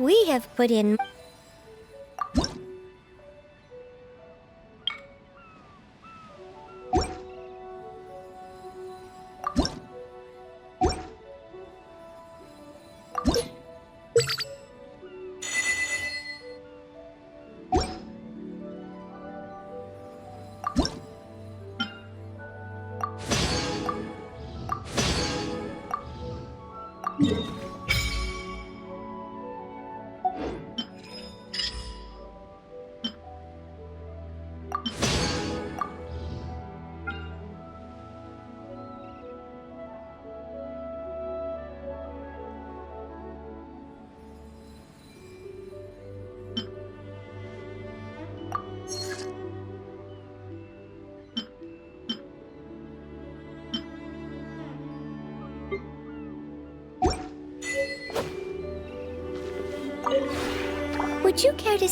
We have put in. Would you care to?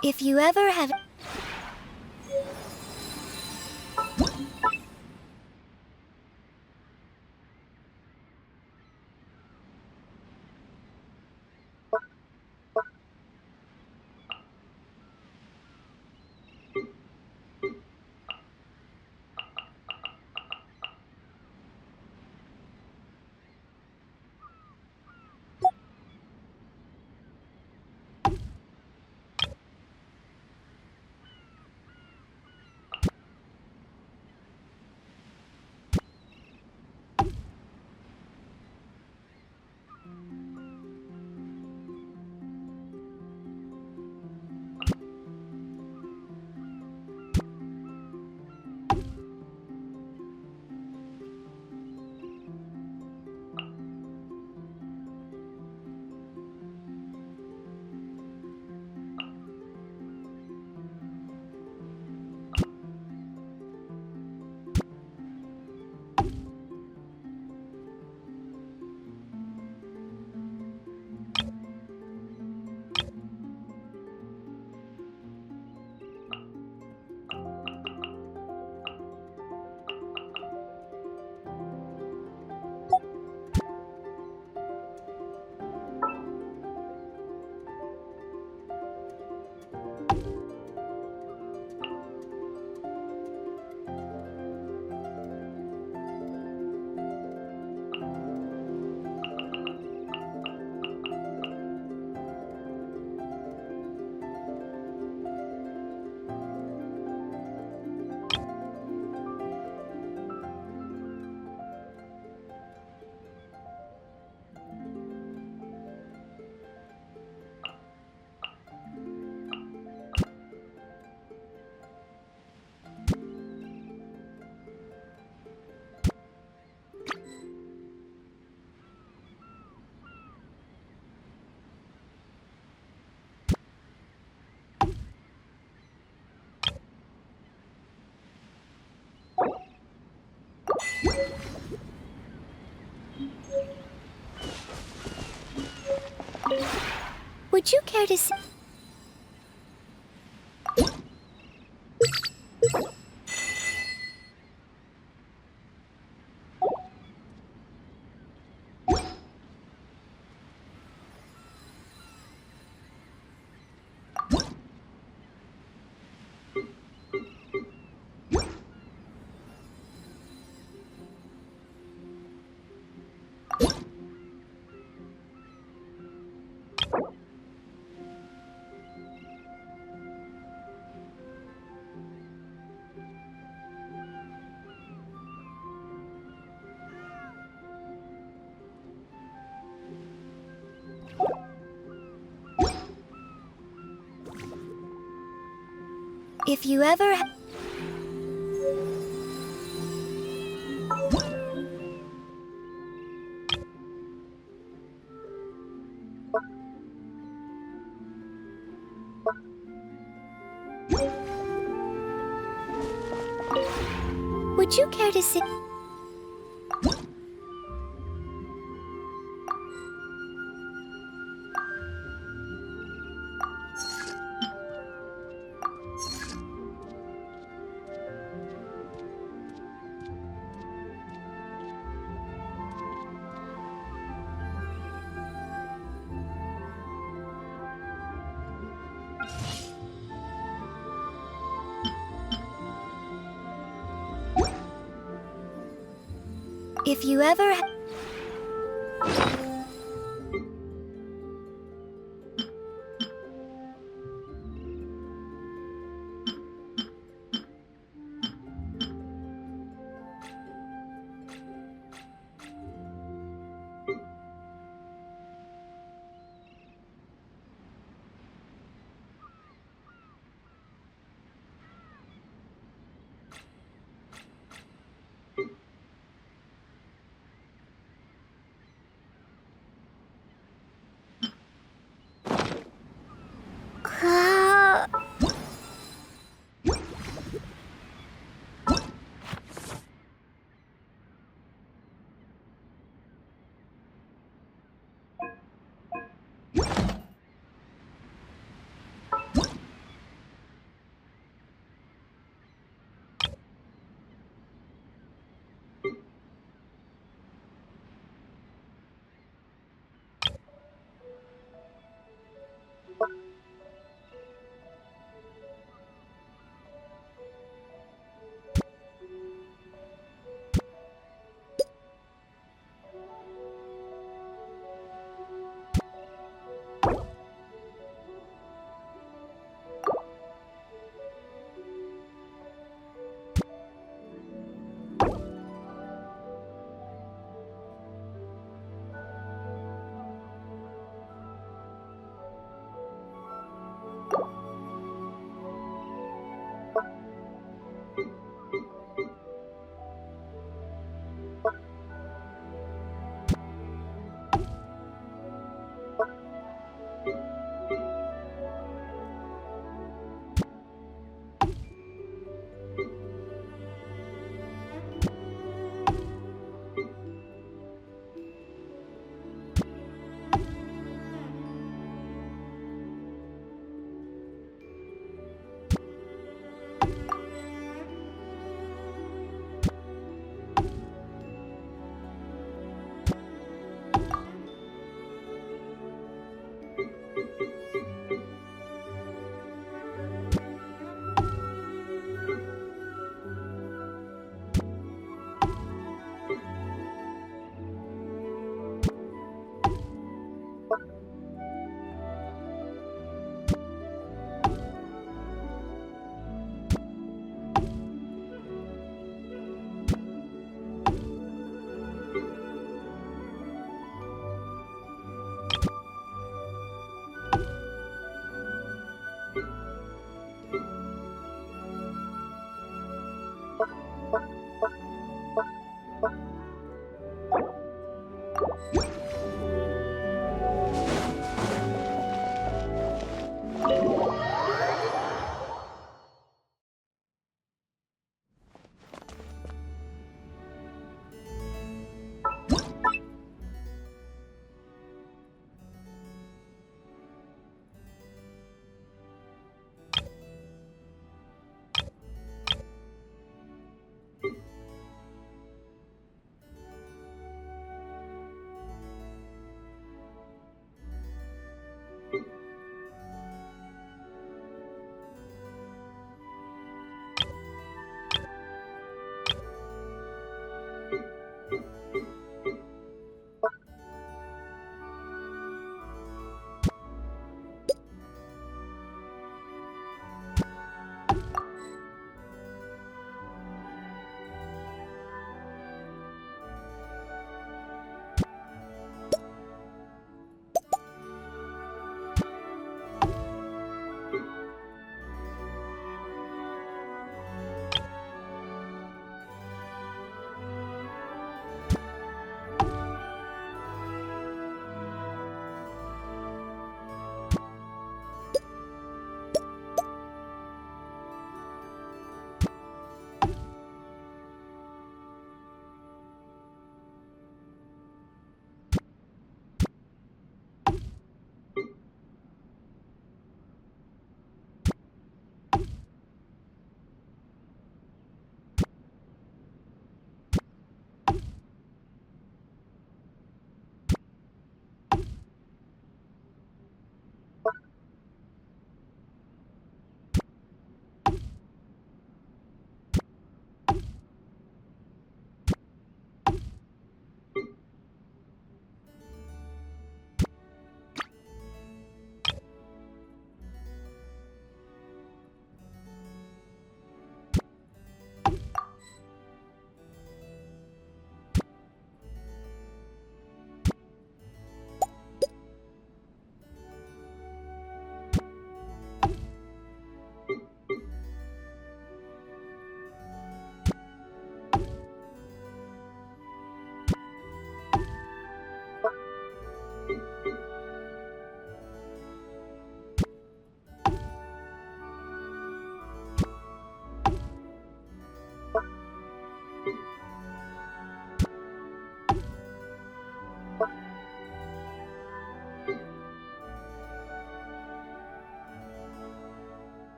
If you ever have. Would you care to see? If you ever Would you care to see? If you ever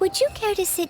Would you care to sit?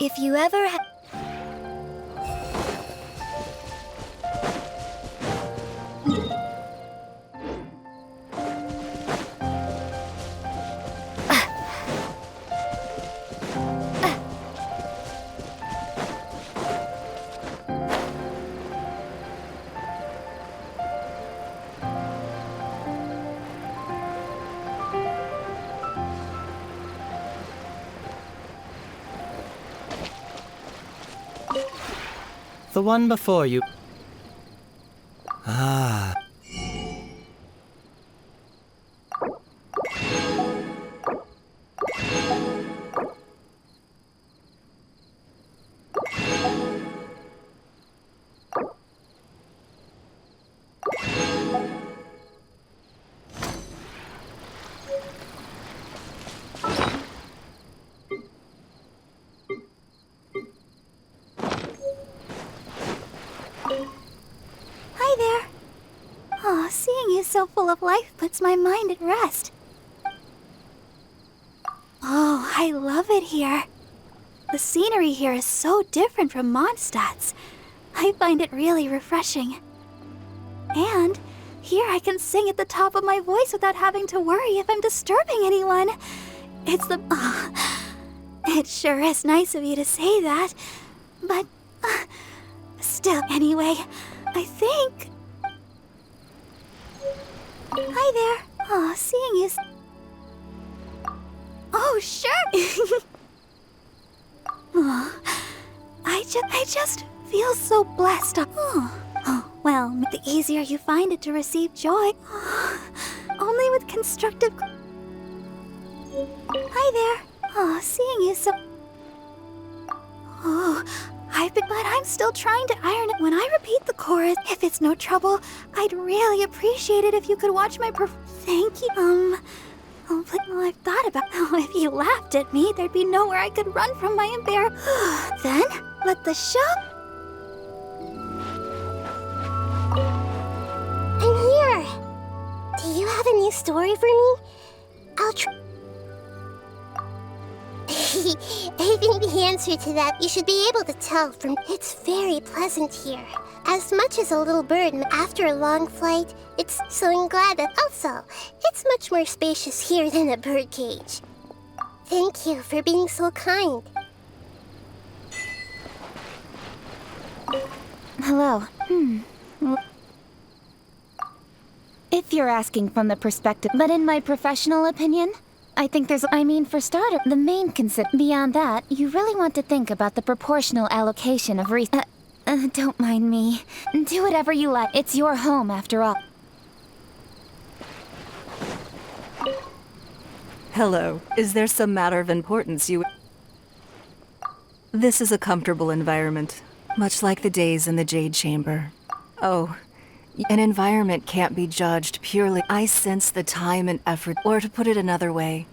If you ever ha- The one before you. Ah. Hi there. Oh, seeing you so full of life puts my mind at rest. Oh, I love it here. The scenery here is so different from Mondstadt's. I find it really refreshing. And here I can sing at the top of my voice without having to worry if I'm disturbing anyone. It's the... it sure is nice of you to say that. But... still, anyway, I think... Hi there. Oh, seeing you... Oh, sure! Oh, I just feel so blessed. Oh, well, the easier you find it to receive joy. Only with constructive... Hi there. Oh, seeing you so... Oh, but I'm still trying to iron it. When I repeat the chorus, if it's no trouble, I'd really appreciate it if you could watch my Thank you. Oh, but I've thought about... Oh, if you laughed at me, there'd be nowhere I could run from my Then, let the show... I'm here! Do you have a new story for me? I'll try... I think the answer to that you should be able to tell from... It's very pleasant here. As much as a little bird after a long flight, so I'm glad that also, it's much more spacious here than a birdcage. Thank you for being so kind. Hello. If you're asking from the perspective, but in my professional opinion, I think for starter, the main beyond that, you really want to think about the proportional allocation of don't mind me. Do whatever you like. It's your home after all. Hello. Is there some matter of importance you... This is a comfortable environment, much like the days in the Jade Chamber. Oh, an environment can't be judged purely... I sense the time and effort, or to put it another way...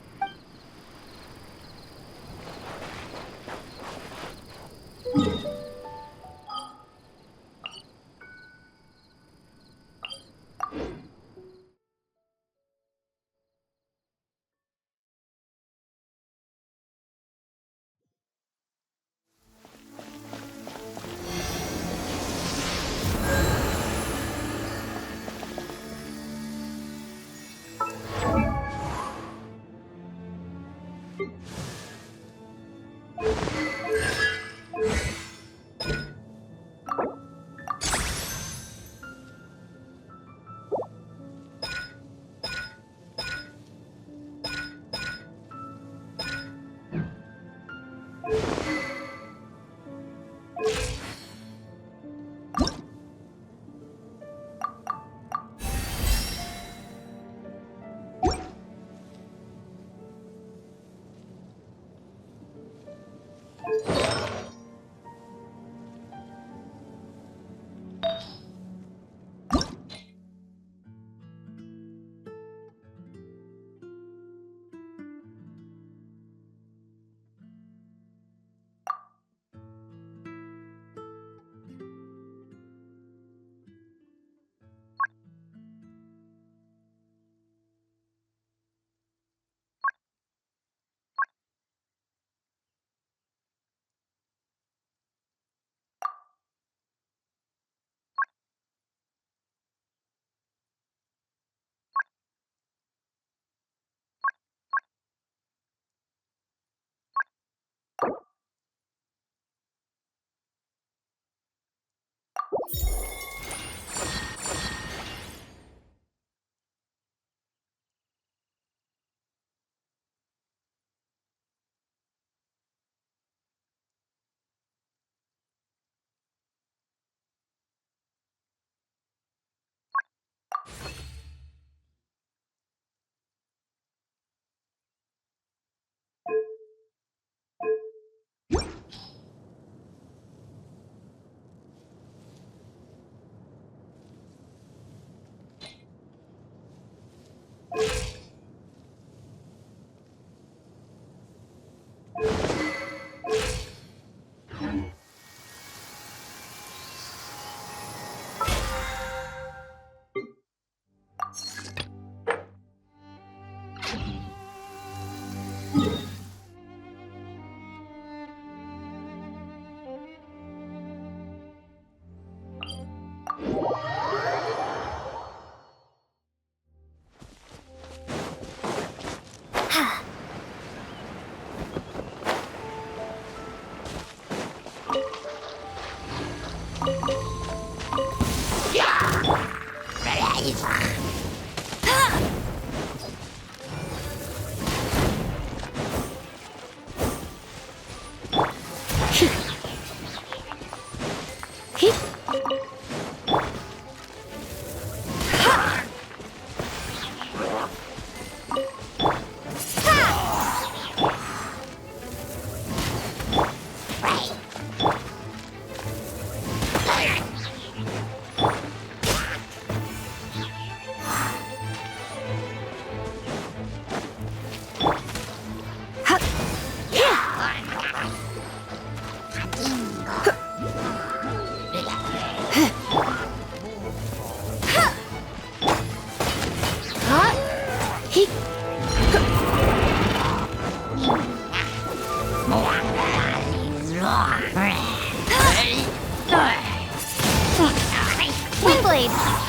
Windblade!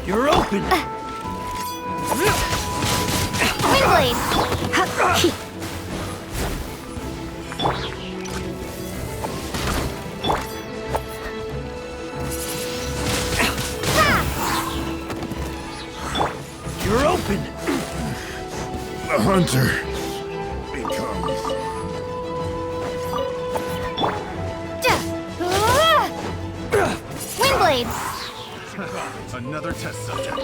You're open! Windblade! You're open! The hunter becomes Windblade! Another test subject.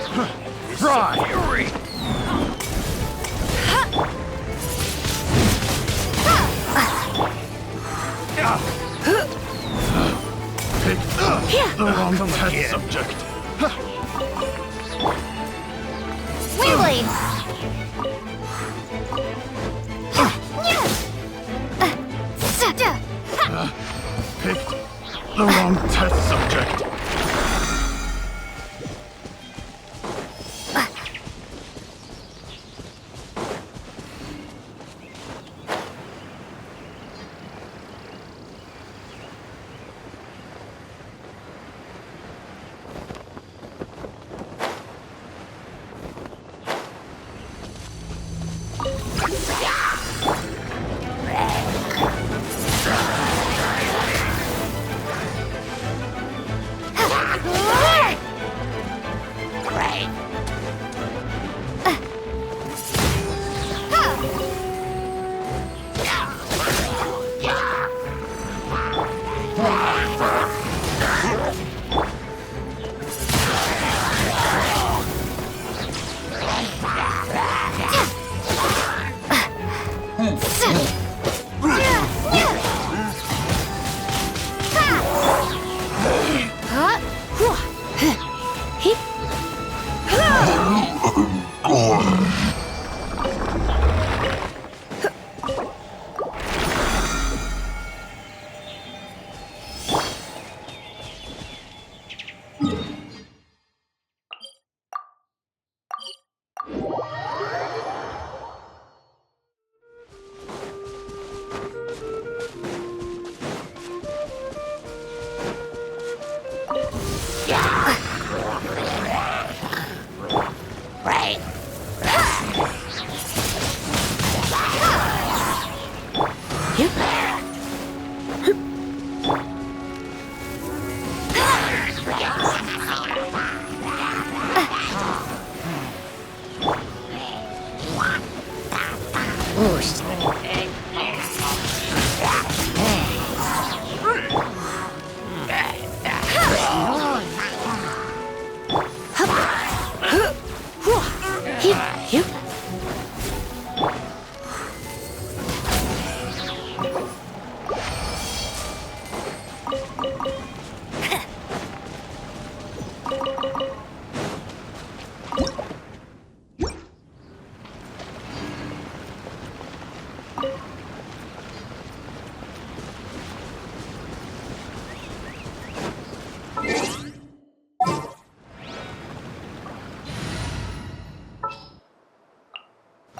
Try! Fury! Pick the wrong test again. subject. Windblade! Picked the wrong test subject.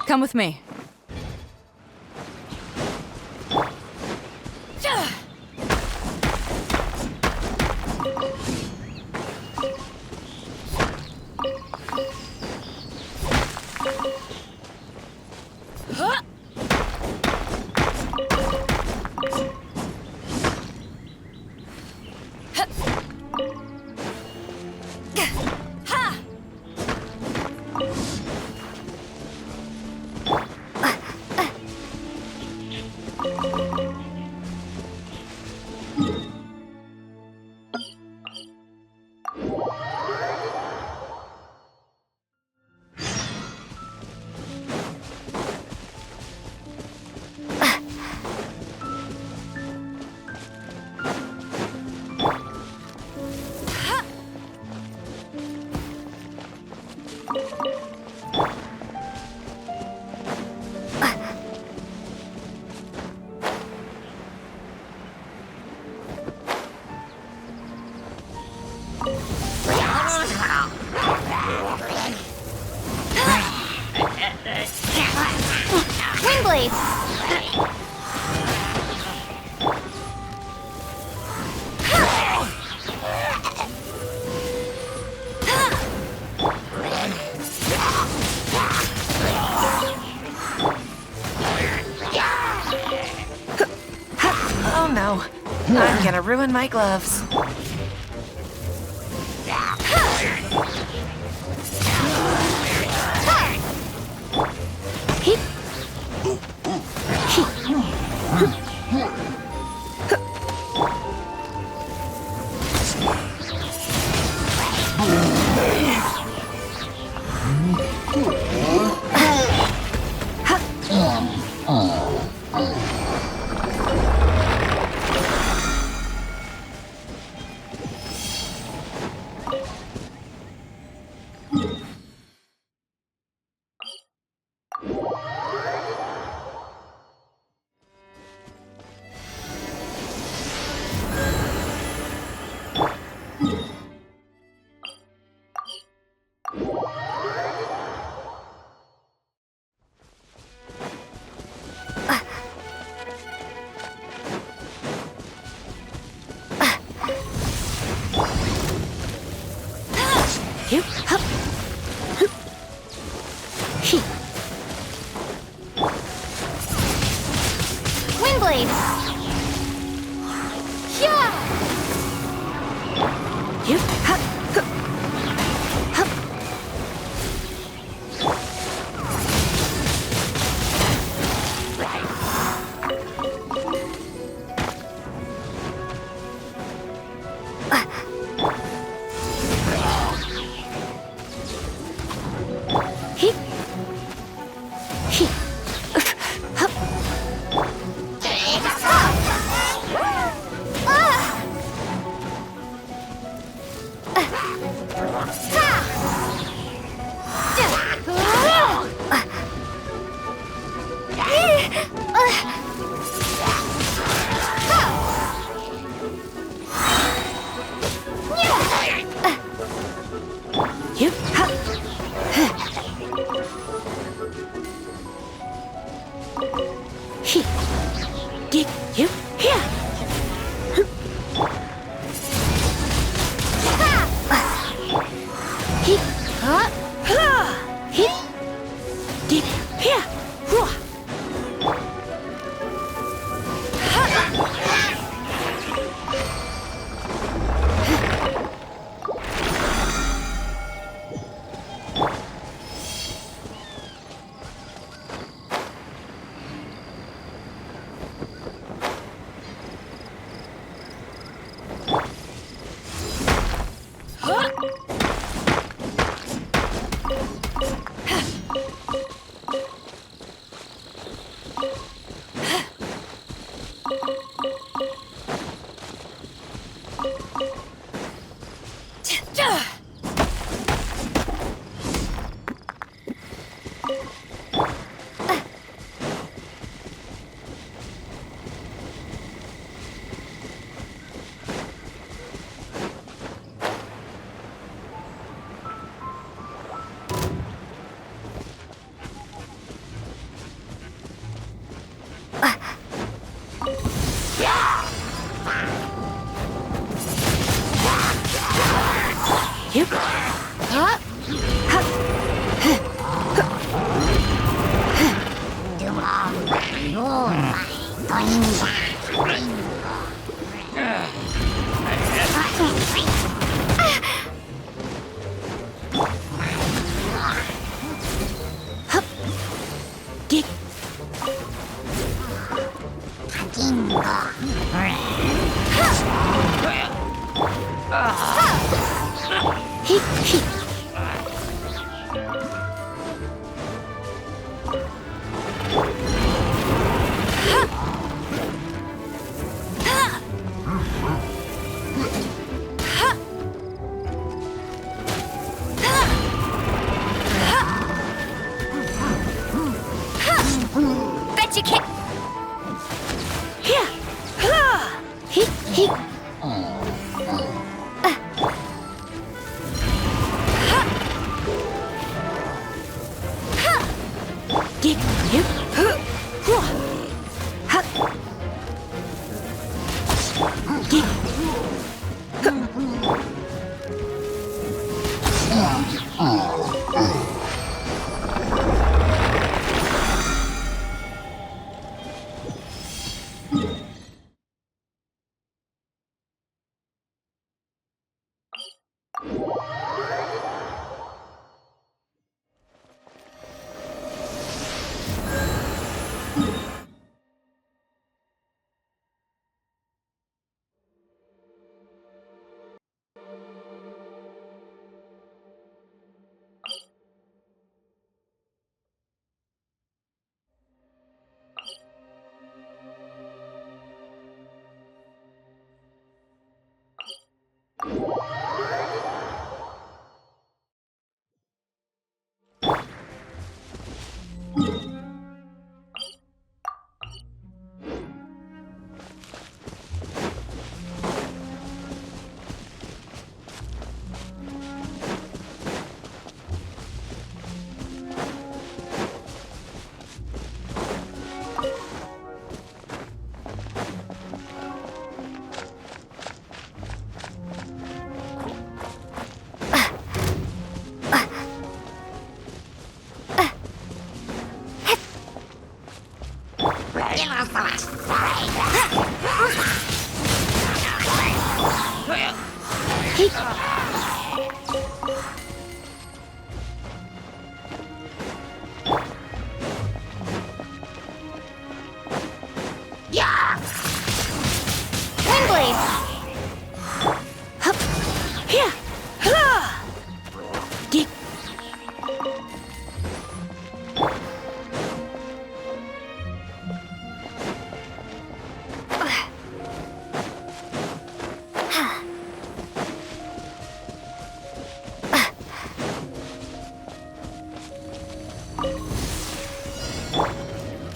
Come with me. Windblade! Oh no, I'm gonna ruin my gloves. Windblade! Yeah! Bet you can't. Windblade! Hup! Here! Ha! Geek!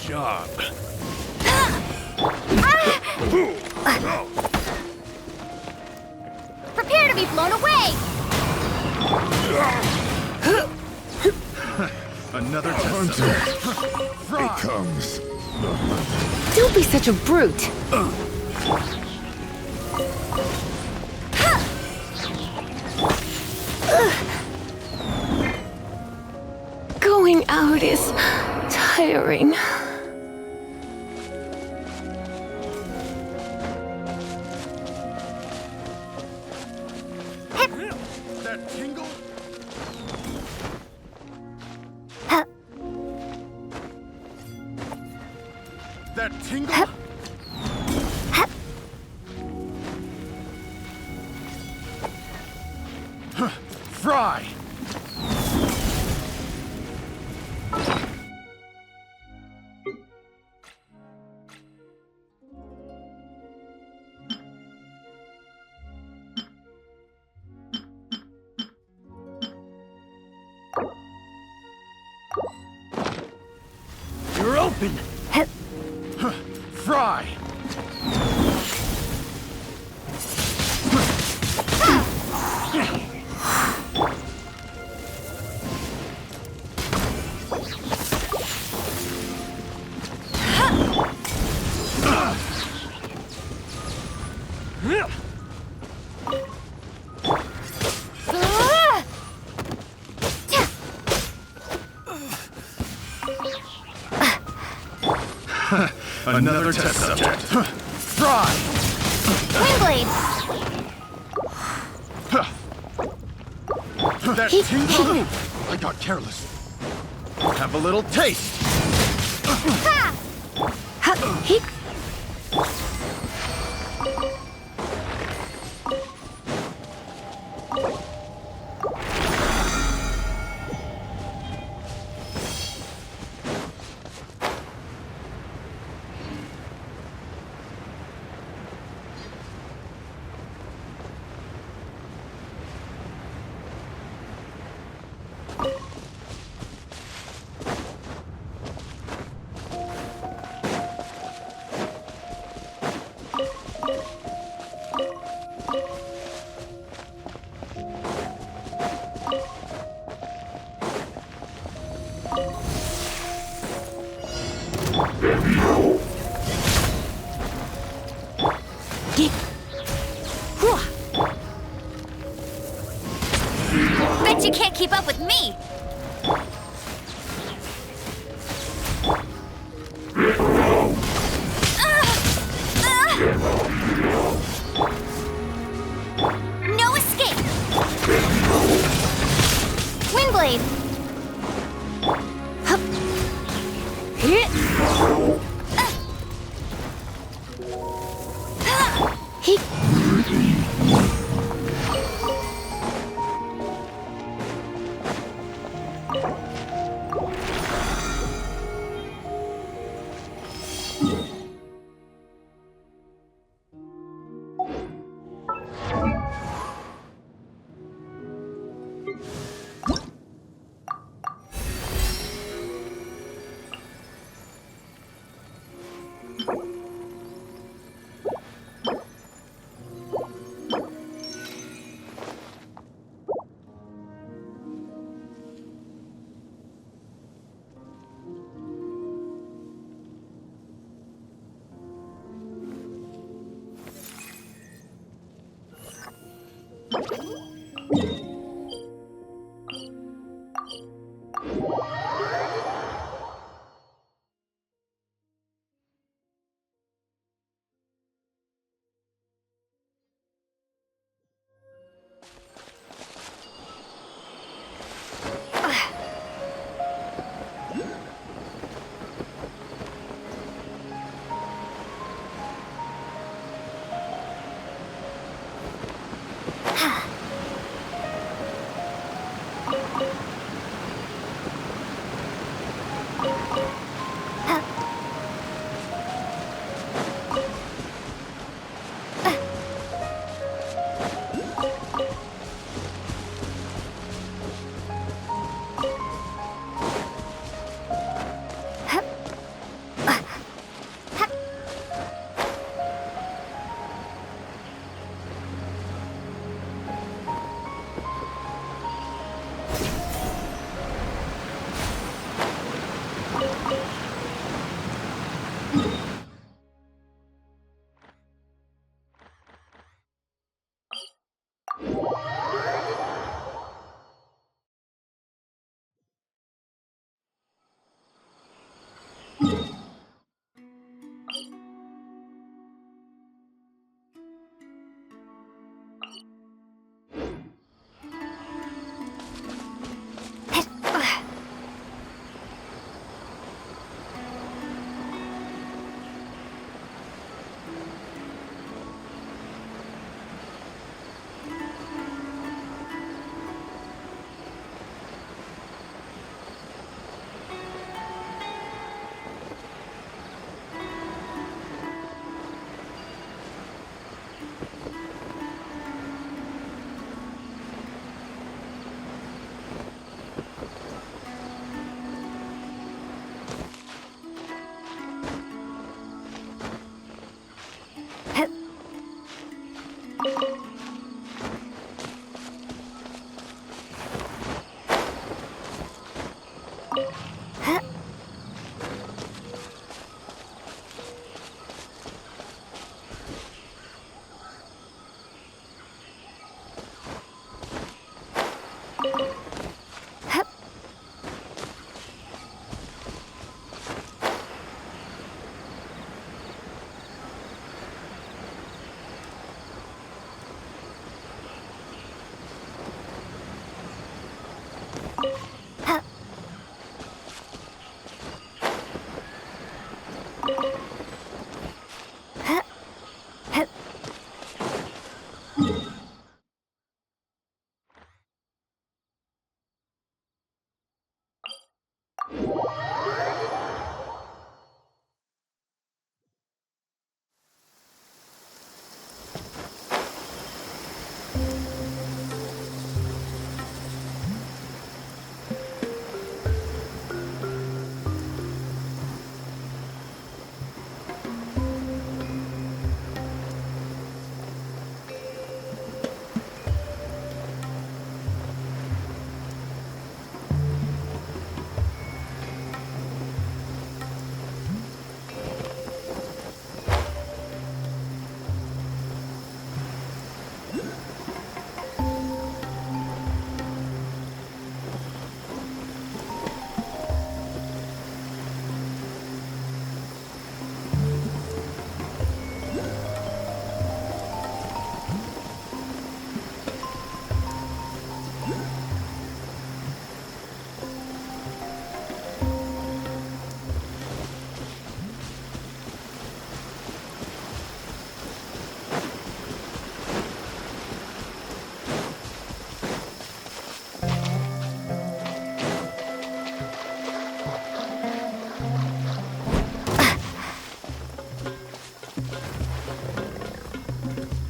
Job. Prepare to be blown away! Another test subject. It comes. Don't be such a brute. Going out is tiring. That tingle? That tingle? Fry! You're open! Fry! Another test subject. Fry! Windblade! That tingle? I got careless. Have a little taste. Bet you can't keep up with me! No escape! Windblade! Hup. Hit. He.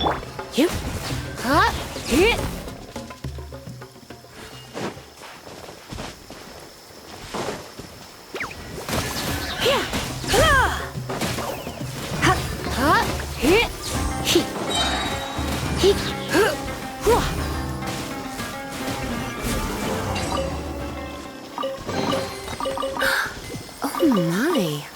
Yep. Huh? Hit. Yeah. Ha. Ha. Ha. Hit. He. He. Huh. Whoa. Oh my.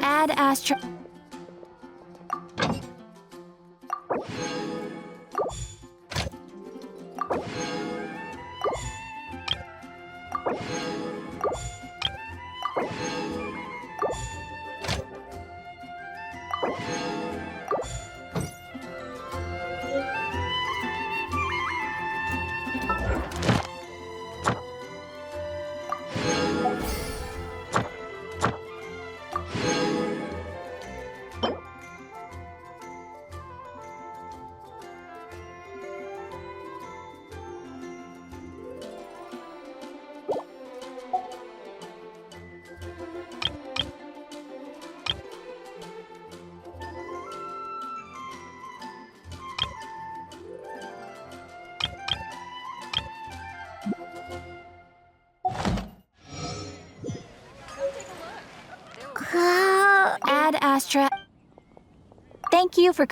Add Astro. Thank you for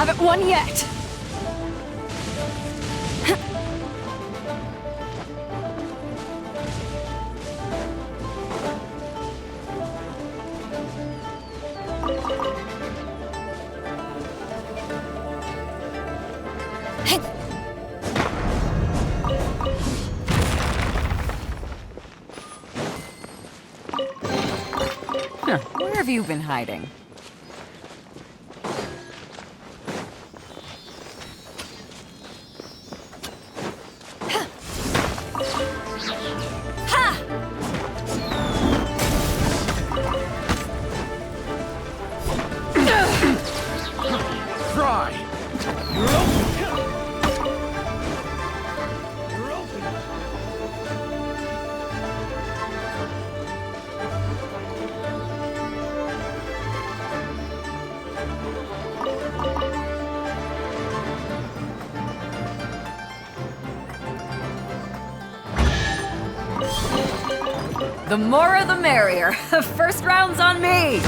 haven't won yet! Where have you been hiding? Try! You're open! You're open! The more the merrier. First round's on me!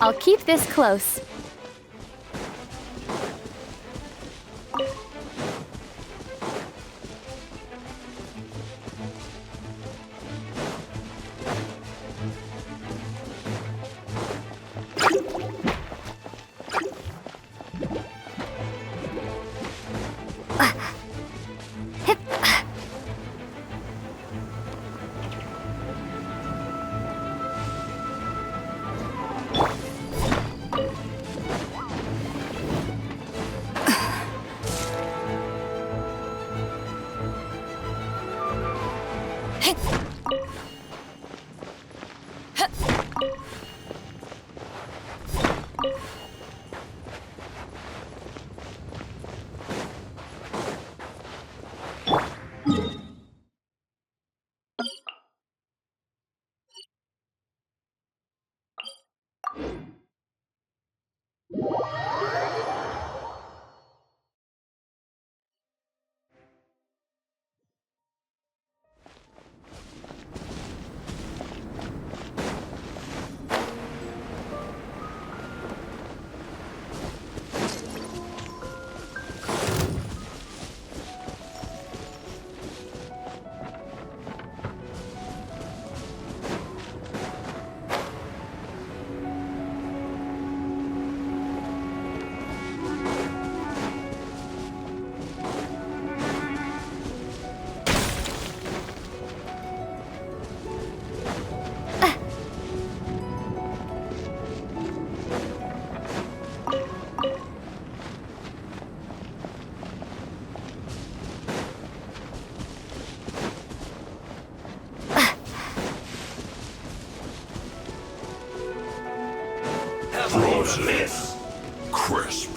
I'll keep this close. Crisp.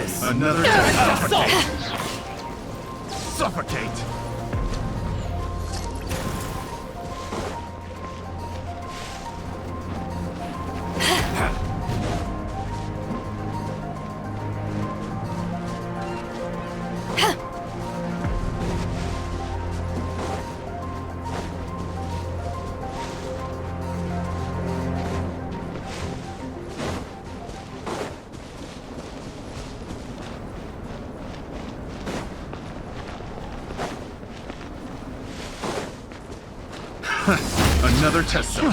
careless. Another suffocate. Suffocate. Another test zone.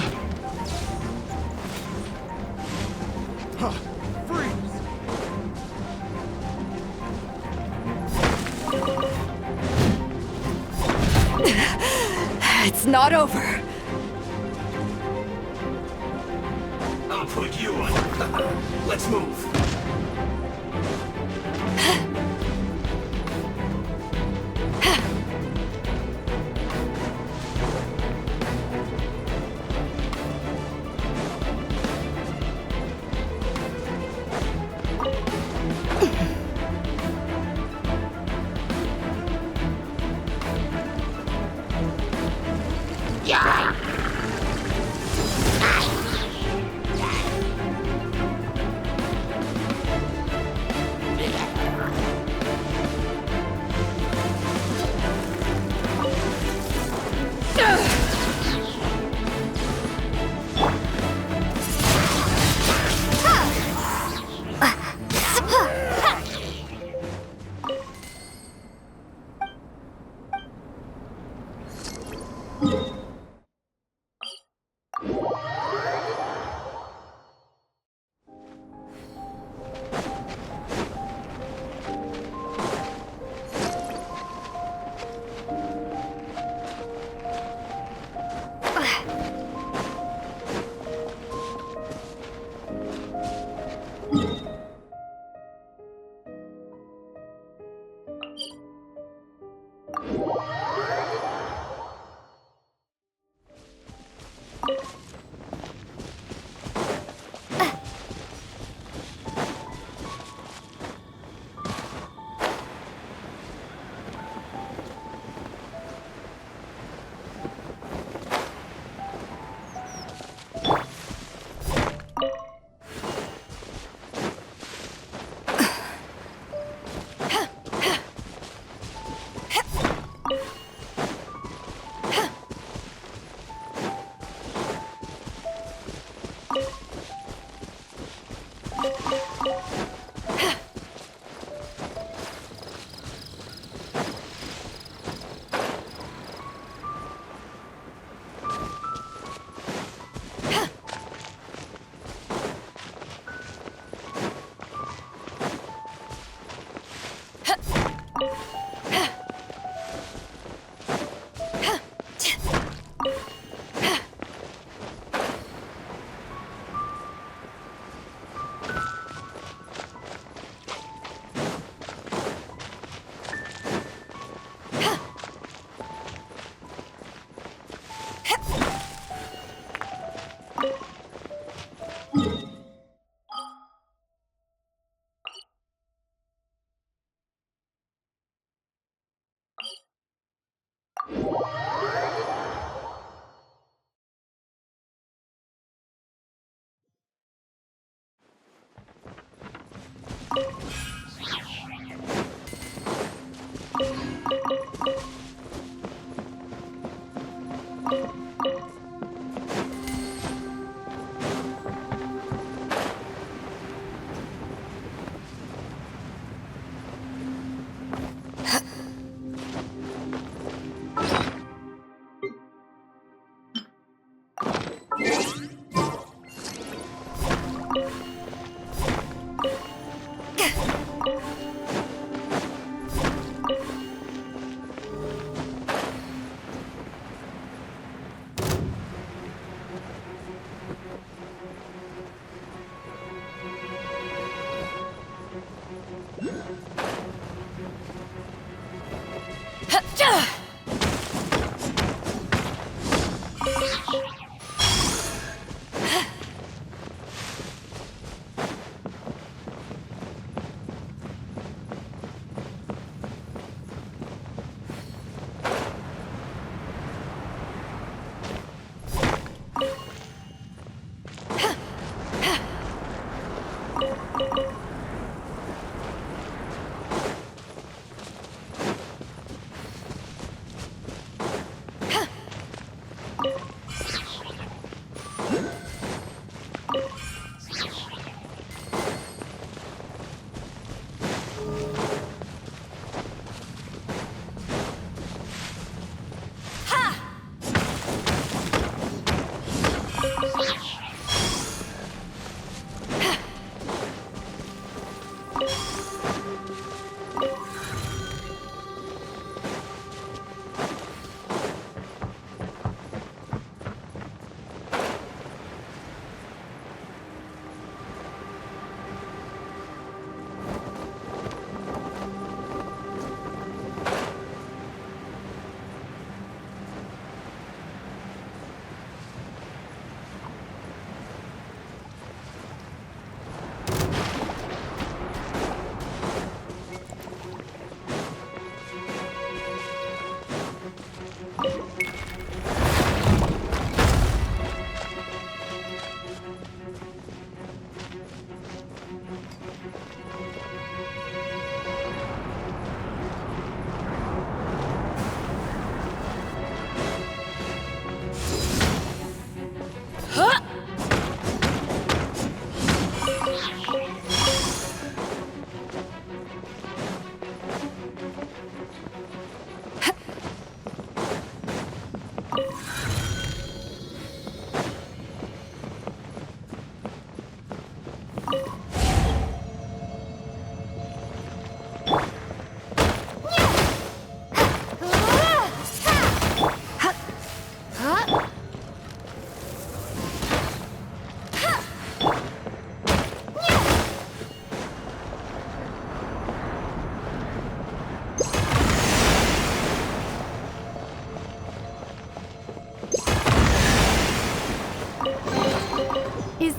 Freeze! It's not over. I'll put you on. Let's move.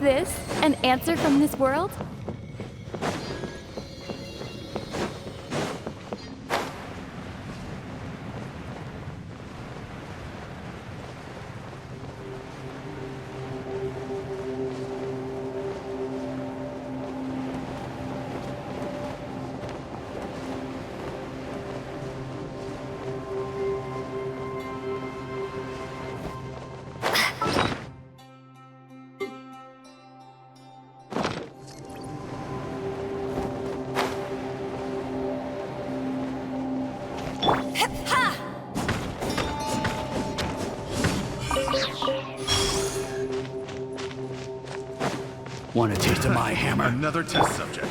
this an answer from this world? Want a taste of my hammer? Another test subject.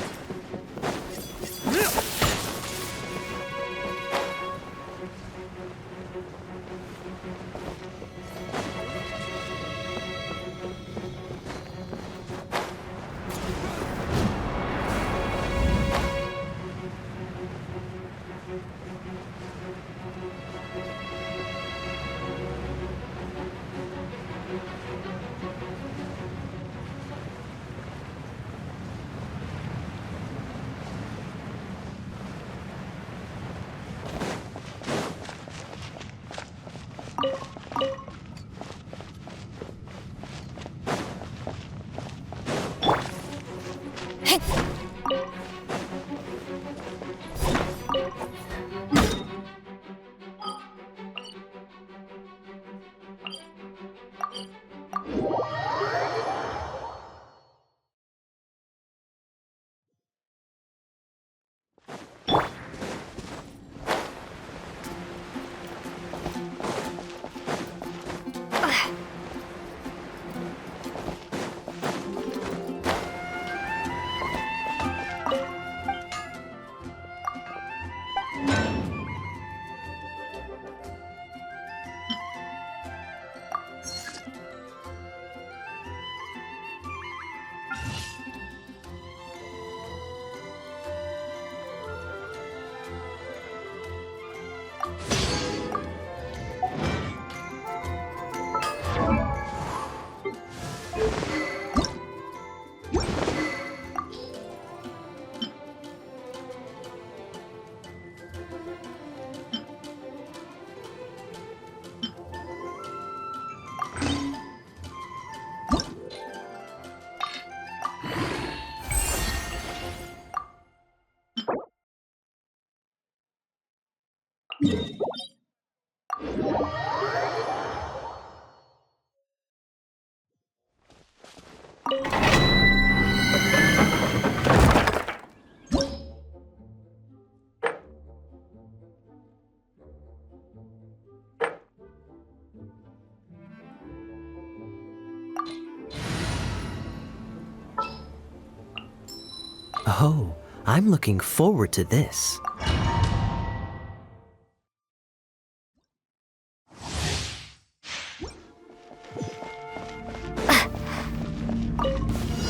Oh, I'm looking forward to this.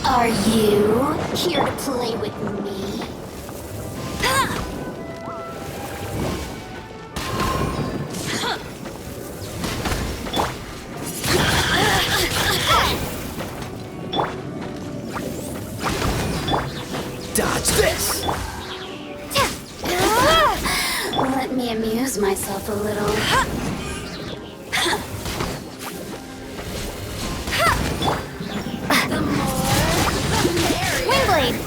Are you here to play with me? Dodge this! Let me amuse myself a little. Windblade!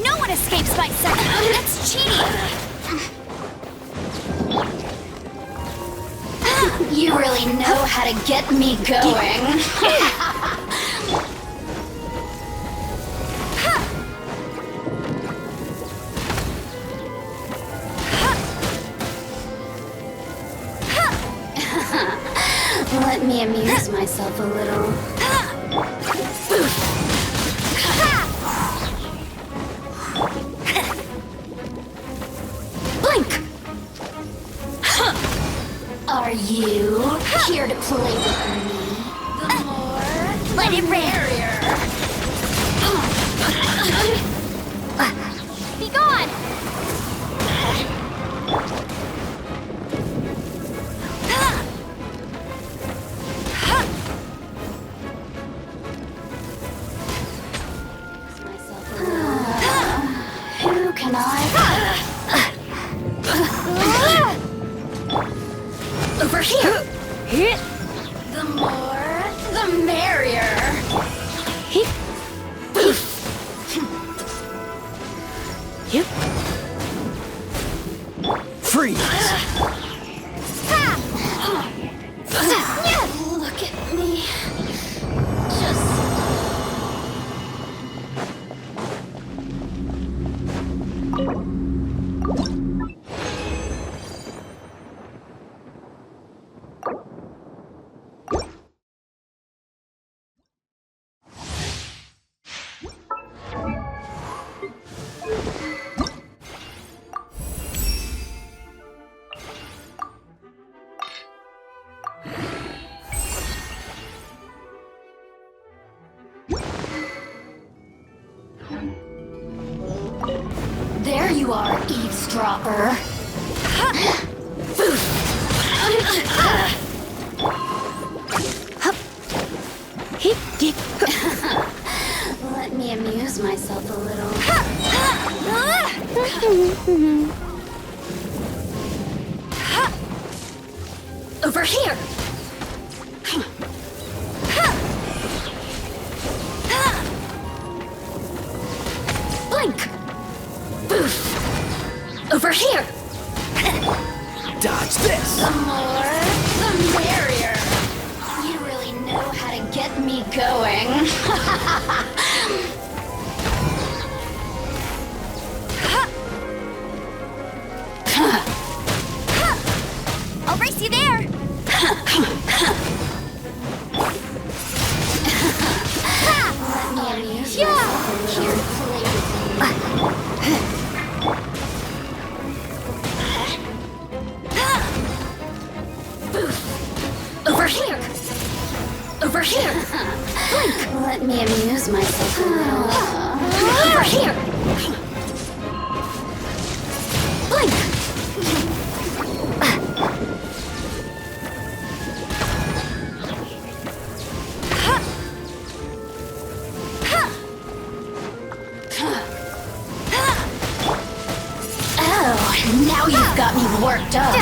No one escapes by second. That's cheating! You really know how to get me going. Let me amuse myself a little. Blink! Are you here to play with me? The more, Let it rip! Be gone! The more, the merrier. Freeze! Look at me. Just... There you are, eavesdropper. Let me amuse myself a little. Over here! Blink! Boof! Over here! Dodge this! The more, the merrier. You really know how to get me going. I'll race you there! Let me amuse myself here and play with you. Over here! Over here! Blink! Let me amuse myself a little. Over here! Blink! Oh, now you've got me worked up.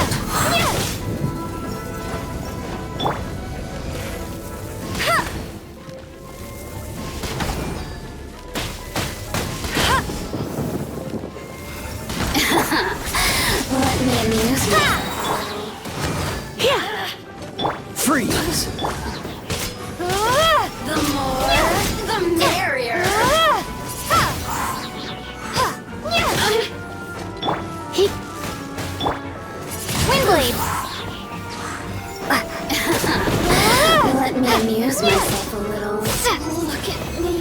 Let me amuse myself. Freeze! The more, the merrier. Windblade! Let me amuse myself a little. Look at me.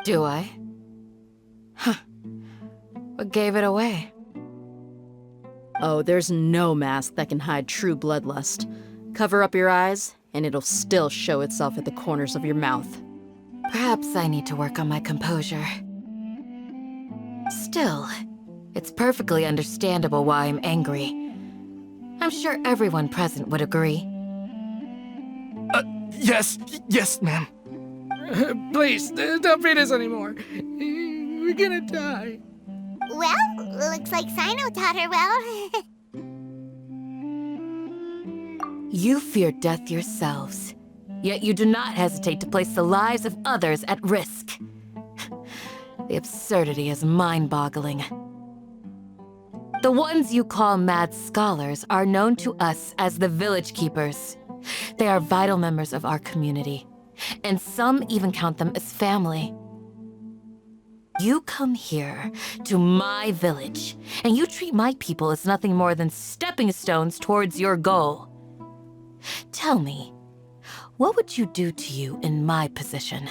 Do I? Huh. What gave it away? Oh, there's no mask that can hide true bloodlust. Cover up your eyes, and it'll still show itself at the corners of your mouth. Perhaps I need to work on my composure. Still, it's perfectly understandable why I'm angry. I'm sure everyone present would agree. Yes, ma'am. Please, don't beat us anymore. We're gonna die. Well, looks like Sino taught her well. You fear death yourselves, yet you do not hesitate to place the lives of others at risk. The absurdity is mind-boggling. The ones you call mad scholars are known to us as the Village Keepers. They are vital members of our community, and some even count them as family. You come here, to my village, and you treat my people as nothing more than stepping stones towards your goal. Tell me, what would you do to you in my position?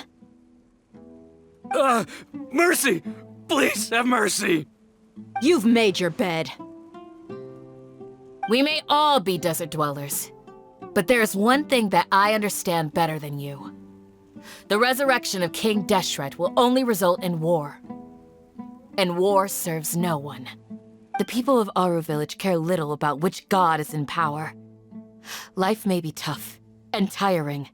Mercy! Please have mercy! You've made your bed. We may all be desert dwellers, but there is one thing that I understand better than you. The resurrection of King Deshret will only result in war. And war serves no one. The people of Aru Village care little about which god is in power. Life may be tough and tiring,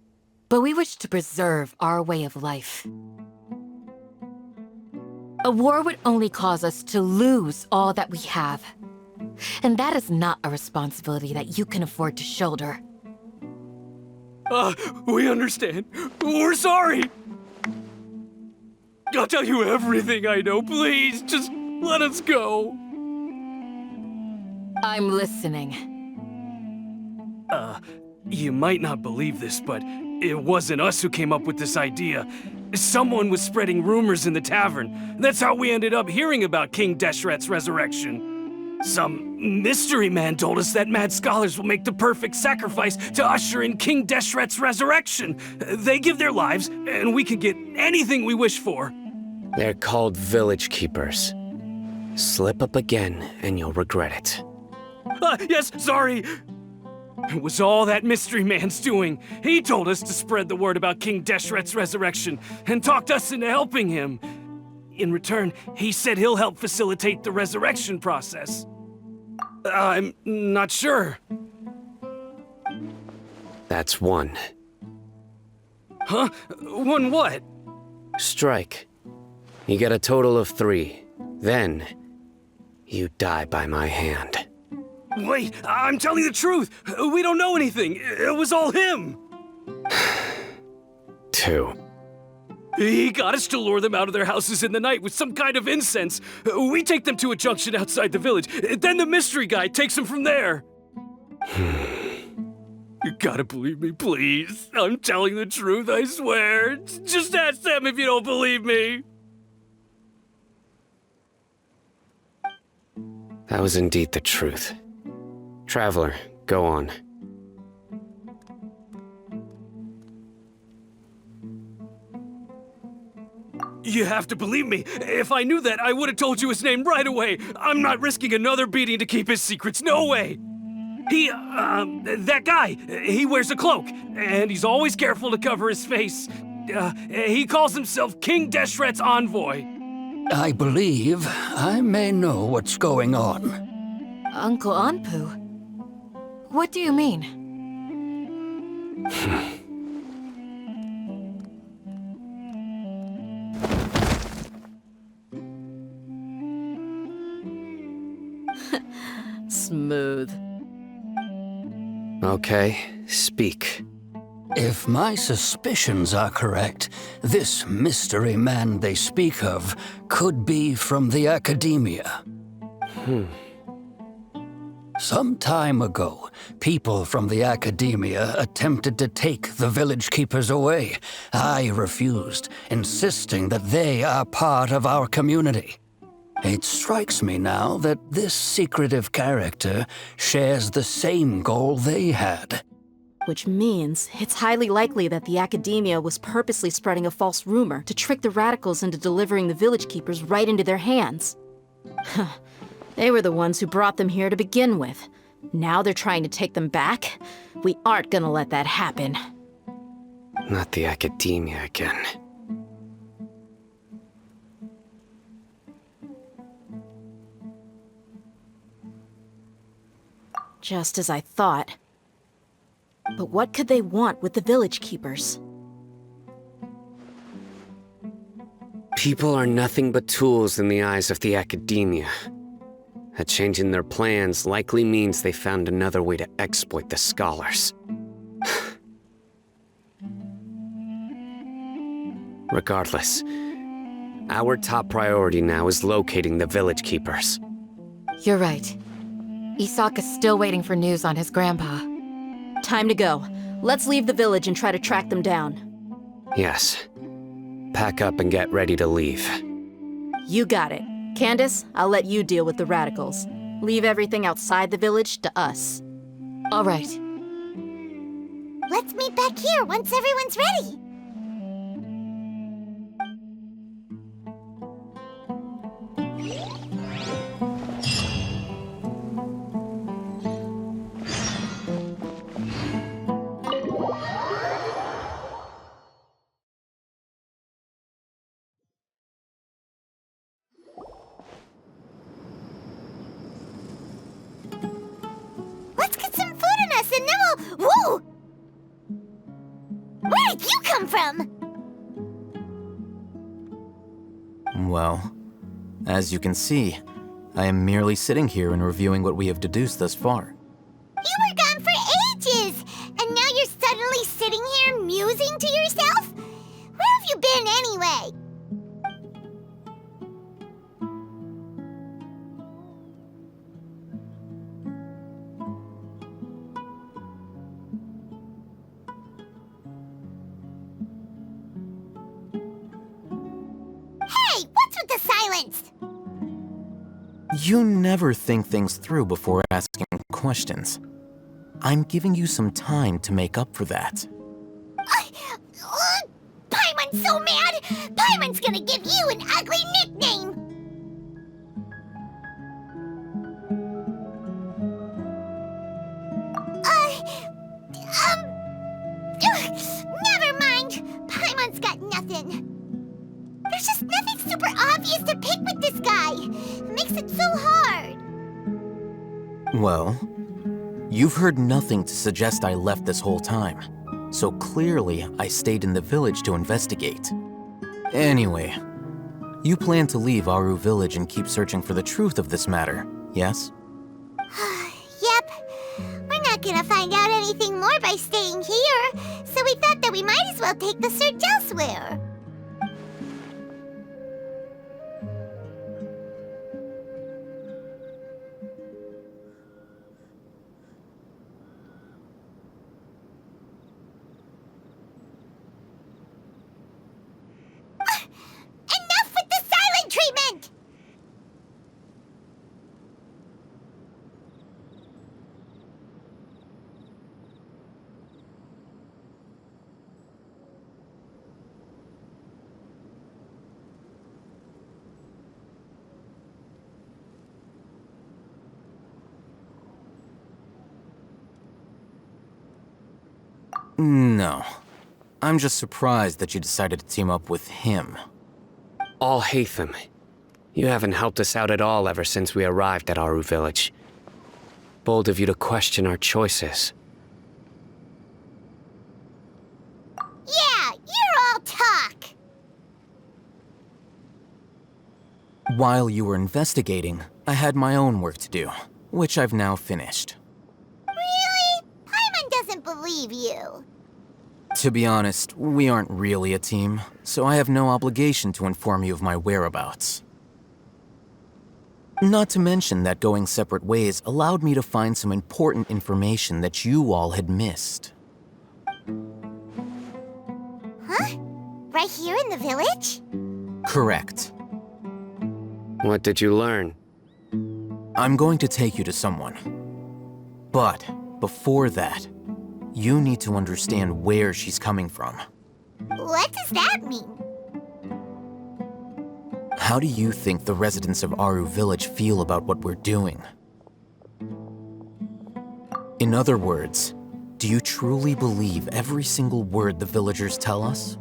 but we wish to preserve our way of life. A war would only cause us to lose all that we have. And that is not a responsibility that you can afford to shoulder. We understand. We're sorry. I'll tell you everything I know. Please, just let us go. I'm listening. You might not believe this, but it wasn't us who came up with this idea. Someone was spreading rumors in the tavern. That's how we ended up hearing about King Deshret's resurrection. Some mystery man told us that mad scholars will make the perfect sacrifice to usher in King Deshret's resurrection. They give their lives, and we can get anything we wish for. They're called Village Keepers. Slip up again, and you'll regret it. Yes, sorry. It was all that mystery man's doing. He told us to spread the word about King Deshret's resurrection and talked us into helping him. In return, he said he'll help facilitate the resurrection process. I'm not sure. That's one. Huh? One what? Strike. You get a total of 3. Then, you die by my hand. Wait, I'm telling the truth. We don't know anything. It was all him. 2. He got us to lure them out of their houses in the night with some kind of incense. We take them to a junction outside the village. Then the mystery guy takes them from there. You gotta believe me, please. I'm telling the truth, I swear. Just ask them if you don't believe me. That was indeed the truth. Traveler, go on. You have to believe me. If I knew that, I would have told you his name right away. I'm not risking another beating to keep his secrets. No way. That guy, he wears a cloak, and he's always careful to cover his face. He calls himself King Deshret's envoy. I believe I may know what's going on. Uncle Anpu? What do you mean? Smooth. Okay, speak. If my suspicions are correct, this mystery man they speak of could be from the academia. Some time ago, people from the academia attempted to take the village keepers away. I refused, insisting that they are part of our community. It strikes me now that this secretive character shares the same goal they had. Which means it's highly likely that the Academia was purposely spreading a false rumor to trick the radicals into delivering the village keepers right into their hands. They were the ones who brought them here to begin with. Now they're trying to take them back? We aren't gonna let that happen. Not the Academia again. Just as I thought. But what could they want with the village keepers? People are nothing but tools in the eyes of the Academia. A change in their plans likely means they found another way to exploit the scholars. Regardless, our top priority now is locating the village keepers. You're right. Isaka's still waiting for news on his grandpa. Time to go. Let's leave the village and try to track them down. Yes. Pack up and get ready to leave. You got it. Candace, I'll let you deal with the radicals. Leave everything outside the village to us. All right. Let's meet back here once everyone's ready. Let's get some food in us and then we'll... Whoa! Where did you come from? Well, as you can see, I am merely sitting here and reviewing what we have deduced thus far. You were gone for ages! And now you're suddenly sitting here musing to yourself? Where have you been anyway? Hey, what's with the silence? You never think things through before asking questions. I'm giving you some time to make up for that. Paimon's so mad! Paimon's gonna give you an ugly nickname! Never mind! Paimon's got nothing. There's just nothing super obvious to pick with this guy. It makes it so hard. Well, you've heard nothing to suggest I left this whole time. So clearly, I stayed in the village to investigate. Anyway, you plan to leave Aru Village and keep searching for the truth of this matter, yes? Yep. We're not gonna find out anything more by staying here, so we thought that we might as well take the search elsewhere. Enough with the silent treatment! No. I'm just surprised that you decided to team up with him. All Hatham. You haven't helped us out at all ever since we arrived at Aru Village. Bold of you to question our choices. Yeah, you're all talk! While you were investigating, I had my own work to do, which I've now finished. Really? Paimon doesn't believe you. To be honest, we aren't really a team, so I have no obligation to inform you of my whereabouts. Not to mention that going separate ways allowed me to find some important information that you all had missed. Huh? Right here in the village? Correct. What did you learn? I'm going to take you to someone. But before that, you need to understand where she's coming from. What does that mean? How do you think the residents of Aru Village feel about what we're doing? In other words, do you truly believe every single word the villagers tell us?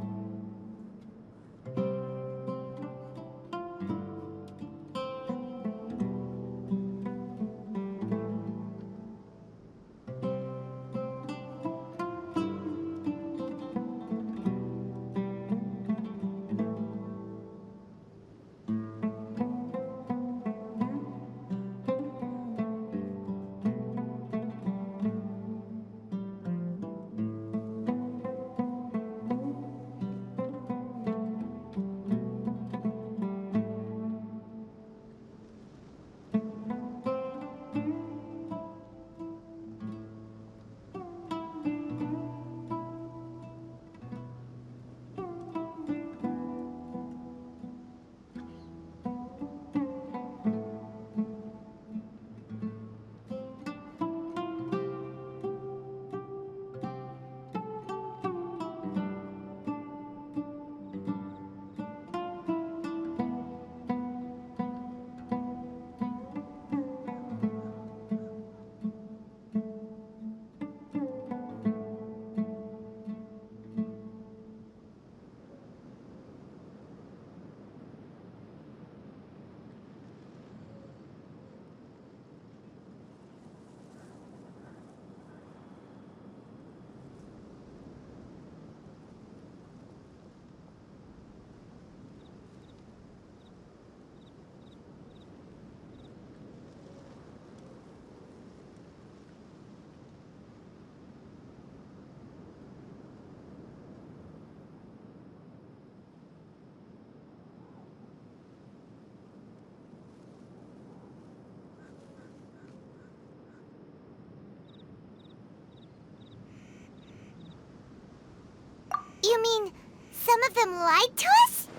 You mean some of them lied to us?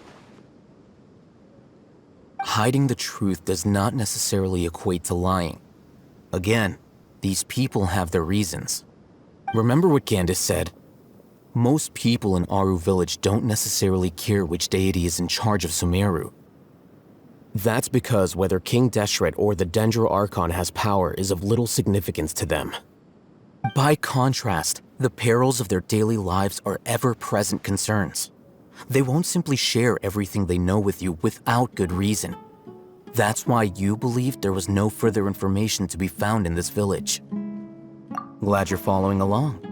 Hiding the truth does not necessarily equate to lying. Again, these people have their reasons. Remember what Candace said? Most people in Aru Village don't necessarily care which deity is in charge of Sumeru. That's because whether King Deshret or the Dendro Archon has power is of little significance to them. By contrast, the perils of their daily lives are ever-present concerns. They won't simply share everything they know with you without good reason. That's why you believed there was no further information to be found in this village. Glad you're following along.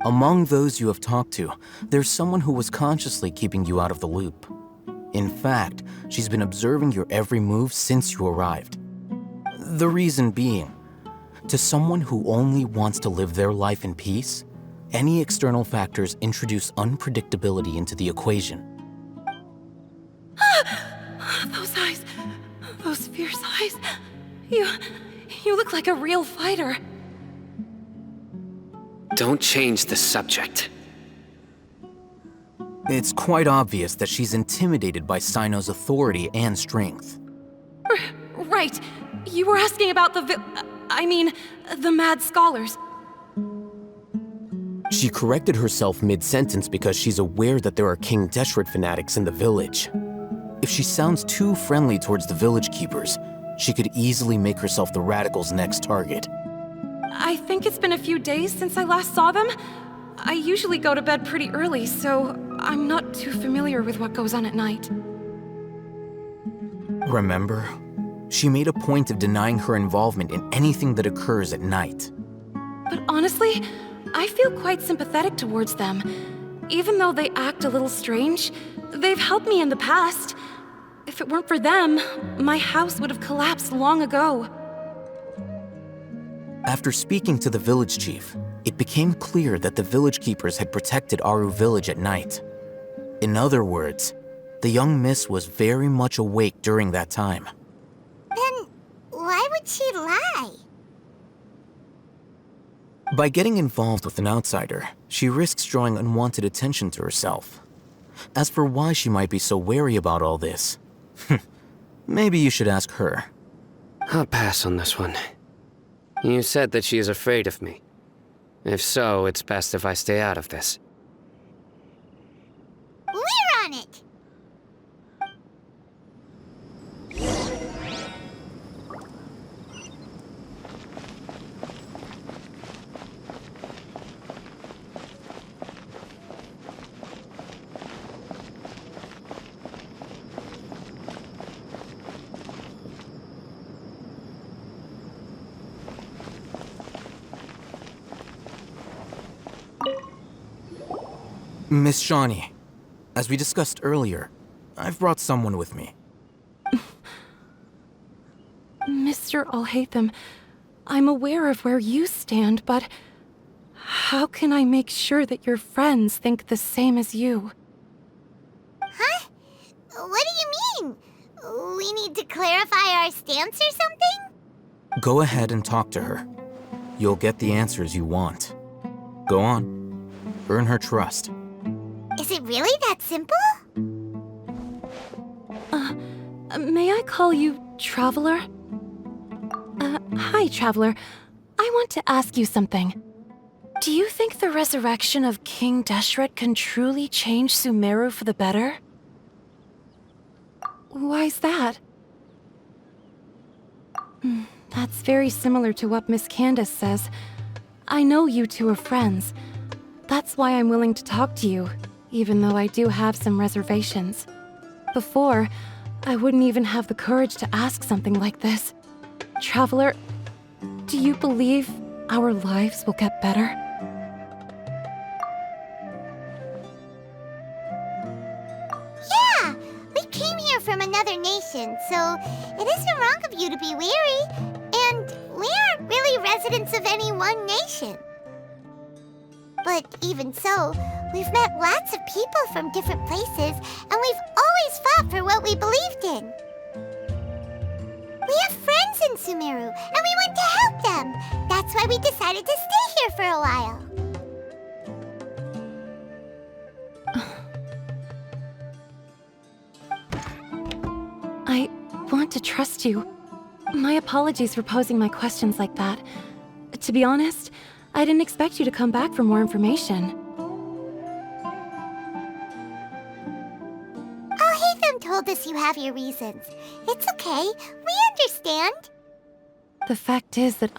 Among those you have talked to, there's someone who was consciously keeping you out of the loop. In fact, she's been observing your every move since you arrived. The reason being, to someone who only wants to live their life in peace, any external factors introduce unpredictability into the equation. Those eyes, those fierce eyes. You look like a real fighter. Don't change the subject. It's quite obvious that she's intimidated by Sino's authority and strength. Right. You were asking about the mad scholars. She corrected herself mid-sentence because she's aware that there are King Deshret fanatics in the village. If she sounds too friendly towards the village keepers, she could easily make herself the radicals' next target. I think it's been a few days since I last saw them. I usually go to bed pretty early, so I'm not too familiar with what goes on at night. Remember? She made a point of denying her involvement in anything that occurs at night. But honestly, I feel quite sympathetic towards them. Even though they act a little strange, they've helped me in the past. If it weren't for them, my house would have collapsed long ago. After speaking to the village chief, it became clear that the village keepers had protected Aru Village at night. In other words, the young miss was very much awake during that time. Then why would she lie? By getting involved with an outsider, she risks drawing unwanted attention to herself. As for why she might be so wary about all this, maybe you should ask her. I'll pass on this one. You said that she is afraid of me. If so, it's best if I stay out of this. We're on it! Miss Shawnee, as we discussed earlier, I've brought someone with me. Mr. Alhaitham, I'm aware of where you stand, but how can I make sure that your friends think the same as you? Huh? What do you mean? We need to clarify our stance or something? Go ahead and talk to her. You'll get the answers you want. Go on. Earn her trust. Is it really that simple? May I call you Traveler? Hi, Traveler. I want to ask you something. Do you think the resurrection of King Deshret can truly change Sumeru for the better? Why's that? That's very similar to what Miss Candace says. I know you two are friends. That's why I'm willing to talk to you, even though I do have some reservations. Before, I wouldn't even have the courage to ask something like this. Traveler, do you believe our lives will get better? Yeah! We came here from another nation, so it isn't wrong of you to be weary. And we aren't really residents of any one nation. But even so, we've met lots of people from different places, and we've always fought for what we believed in. We have friends in Sumeru, and we want to help them. That's why we decided to stay here for a while. I want to trust you. My apologies for posing my questions like that. To be honest, I didn't expect you to come back for more information. Alhaitham told us you have your reasons. It's okay. We understand. The fact is that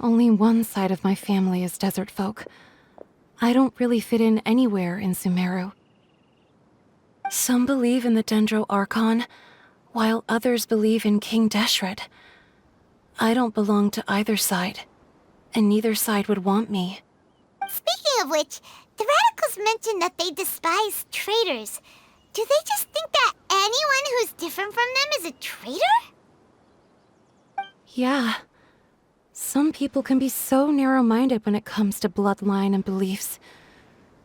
only one side of my family is desert folk. I don't really fit in anywhere in Sumeru. Some believe in the Dendro Archon, while others believe in King Deshret. I don't belong to either side, and neither side would want me. Speaking of which, the Radicals mentioned that they despise traitors. Do they just think that anyone who's different from them is a traitor? Yeah. Some people can be so narrow-minded when it comes to bloodline and beliefs.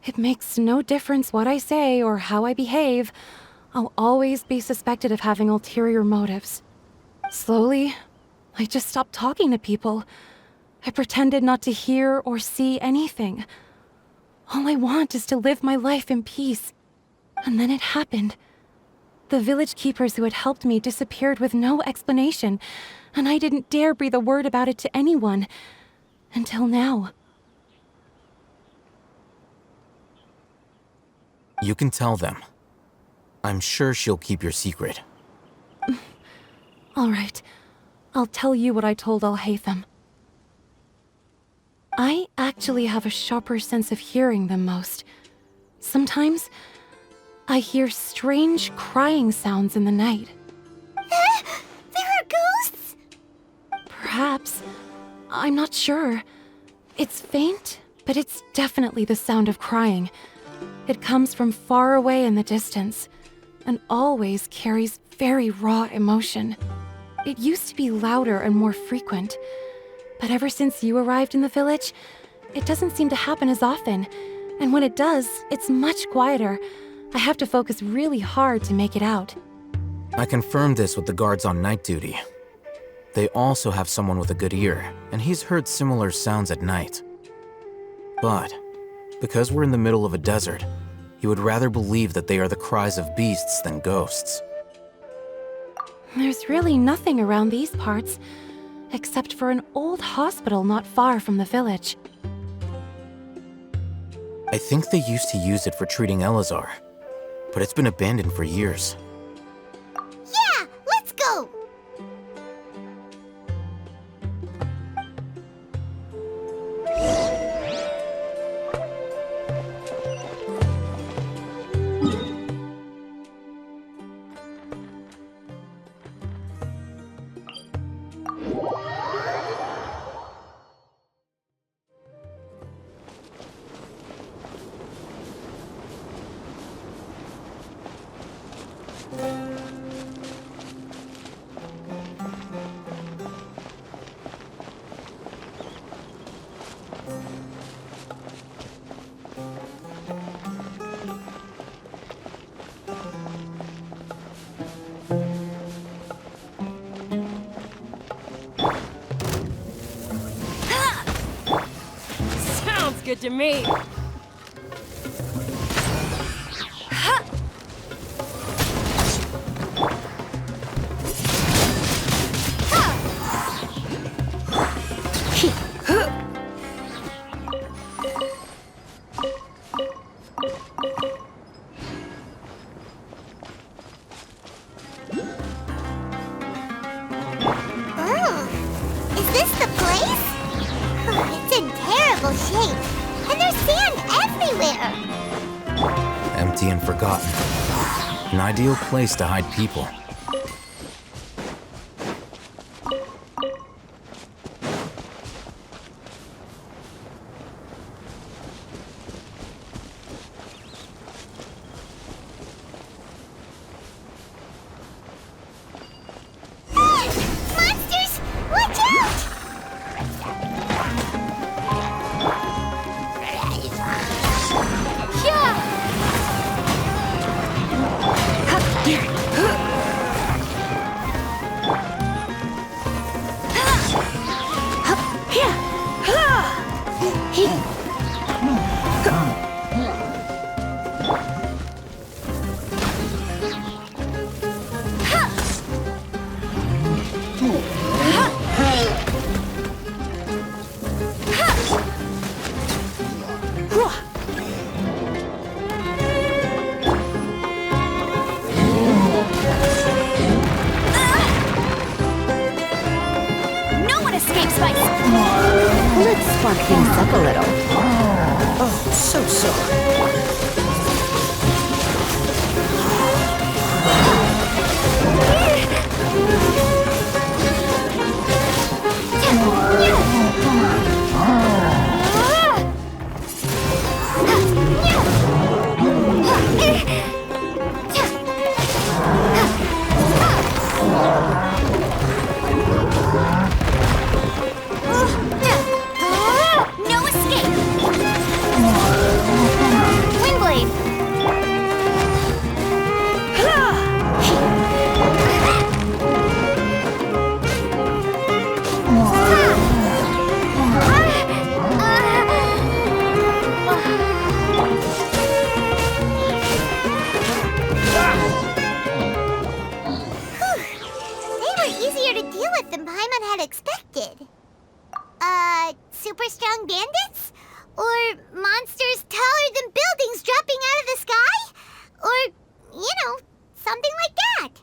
It makes no difference what I say or how I behave. I'll always be suspected of having ulterior motives. Slowly, I just stopped talking to people. I pretended not to hear or see anything. All I want is to live my life in peace. And then it happened. The village keepers who had helped me disappeared with no explanation, and I didn't dare breathe a word about it to anyone. Until now. You can tell them. I'm sure she'll keep your secret. All right. I'll tell you what I told Alhaitham. I actually have a sharper sense of hearing than most. Sometimes, I hear strange crying sounds in the night. There are ghosts? Perhaps. I'm not sure. It's faint, but it's definitely the sound of crying. It comes from far away in the distance, and always carries very raw emotion. It used to be louder and more frequent, but ever since you arrived in the village, it doesn't seem to happen as often, and when it does, it's much quieter. I have to focus really hard to make it out. I confirmed this with the guards on night duty. They also have someone with a good ear, and he's heard similar sounds at night. But, because we're in the middle of a desert, he would rather believe that they are the cries of beasts than ghosts. There's really nothing around these parts, except for an old hospital not far from the village. I think they used to use it for treating Elazar, but it's been abandoned for years. Yeah, let's go! Sounds good to me. Is this the place? It's in terrible shape, and there's sand everywhere. Empty and forgotten. An ideal place to hide people. Monsters! Watch out! No one escapes my... Let's spark things up a little. Oh, so sorry. No escape! Windblade! They were easier to deal with than Paimon had expected. Super strong bandits? Or monsters taller than buildings dropping out of the sky? Or, something like that.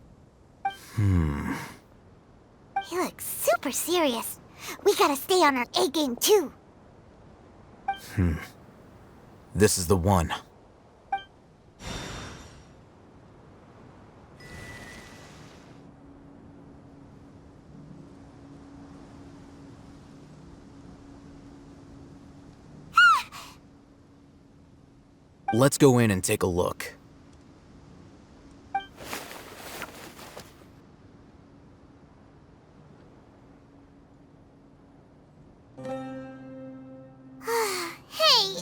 He looks super serious. We gotta stay on our A game too. This is the one. Let's go in and take a look. Hey,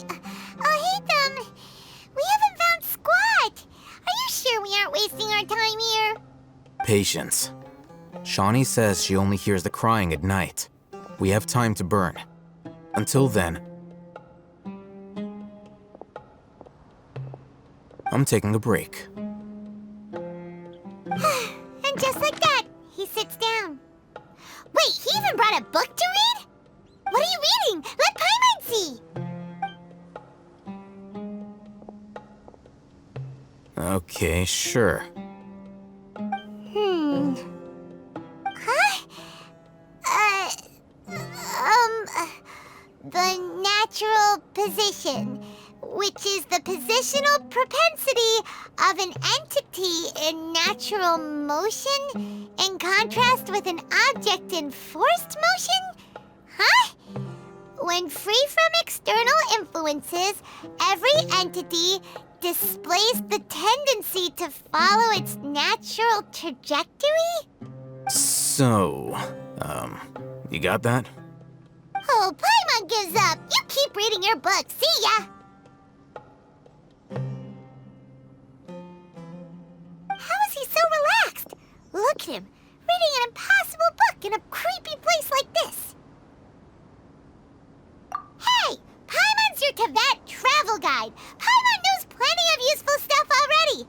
Hatham, we haven't found squat. Are you sure we aren't wasting our time here? Patience. Shawnee says she only hears the crying at night. We have time to burn. Until then, I'm taking a break. And just like that, he sits down. Wait, he even brought a Okay, sure. The natural position, which is the positional propensity of an entity in natural motion, in contrast with an object in forced motion? Huh? When free from external influences, every entity displays the tendency to follow its natural trajectory? So, you got that? Oh, Paimon gives up! You keep reading your book, see ya! How is he so relaxed? Look at him, reading an impossible book in a creepy place like this. Hey! Paimon's your Tibet travel guide! Paimon knows plenty of useful stuff already!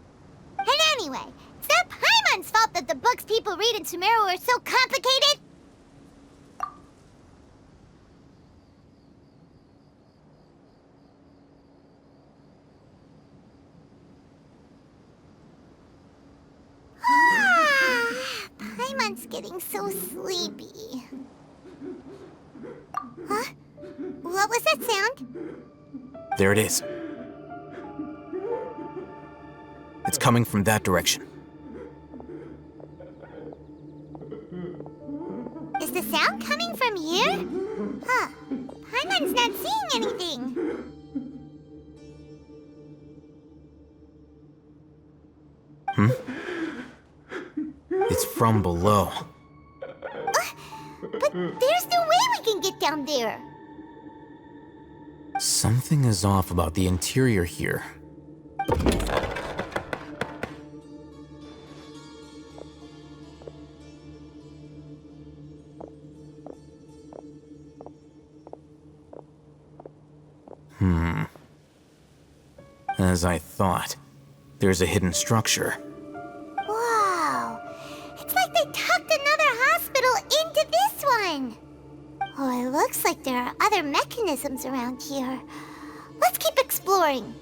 And anyway, it's not Paimon's fault that the books people read in Sumeru are so complicated! Paimon's getting so sleepy. Huh? What was that sound? There it is. It's coming from that direction. Is the sound coming from here? Huh. Paimon's not seeing anything. It's from below. But there's no way we can get down there. Something is off about the interior here. As I thought, there's a hidden structure. Wow. It's like they tucked another hospital into this one. Oh, it looks like there are other mechanisms around here. Let's keep exploring.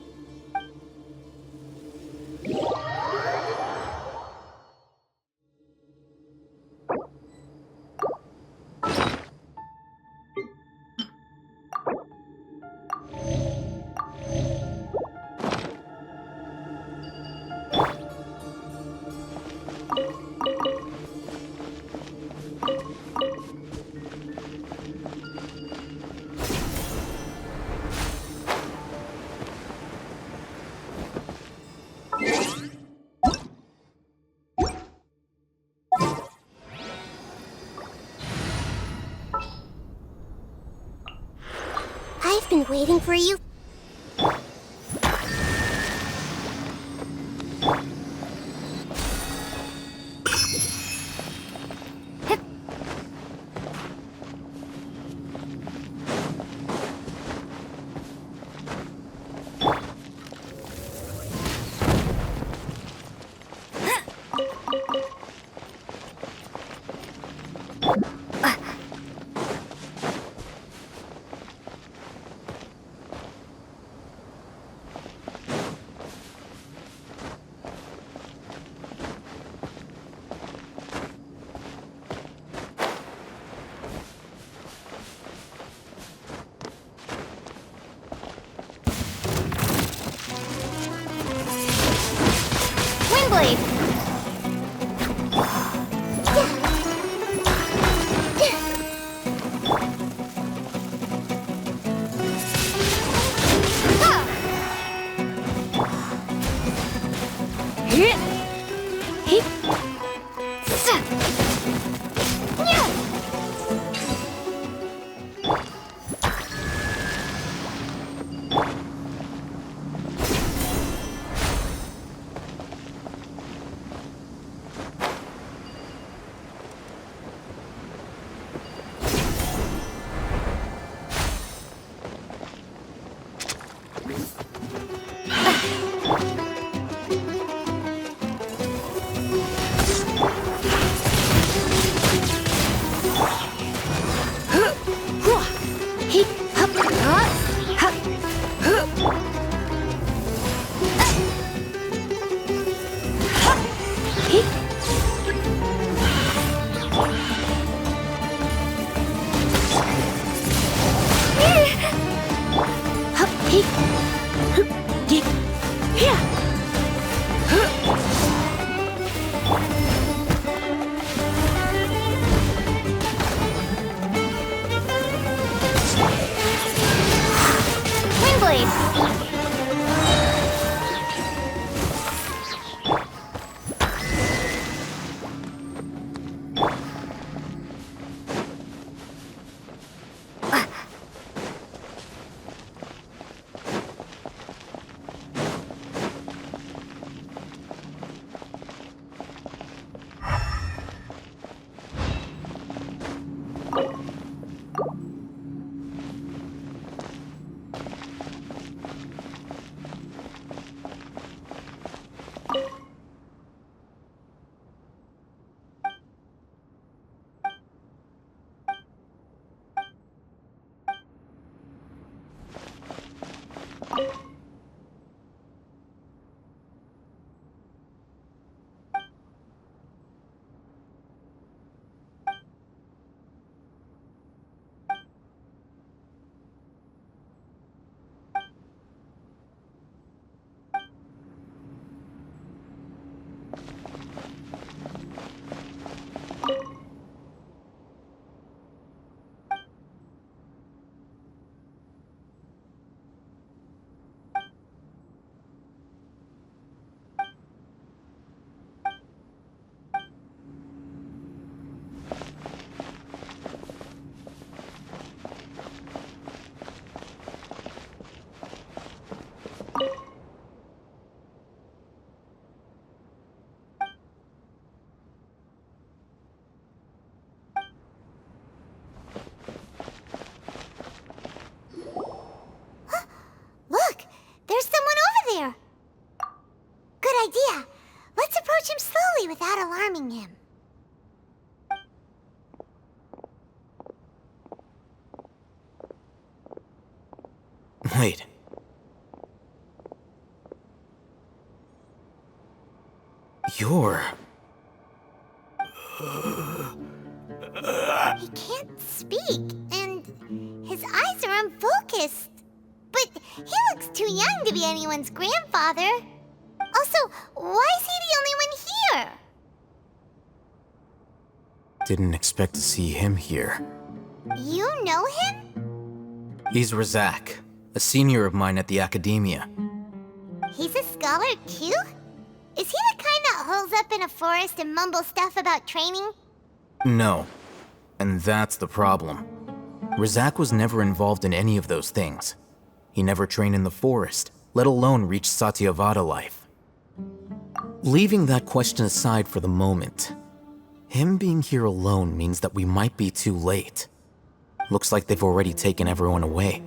I've been waiting for you. Windblade! Look! There's someone over there! Good idea. Let's approach him slowly without alarming him. Wait. You're... He can't speak, and his eyes are unfocused. But he looks too young to be anyone's grandfather. Also, why is he the only one here? Didn't expect to see him here. You know him? He's Razak, a senior of mine at the Academia. He's a scholar too? Is he the kind that holes up in a forest and mumbles stuff about training? No. And that's the problem. Razak was never involved in any of those things. He never trained in the forest, let alone reach Satyavada life. Leaving that question aside for the moment, him being here alone means that we might be too late. Looks like they've already taken everyone away.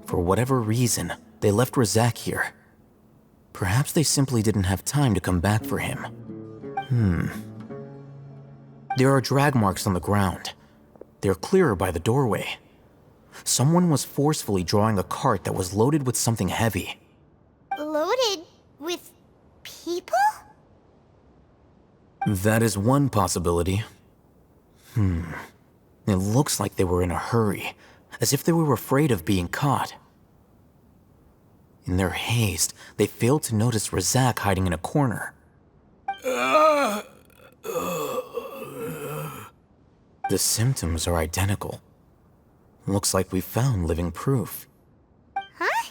For whatever reason, they left Razak here. Perhaps they simply didn't have time to come back for him. There are drag marks on the ground. They're clearer by the doorway. Someone was forcefully drawing a cart that was loaded with something heavy. Loaded with people? That is one possibility. It looks like they were in a hurry, as if they were afraid of being caught. In their haste, they failed to notice Razak hiding in a corner. The symptoms are identical. Looks like we found living proof. Huh?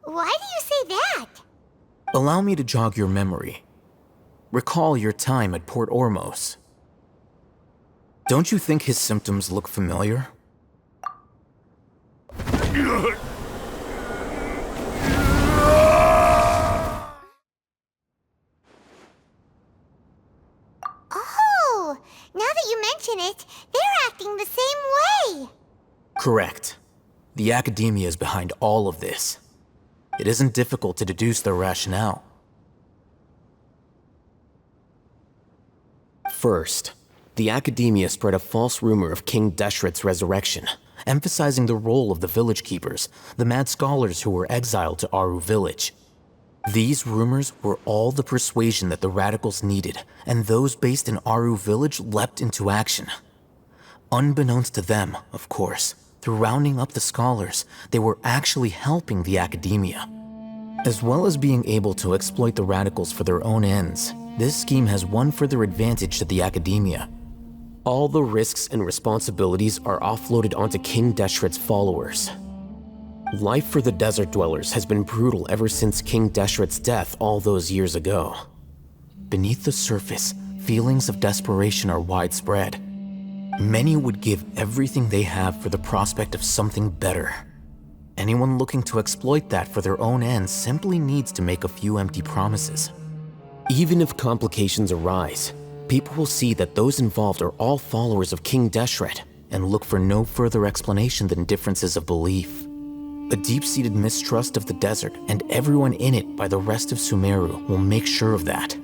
Why do you say that? Allow me to jog your memory. Recall your time at Port Ormos. Don't you think his symptoms look familiar? Oh, now that you mention it, they're acting the same way. Correct. The Academia is behind all of this. It isn't difficult to deduce their rationale. First, the Academia spread a false rumor of King Deshret's resurrection, emphasizing the role of the village keepers, the mad scholars who were exiled to Aru village. These rumors were all the persuasion that the radicals needed, and those based in Aru village leapt into action. Unbeknownst to them, of course, through rounding up the scholars, they were actually helping the Academia. As well as being able to exploit the radicals for their own ends, this scheme has one further advantage to the academia. All the risks and responsibilities are offloaded onto King Deshret's followers. Life for the desert dwellers has been brutal ever since King Deshret's death all those years ago. Beneath the surface, feelings of desperation are widespread. Many would give everything they have for the prospect of something better. Anyone looking to exploit that for their own ends simply needs to make a few empty promises. Even if complications arise, people will see that those involved are all followers of King Deshret and look for no further explanation than differences of belief. A deep-seated mistrust of the desert and everyone in it by the rest of Sumeru will make sure of that.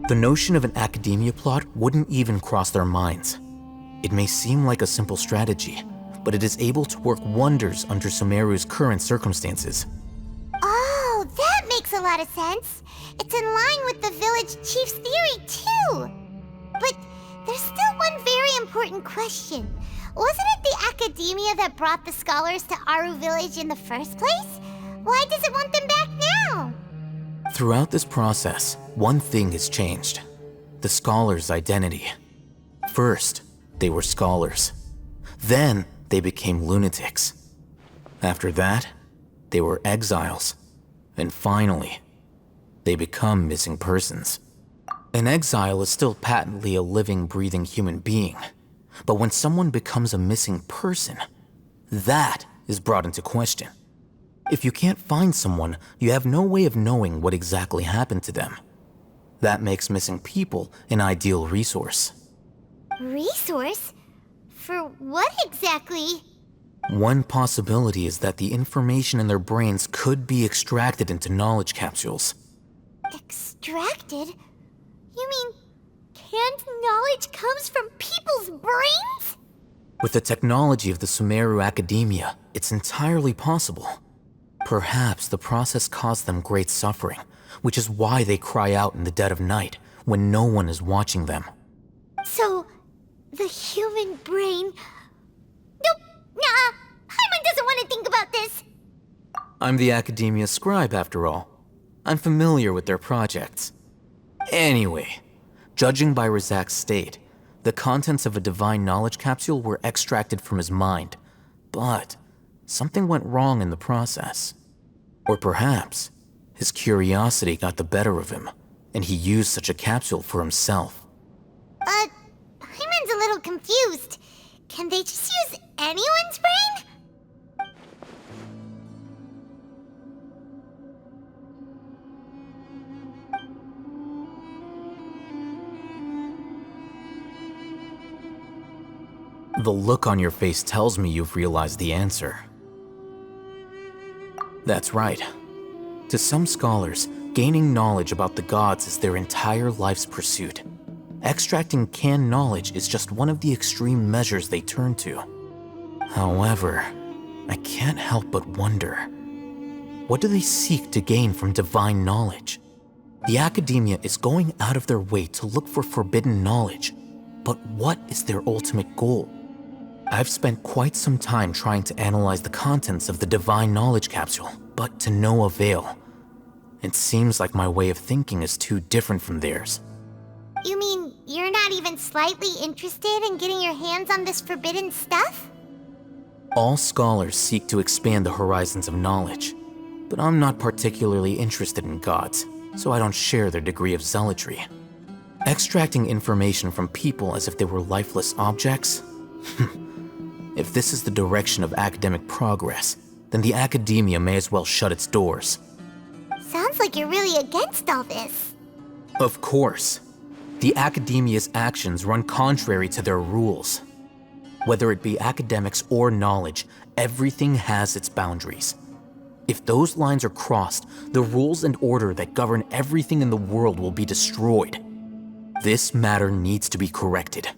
The notion of an academia plot wouldn't even cross their minds. It may seem like a simple strategy, but it is able to work wonders under Sumeru's current circumstances. Oh, that makes a lot of sense. It's in line with the village chief's theory, too. But there's still one very important question. Wasn't it the academia that brought the scholars to Aru Village in the first place? Why does it want them back now? Throughout this process, one thing has changed: the scholars' identity. First, they were scholars. Then, they became lunatics. After that, they were exiles. And finally, they become missing persons. An exile is still patently a living, breathing human being. But when someone becomes a missing person, that is brought into question. If you can't find someone, you have no way of knowing what exactly happened to them. That makes missing people an ideal resource. Resource? For what exactly? One possibility is that the information in their brains could be extracted into knowledge capsules. Extracted? You mean canned knowledge comes from people's brains? With the technology of the Sumeru Academia, it's entirely possible. Perhaps the process caused them great suffering, which is why they cry out in the dead of night when no one is watching them. So, the human brain... Nope, nah, Hyman doesn't want to think about this. I'm the Academia scribe, after all. I'm familiar with their projects. Anyway, judging by Razak's state, the contents of a divine knowledge capsule were extracted from his mind, but something went wrong in the process. Or perhaps his curiosity got the better of him, and he used such a capsule for himself. Hyman's a little confused. Can they just use anyone's brain? The look on your face tells me you've realized the answer. That's right. To some scholars, gaining knowledge about the gods is their entire life's pursuit. Extracting canned knowledge is just one of the extreme measures they turn to. However, I can't help but wonder, what do they seek to gain from divine knowledge? The Academia is going out of their way to look for forbidden knowledge, but what is their ultimate goal? I've spent quite some time trying to analyze the contents of the divine knowledge capsule, but to no avail. It seems like my way of thinking is too different from theirs. You mean you're not even slightly interested in getting your hands on this forbidden stuff? All scholars seek to expand the horizons of knowledge, but I'm not particularly interested in gods, so I don't share their degree of zealotry. Extracting information from people as if they were lifeless objects? If this is the direction of academic progress, then the Academia may as well shut its doors. Sounds like you're really against all this. Of course. The Academia's actions run contrary to their rules. Whether it be academics or knowledge, everything has its boundaries. If those lines are crossed, the rules and order that govern everything in the world will be destroyed. This matter needs to be corrected,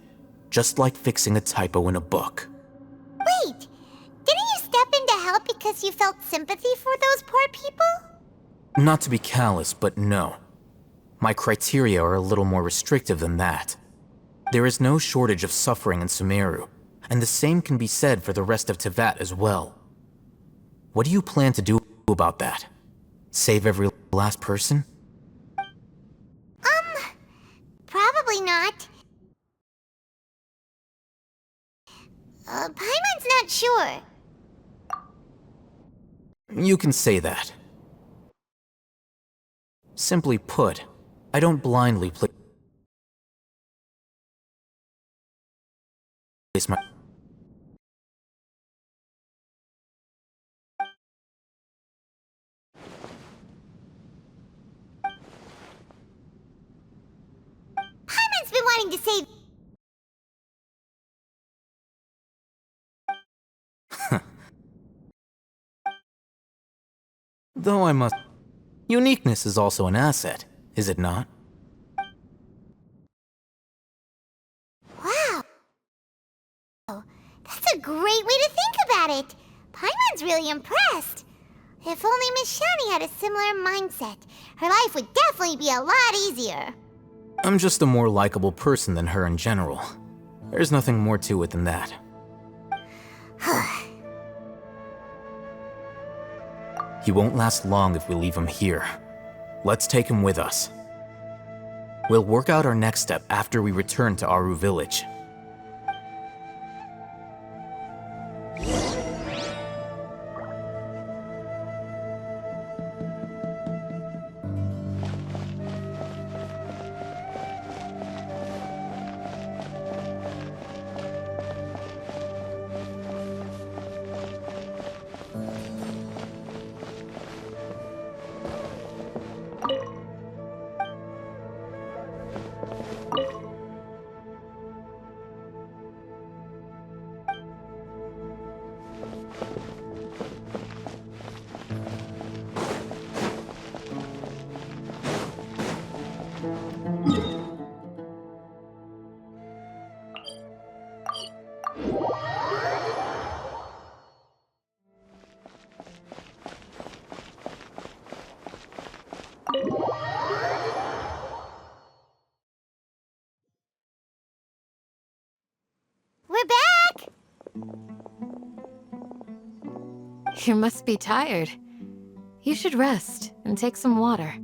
just like fixing a typo in a book. Wait, didn't you step in to help because you felt sympathy for those poor people? Not to be callous, but no. My criteria are a little more restrictive than that. There is no shortage of suffering in Sumeru, and the same can be said for the rest of Teyvat as well. What do you plan to do about that? Save every last person? Probably not. Paimon's not sure. You can say that. Simply put, I don't blindly place my... Paimon's been wanting to save... Though I must... Uniqueness is also an asset, is it not? Wow. That's a great way to think about it. Paimon's really impressed. If only Miss Shani had a similar mindset, her life would definitely be a lot easier. I'm just a more likable person than her in general. There's nothing more to it than that. He won't last long if we leave him here. Let's take him with us. We'll work out our next step after we return to Aru Village. We're back! You must be tired. You should rest and take some water.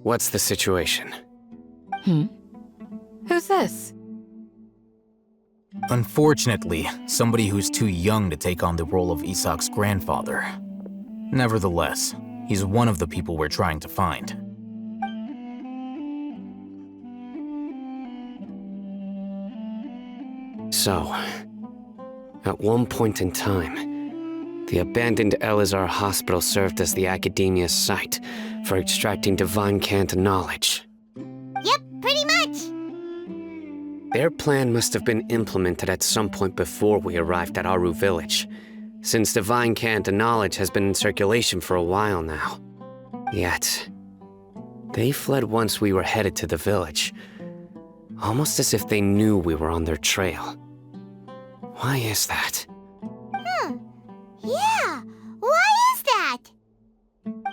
What's the situation? Who's this? Unfortunately, somebody who's too young to take on the role of Isak's grandfather. Nevertheless, he's one of the people we're trying to find. So, at one point in time, the abandoned Elazar Hospital served as the Academia's site for extracting divine cant knowledge. Yep, pretty much. Their plan must have been implemented at some point before we arrived at Aru Village, since divine cant knowledge has been in circulation for a while now. Yet, they fled once we were headed to the village, almost as if they knew we were on their trail. Why is that? Yeah, why is that?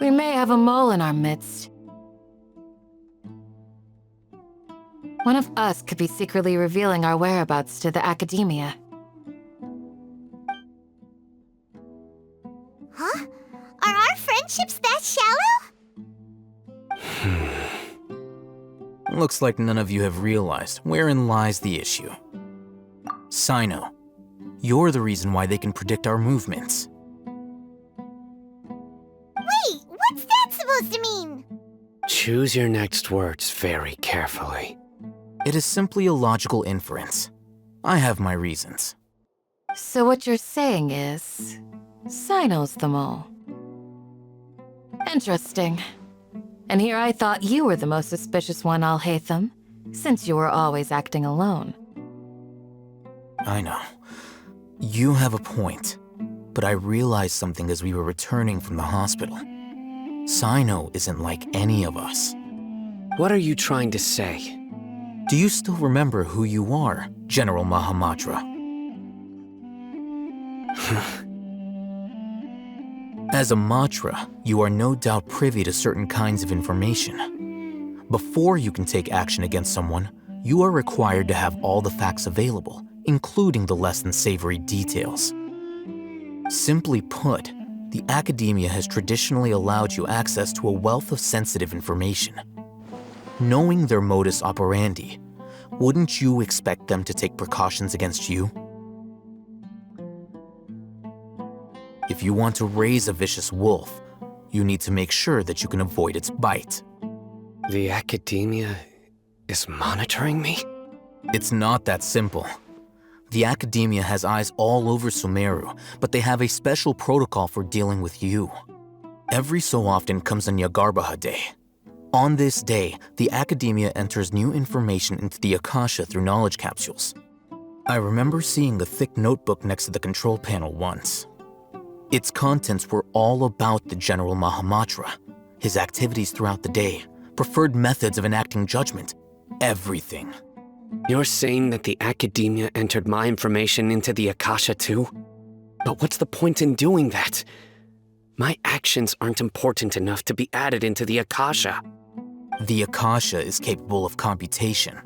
We may have a mole in our midst. One of us could be secretly revealing our whereabouts to the Academia. Huh? Are our friendships that shallow? Looks like none of you have realized wherein lies the issue. Sino, you're the reason why they can predict our movements. Wait, what's that supposed to mean? Choose your next words very carefully. It is simply a logical inference. I have my reasons. So what you're saying is... Sino's the mole. Interesting. And here I thought you were the most suspicious one, Alhaitham, since you were always acting alone. I know. You have a point, but I realized something as we were returning from the hospital. Sino isn't like any of us. What are you trying to say? Do you still remember who you are, General Mahamatra? As a Matra, you are no doubt privy to certain kinds of information. Before you can take action against someone, you are required to have all the facts available, including the less than savory details. Simply put, the academia has traditionally allowed you access to a wealth of sensitive information. Knowing their modus operandi, wouldn't you expect them to take precautions against you? If you want to raise a vicious wolf, you need to make sure that you can avoid its bite. The academia is monitoring me? It's not that simple. The academia has eyes all over Sumeru, but they have a special protocol for dealing with you. Every so often comes a Nyagarbaha Day. On this day, the academia enters new information into the Akasha through knowledge capsules. I remember seeing a thick notebook next to the control panel once. Its contents were all about the General Mahamatra, his activities throughout the day, preferred methods of enacting judgment, everything. You're saying that the academia entered my information into the Akasha too? But what's the point in doing that? My actions aren't important enough to be added into the Akasha. The Akasha is capable of computation.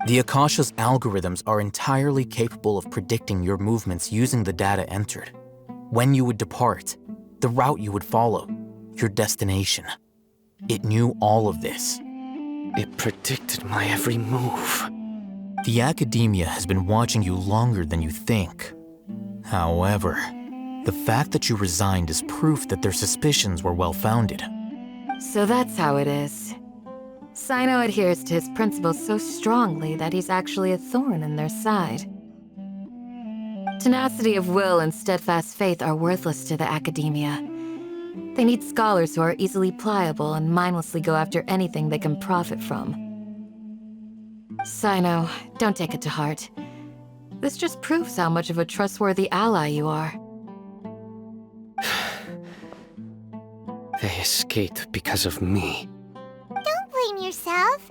The Akasha's algorithms are entirely capable of predicting your movements using the data entered. When you would depart, the route you would follow, your destination. It knew all of this. It predicted my every move. The academia has been watching you longer than you think. However, the fact that you resigned is proof that their suspicions were well-founded. So that's how it is. Sino adheres to his principles so strongly that he's actually a thorn in their side. Tenacity of will and steadfast faith are worthless to the academia. They need scholars who are easily pliable and mindlessly go after anything they can profit from. Sino, don't take it to heart. This just proves how much of a trustworthy ally you are. They escaped because of me. Don't blame yourself.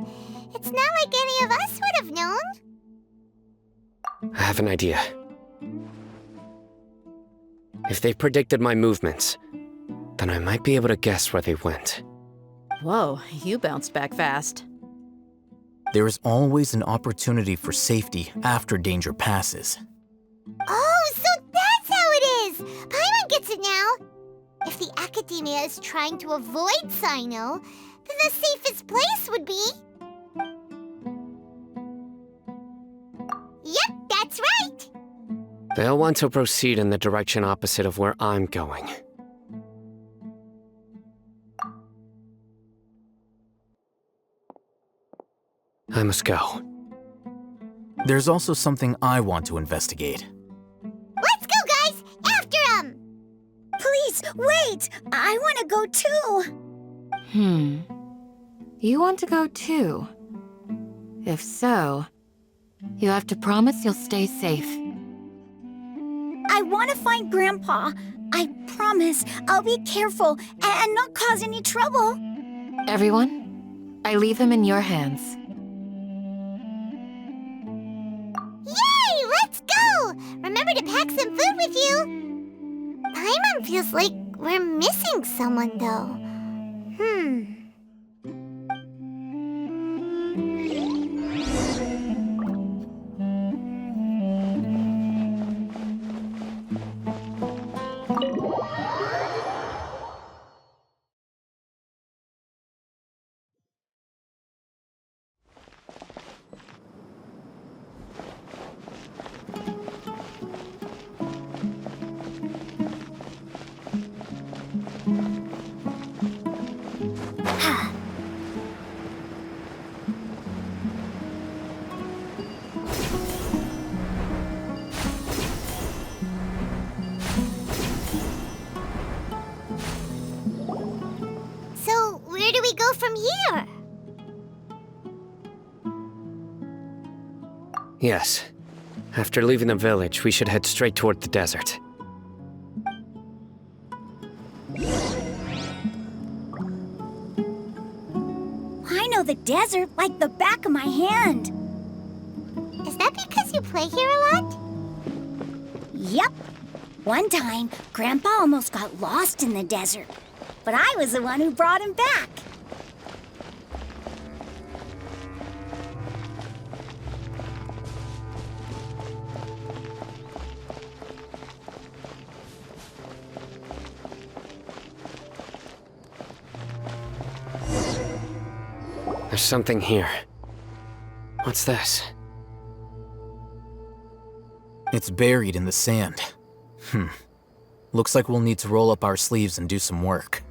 It's not like any of us would have known. I have an idea. If they predicted my movements, then I might be able to guess where they went. Whoa, you bounced back fast. There is always an opportunity for safety after danger passes. Oh, so that's how it is! Paimon gets it now! If the academia is trying to avoid Sino, then the safest place would be... Yep, that's right! They'll want to proceed in the direction opposite of where I'm going. I must go. There's also something I want to investigate. Let's go, guys! After him! Please, wait! I want to go too! You want to go too? If so, you have to promise you'll stay safe. I want to find Grandpa. I promise I'll be careful and not cause any trouble. Everyone, I leave him in your hands. Yay! Let's go! Remember to pack some food with you! Paimon feels like we're missing someone, though. So, where do we go from here? Yes. After leaving the village, we should head straight toward the desert. I know the desert like the back of my hand. Is that because you play here a lot? Yep. One time, Grandpa almost got lost in the desert, but I was the one who brought him back. There's something here. What's this? It's buried in the sand. Looks like we'll need to roll up our sleeves and do some work.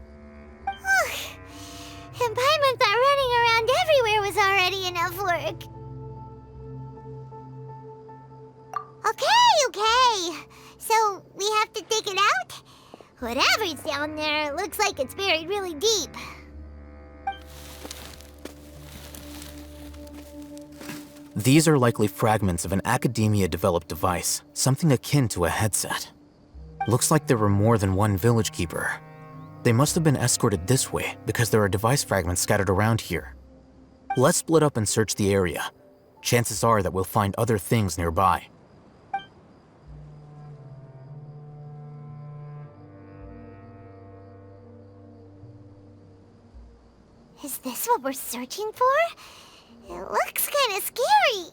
And Paimon thought running around everywhere was already enough work. Okay. So, we have to dig it out? Whatever's down there, looks like it's buried really deep. These are likely fragments of an Academia-developed device, something akin to a headset. Looks like there were more than one village keeper. They must have been escorted this way because there are device fragments scattered around here. Let's split up and search the area. Chances are that we'll find other things nearby. Is this what we're searching for? It looks kinda scary.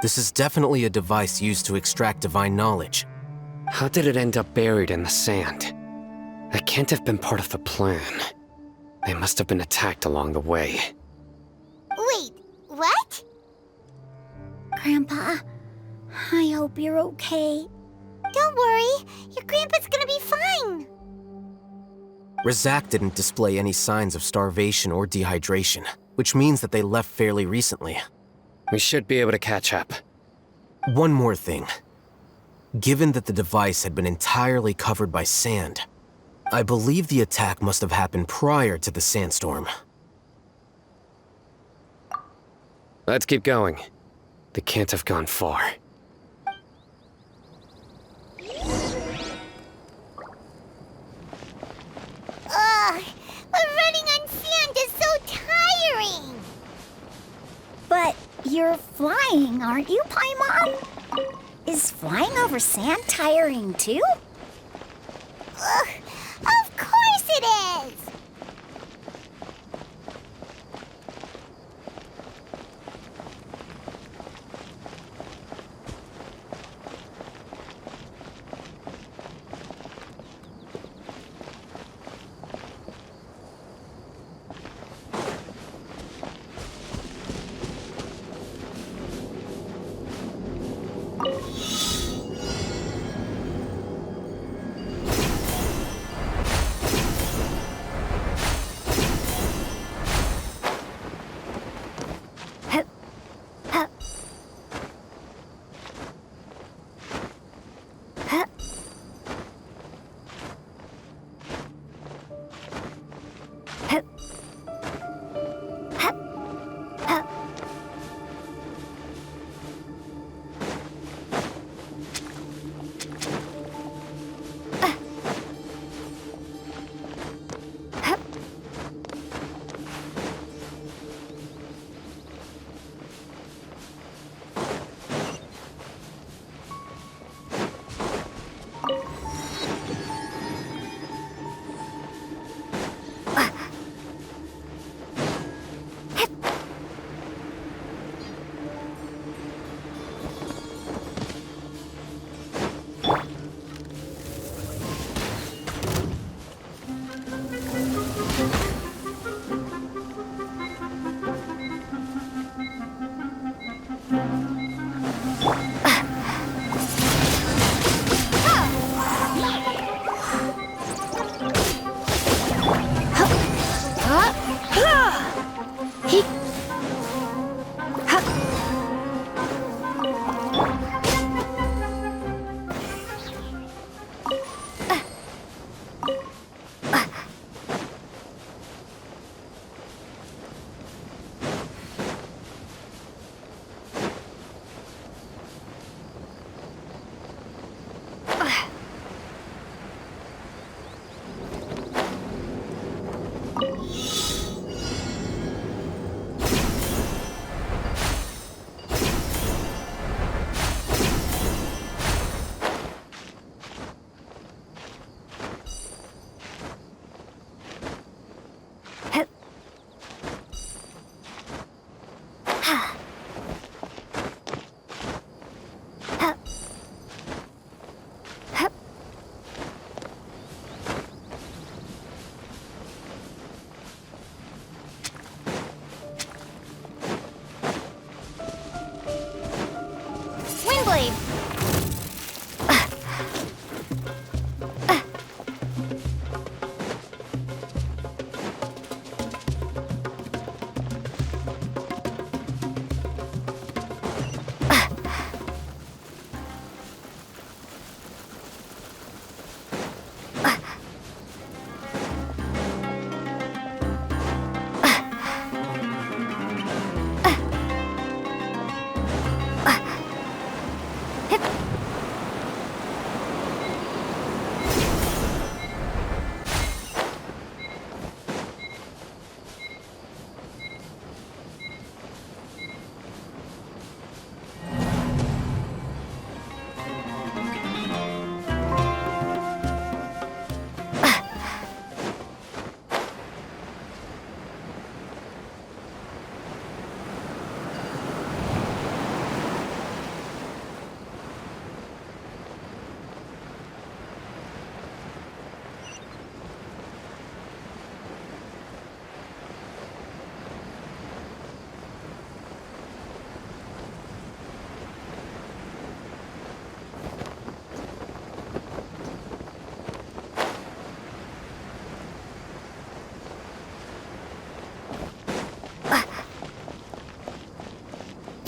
This is definitely a device used to extract divine knowledge. How did it end up buried in the sand? That can't have been part of the plan. They must have been attacked along the way. Wait, what? Grandpa, I hope you're okay. Don't worry, your grandpa's gonna be fine. Razak didn't display any signs of starvation or dehydration, which means that they left fairly recently. We should be able to catch up. One more thing. Given that the device had been entirely covered by sand, I believe the attack must have happened prior to the sandstorm. Let's keep going. They can't have gone far. Ugh, but running on sand is so tiring. But you're flying, aren't you, Paimon? Is flying over sand tiring too? Ugh, of course it is!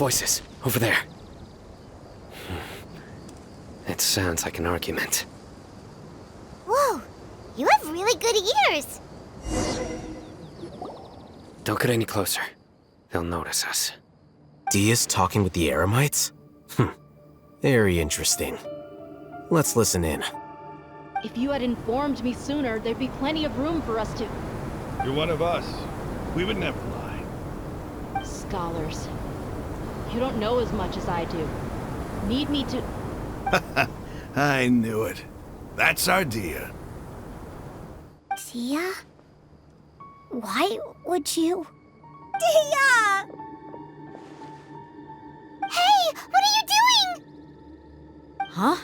Voices, over there. It sounds like an argument. Whoa, you have really good ears. Don't get any closer. They'll notice us. Dia's talking with the Eremites? Very interesting. Let's listen in. If you had informed me sooner, there'd be plenty of room for us to... You're one of us. We would never lie. Scholars. You don't know as much as I do. Need me to... I knew it. That's our Dia. Dia? Why would you... Dia! Hey, what are you doing? Huh?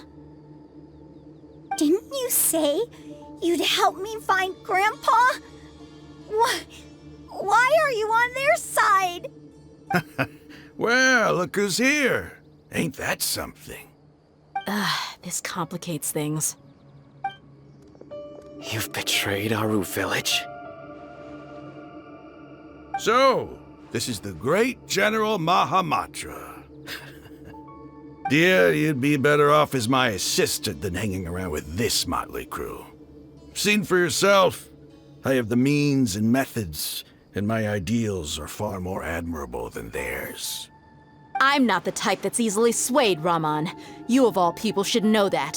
Didn't you say you'd help me find Grandpa? Why are you on their side? Well, look who's here. Ain't that something? This complicates things. You've betrayed Aru Village? So, this is the great General Mahamatra. Dear, you'd be better off as my assistant than hanging around with this motley crew. Seen for yourself, I have the means and methods, and my ideals are far more admirable than theirs. I'm not the type that's easily swayed, Raman. You of all people should know that.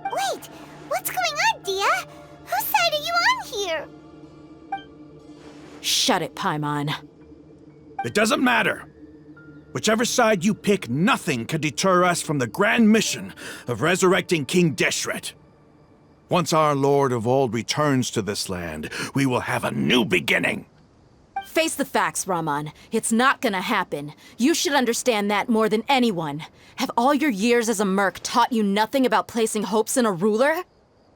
Wait, what's going on, Dia? Whose side are you on here? Shut it, Paimon. It doesn't matter. Whichever side you pick, nothing can deter us from the grand mission of resurrecting King Deshret. Once our Lord of Old returns to this land, we will have a new beginning. Face the facts, Raman. It's not gonna happen. You should understand that more than anyone. Have all your years as a merc taught you nothing about placing hopes in a ruler?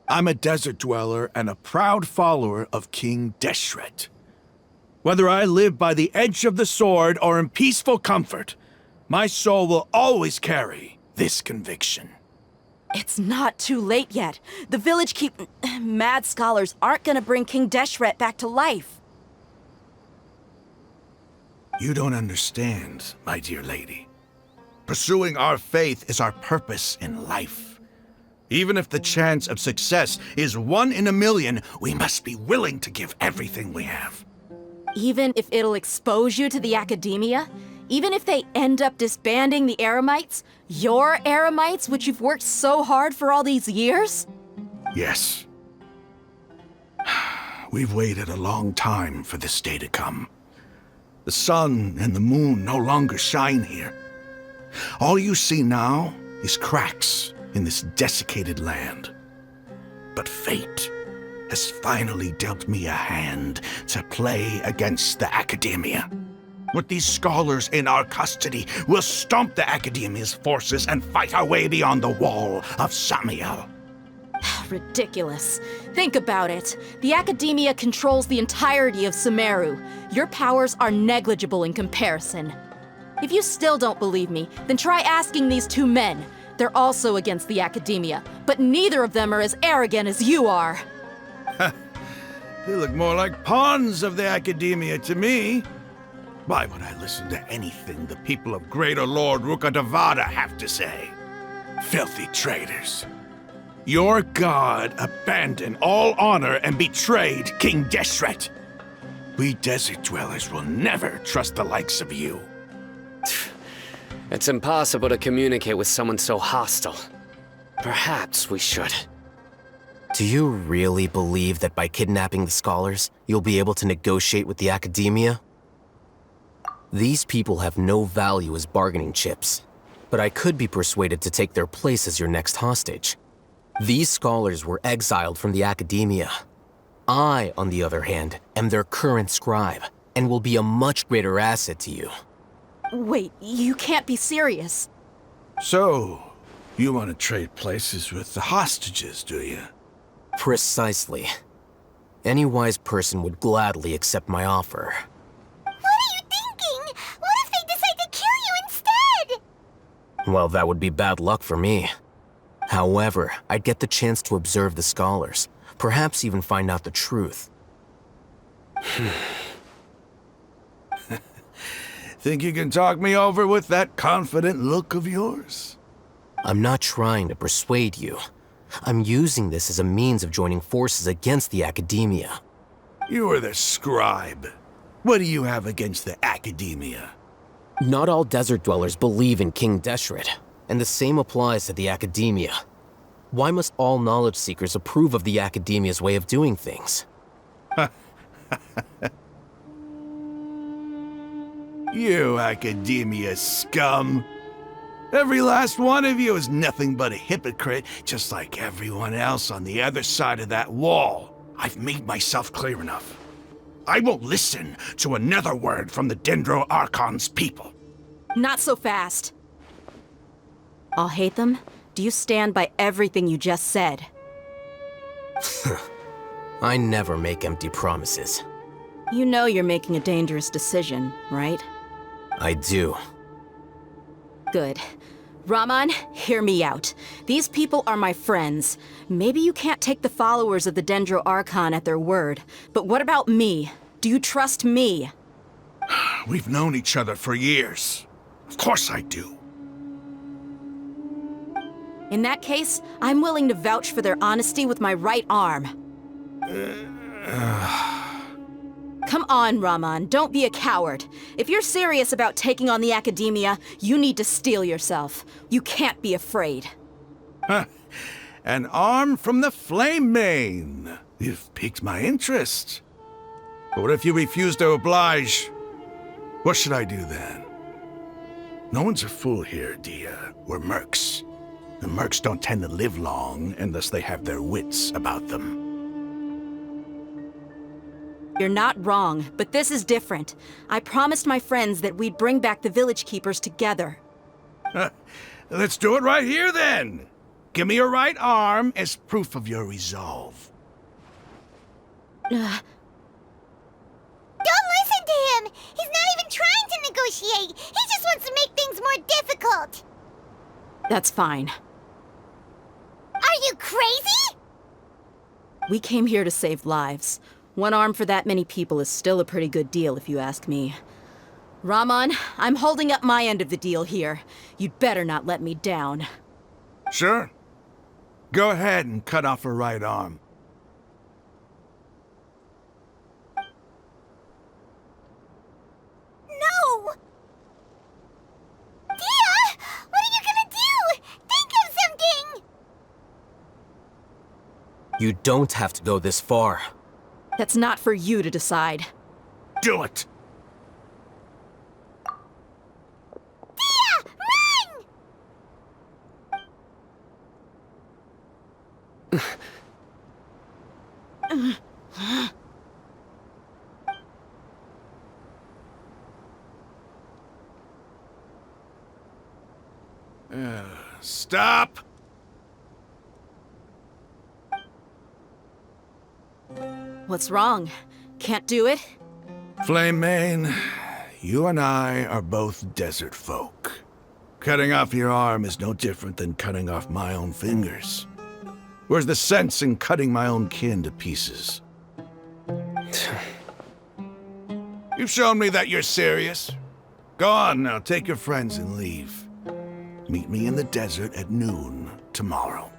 I'm a desert dweller and a proud follower of King Deshret. Whether I live by the edge of the sword or in peaceful comfort, my soul will always carry this conviction. It's not too late yet. The village mad scholars aren't gonna bring King Deshret back to life. You don't understand, my dear lady. Pursuing our faith is our purpose in life. Even if the chance of success is 1 in a million, we must be willing to give everything we have. Even if it'll expose you to the academia? Even if they end up disbanding the Eremites? Your Eremites, which you've worked so hard for all these years? Yes. We've waited a long time for this day to come. The sun and the moon no longer shine here. All you see now is cracks in this desiccated land. But fate has finally dealt me a hand to play against the Academia. With these scholars in our custody, we'll stomp the Academia's forces and fight our way beyond the wall of Samiel. Ridiculous. Think about it. The Academia controls the entirety of Sumeru. Your powers are negligible in comparison. If you still don't believe me, then try asking these 2 men. They're also against the Academia, but neither of them are as arrogant as you are. They look more like pawns of the Academia to me. Why would I listen to anything the people of Greater Lord Rukkhadevata have to say? Filthy traitors. Your god abandoned all honor and betrayed King Deshret. We desert dwellers will never trust the likes of you. It's impossible to communicate with someone so hostile. Perhaps we should. Do you really believe that by kidnapping the scholars, you'll be able to negotiate with the Academia? These people have no value as bargaining chips, but I could be persuaded to take their place as your next hostage. These scholars were exiled from the Academia. I, on the other hand, am their current scribe, and will be a much greater asset to you. Wait, you can't be serious. So, you want to trade places with the hostages, do you? Precisely. Any wise person would gladly accept my offer. What are you thinking? What if they decide to kill you instead? Well, that would be bad luck for me. However, I'd get the chance to observe the scholars, perhaps even find out the truth. Think you can talk me over with that confident look of yours? I'm not trying to persuade you. I'm using this as a means of joining forces against the Academia. You are the scribe. What do you have against the Academia? Not all desert dwellers believe in King Deshret, and the same applies to the Academia. Why must all knowledge seekers approve of the Academia's way of doing things? You Academia scum. Every last one of you is nothing but a hypocrite, just like everyone else on the other side of that wall. I've made myself clear enough. I won't listen to another word from the Dendro Archon's people. Not so fast. I'll hate them. Do you stand by everything you just said? I never make empty promises. You know you're making a dangerous decision, right? I do. Good. Raman, hear me out. These people are my friends. Maybe you can't take the followers of the Dendro Archon at their word, but what about me? Do you trust me? We've known each other for years. Of course I do. In that case, I'm willing to vouch for their honesty with my right arm. Come on, Raman, don't be a coward. If you're serious about taking on the Academia, you need to steel yourself. You can't be afraid. An arm from the Flame Mane. You've piqued my interest. But what if you refuse to oblige? What should I do then? No one's a fool here, Dia. We're mercs. The mercs don't tend to live long unless they have their wits about them. You're not wrong, but this is different. I promised my friends that we'd bring back the village keepers together. Let's do it right here then. Give me your right arm as proof of your resolve. Don't listen to him! He's not even trying to negotiate! He just wants to make things more difficult! That's fine. Are you crazy? We came here to save lives. One arm for that many people is still a pretty good deal, if you ask me. Raman, I'm holding up my end of the deal here. You'd better not let me down. Sure. Go ahead and cut off her right arm. No! Dia! What are you gonna do? Think of something! You don't have to go this far. That's not for you to decide. Do it! Dia! Run! Stop! What's wrong? Can't do it? Flame Mane, you and I are both desert folk. Cutting off your arm is no different than cutting off my own fingers. Where's the sense in cutting my own kin to pieces? You've shown me that you're serious. Go on now, take your friends and leave. Meet me in the desert at noon tomorrow.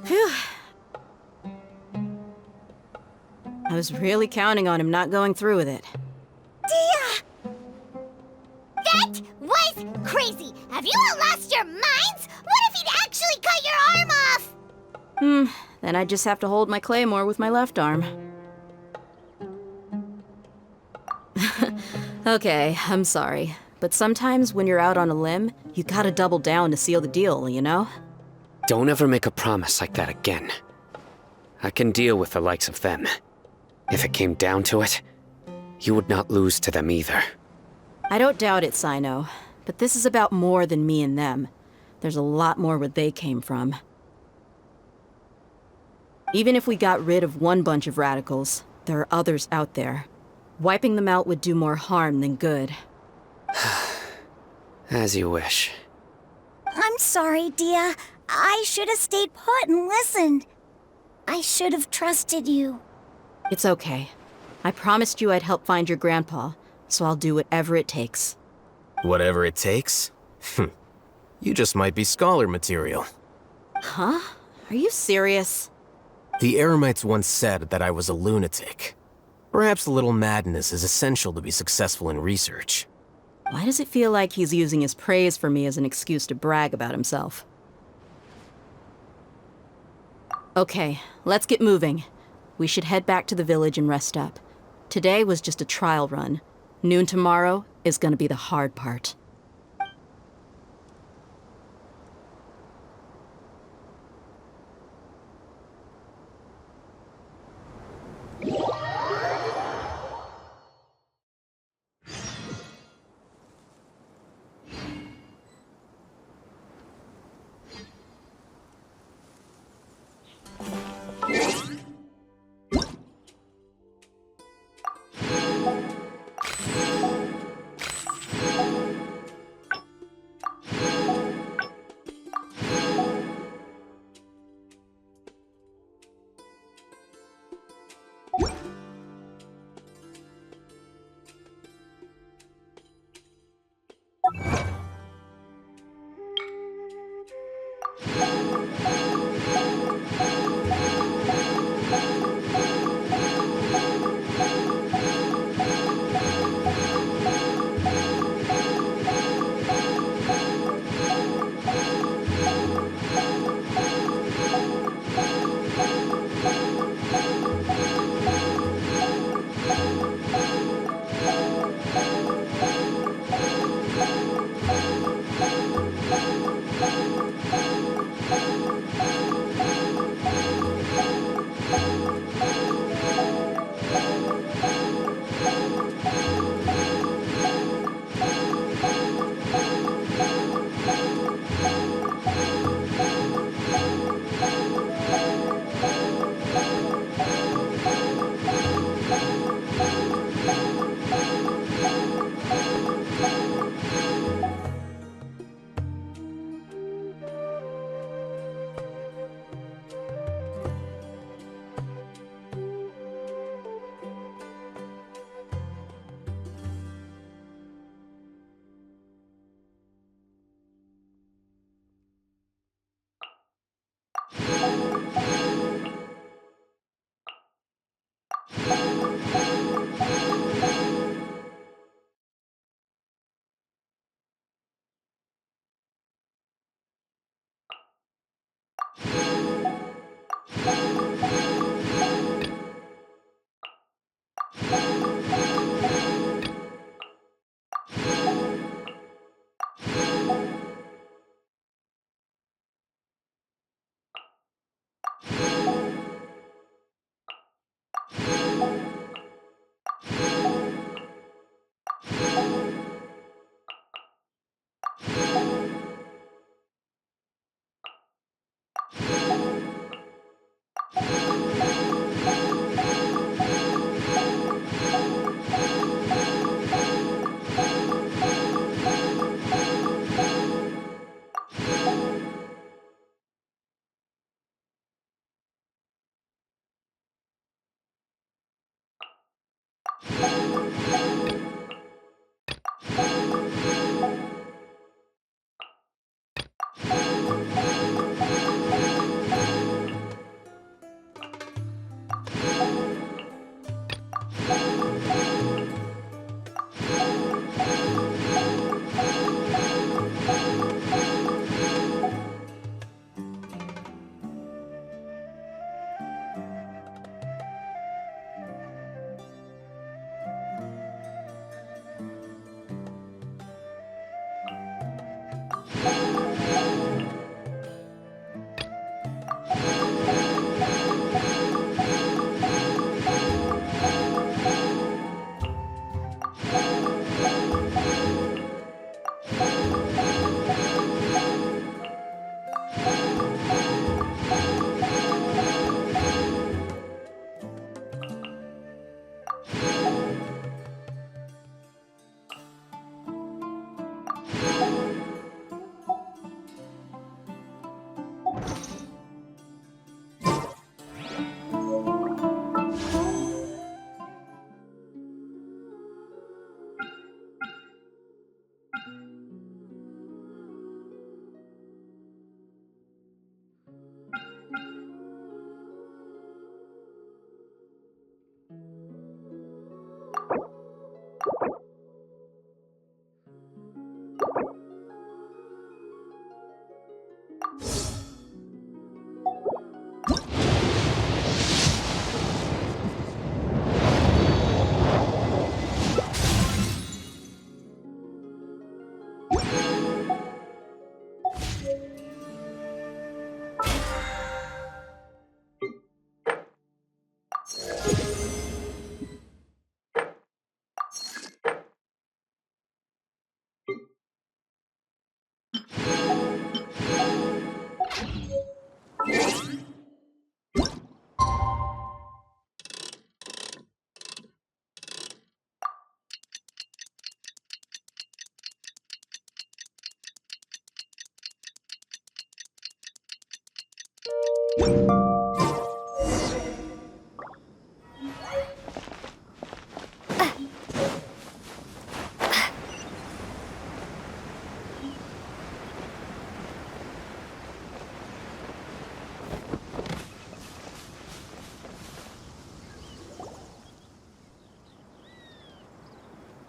Phew. I was really counting on him not going through with it. Dia! That was crazy! Have you all lost your minds? What if he'd actually cut your arm off? Then I just have to hold my claymore with my left arm. Okay, I'm sorry. But sometimes when you're out on a limb, you gotta double down to seal the deal, you know? Don't ever make a promise like that again. I can deal with the likes of them. If it came down to it, you would not lose to them either. I don't doubt it, Sino. But this is about more than me and them. There's a lot more where they came from. Even if we got rid of one bunch of radicals, There are others out there. Wiping them out would do more harm than good. As you wish. I'm sorry, Dia. I should have stayed put and listened. I should have trusted you. It's okay. I promised you I'd help find your grandpa, so I'll do whatever it takes. Whatever it takes? You just might be scholar material. Huh? Are you serious? The Eremites once said that I was a lunatic. Perhaps a little madness is essential to be successful in research. Why does it feel like he's using his praise for me as an excuse to brag about himself? Okay, let's get moving. We should head back to the village and rest up. Today was just a trial run. Noon tomorrow is gonna be the hard part.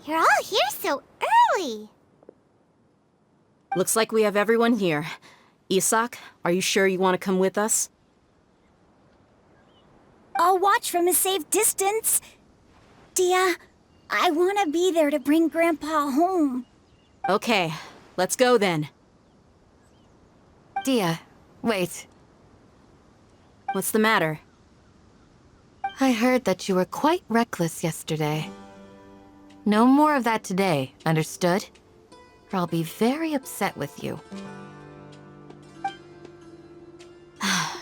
You're all here so early. Looks like we have everyone here. Isak, are you sure you want to come with us? I'll watch from a safe distance. Dia, I want to be there to bring Grandpa home. Okay, let's go then. Dia, wait. What's the matter? I heard that you were quite reckless yesterday. No more of that today, understood? Or I'll be very upset with you.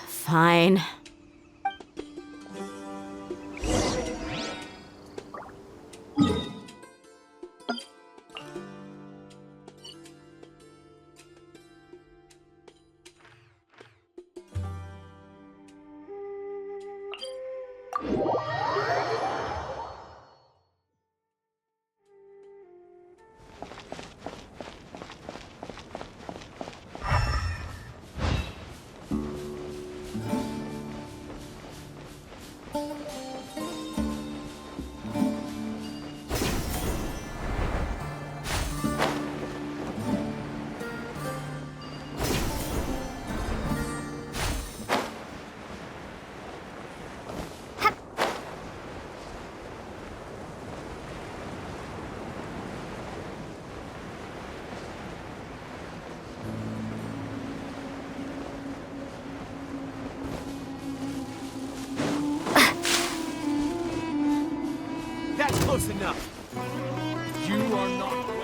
Fine. That's close enough. You are not welcome.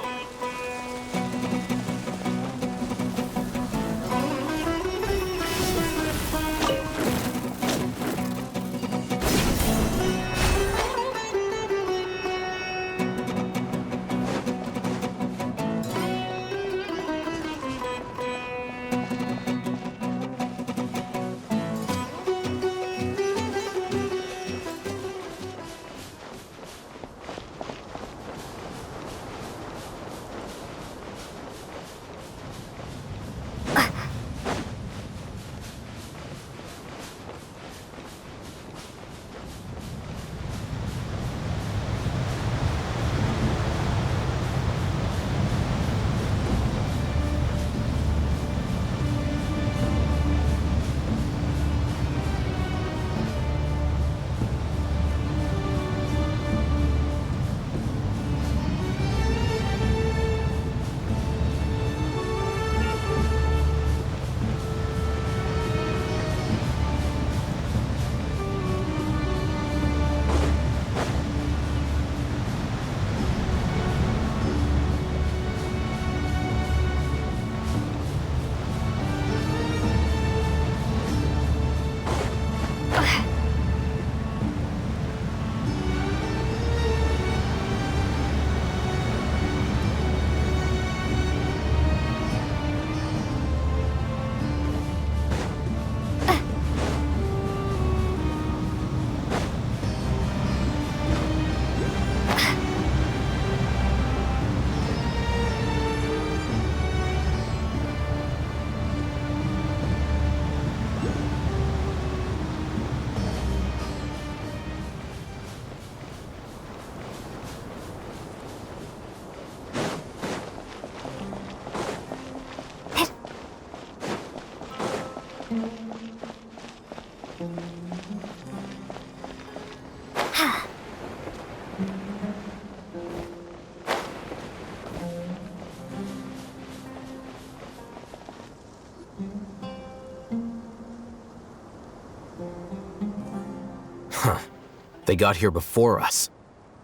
They got here before us.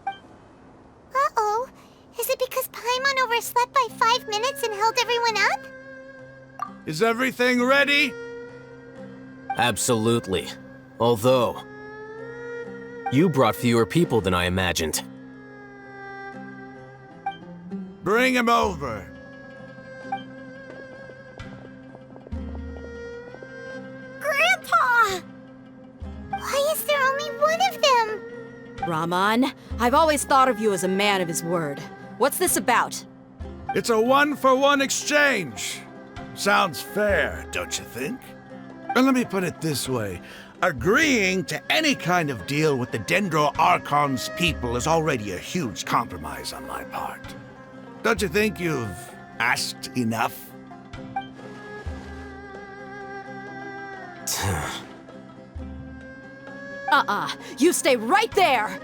Uh-oh. Is it because Paimon overslept by 5 minutes and held everyone up? Is everything ready? Absolutely. Although, you brought fewer people than I imagined. Bring him over. Grandpa! Why is there only one of them? Rahman, I've always thought of you as a man of his word. What's this about? It's a one-for-one exchange. Sounds fair, don't you think? And let me put it this way. Agreeing to any kind of deal with the Dendro Archon's people is already a huge compromise on my part. Don't you think you've asked enough? You stay right there!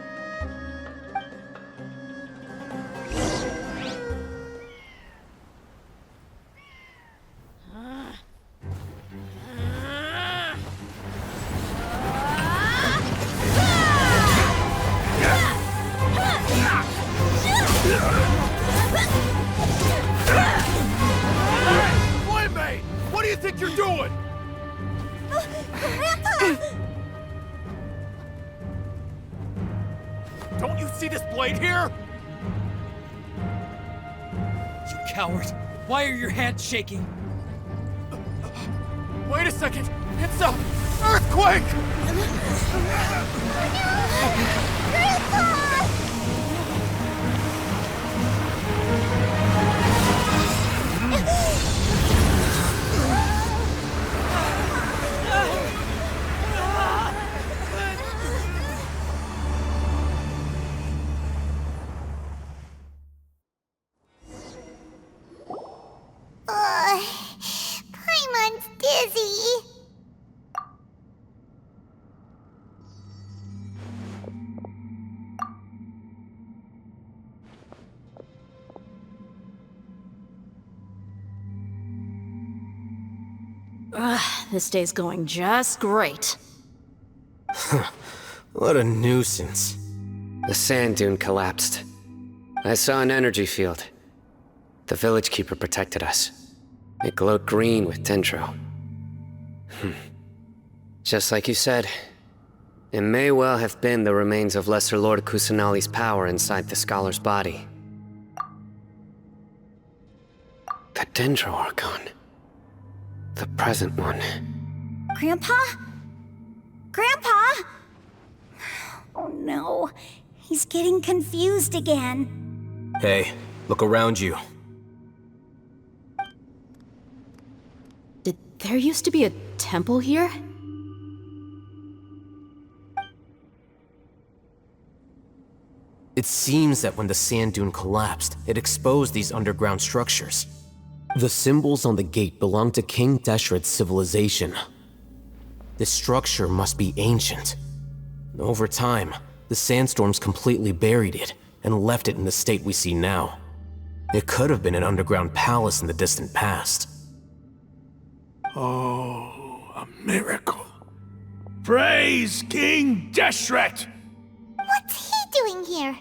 Playmate! What do you think you're doing? Grandpa! Don't you see this blade here? You coward! Why are your hands shaking? Wait a second! It's a earthquake! Grandpa! Paimon's dizzy. This day's going just great. What a nuisance. The sand dune collapsed. I saw an energy field. The village keeper protected us. It glowed green with dendro. Just like you said, it may well have been the remains of Lesser Lord Kusanali's power inside the scholar's body. The Dendro Archon. The present one. Grandpa? Grandpa? Oh no, he's getting confused again. Hey, look around you. There used to be a temple here? It seems that when the sand dune collapsed, it exposed these underground structures. The symbols on the gate belong to King Deshret's civilization. This structure must be ancient. Over time, the sandstorms completely buried it and left it in the state we see now. It could have been an underground palace in the distant past. Oh, a miracle. Praise King Deshret! What's he doing here?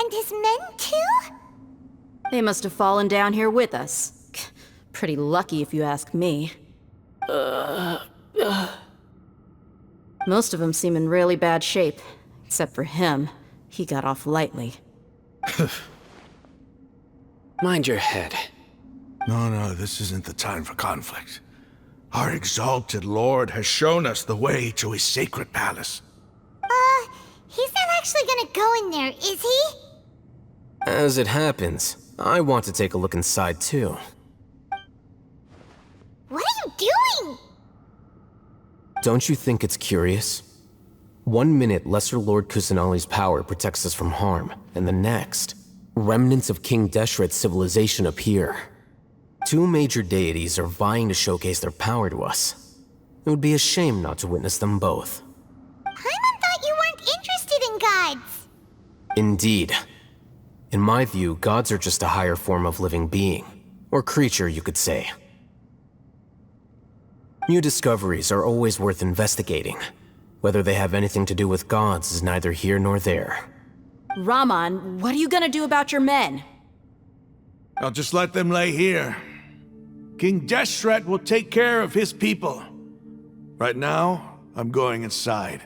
And his men too? They must have fallen down here with us. Pretty lucky if you ask me. Most of them seem in really bad shape. Except for him. He got off lightly. Mind your head. No, this isn't the time for conflict. Our exalted lord has shown us the way to his sacred palace. He's not actually gonna go in there, is he? As it happens, I want to take a look inside too. What are you doing? Don't you think it's curious? 1 minute, Lesser Lord Kusanali's power protects us from harm, and the next, remnants of King Deshret's civilization appear. 2 major deities are vying to showcase their power to us. It would be a shame not to witness them both. Paimon thought you weren't interested in gods. Indeed. In my view, gods are just a higher form of living being, or creature, you could say. New discoveries are always worth investigating. Whether they have anything to do with gods is neither here nor there. Raman, what are you gonna do about your men? I'll just let them lay here. King Deshret will take care of his people. Right now, I'm going inside.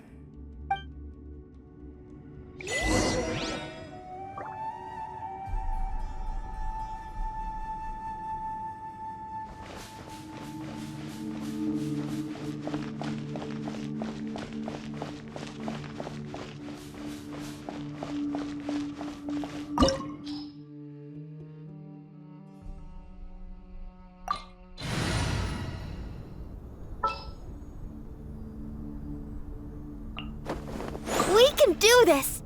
We can do this!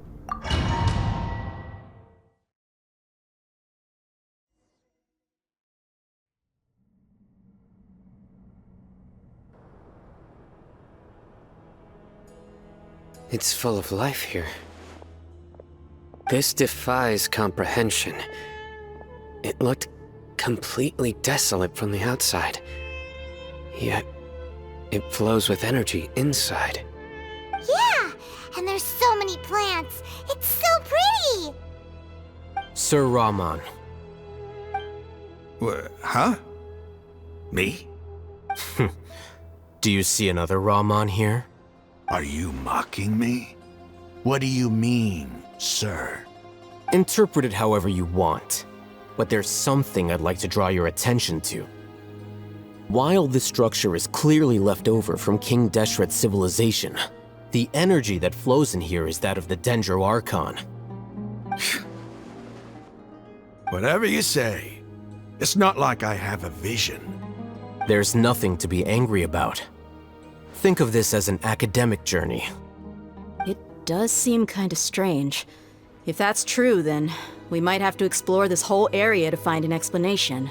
It's full of life here. This defies comprehension. It looked completely desolate from the outside. Yet, it flows with energy inside. Yeah, and there's so many plants. It's so pretty. Sir Raman. Huh? Me? Do you see another Raman here? Are you mocking me? What do you mean, sir? Interpret it however you want, but there's something I'd like to draw your attention to. While this structure is clearly left over from King Deshret's civilization, the energy that flows in here is that of the Dendro Archon. Whatever you say. It's not like I have a vision. There's nothing to be angry about. Think of this as an academic journey. It does seem kinda strange. If that's true, then we might have to explore this whole area to find an explanation.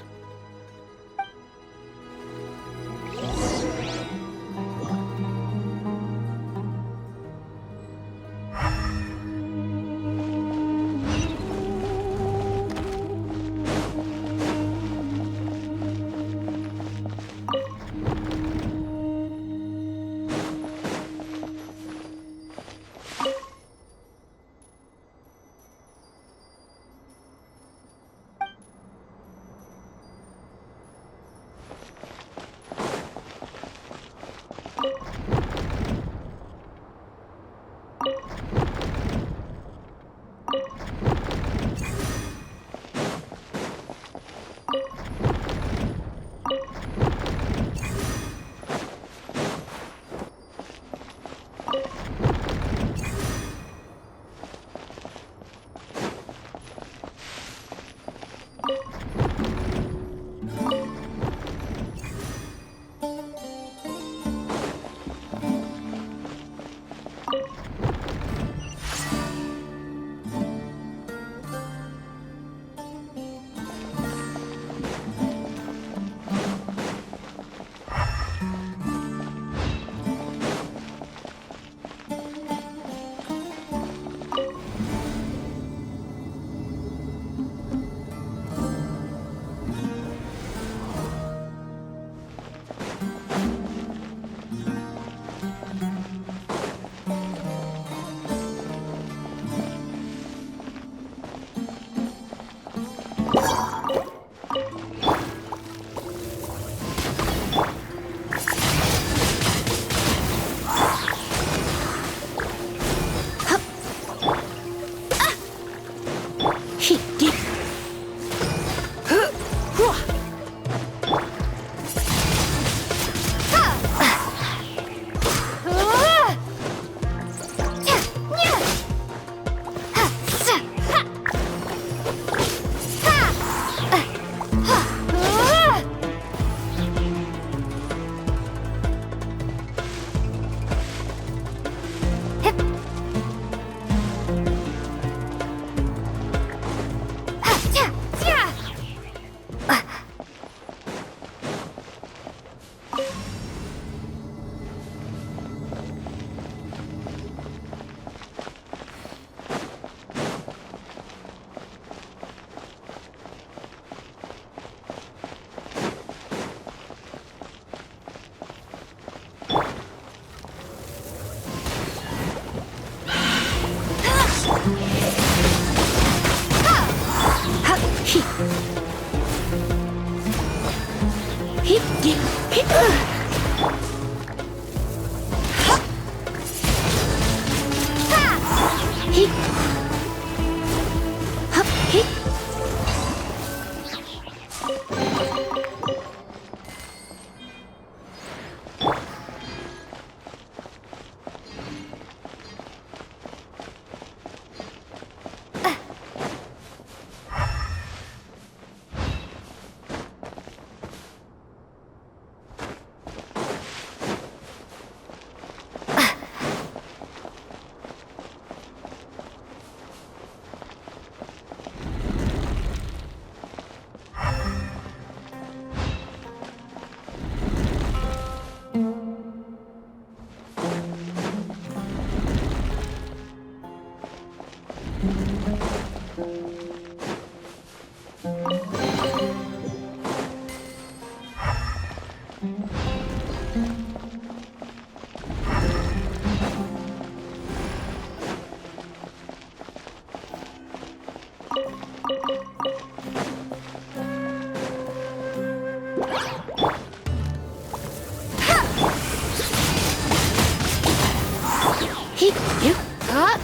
He, you, huh?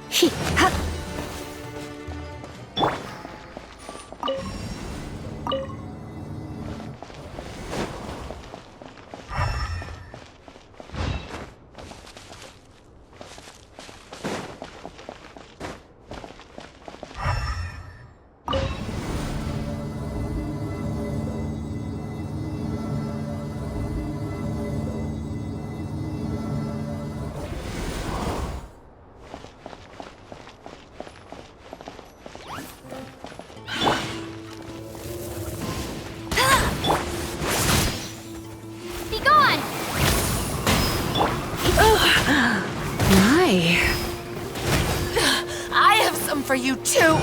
He, huh? I have some for you too.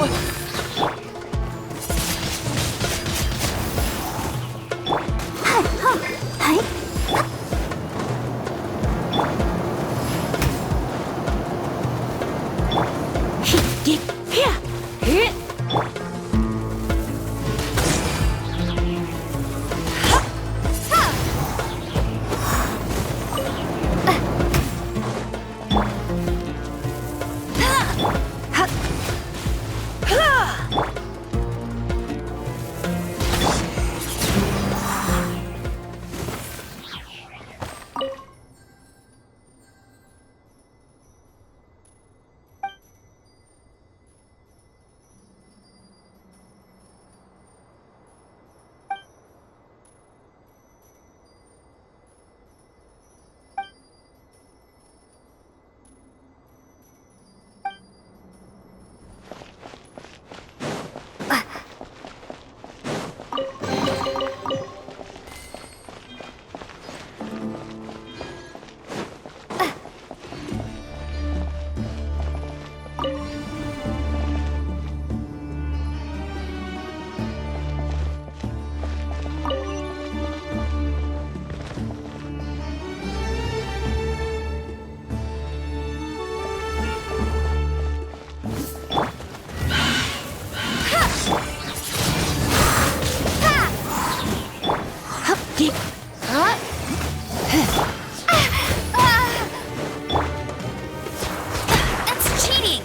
That's cheating!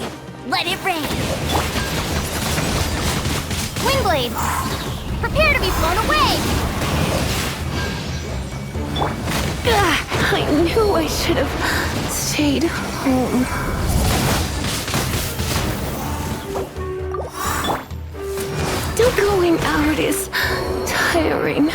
Let it rain! Wingblade! Prepare to be blown away! I knew I should have stayed home. Still going out is tiring.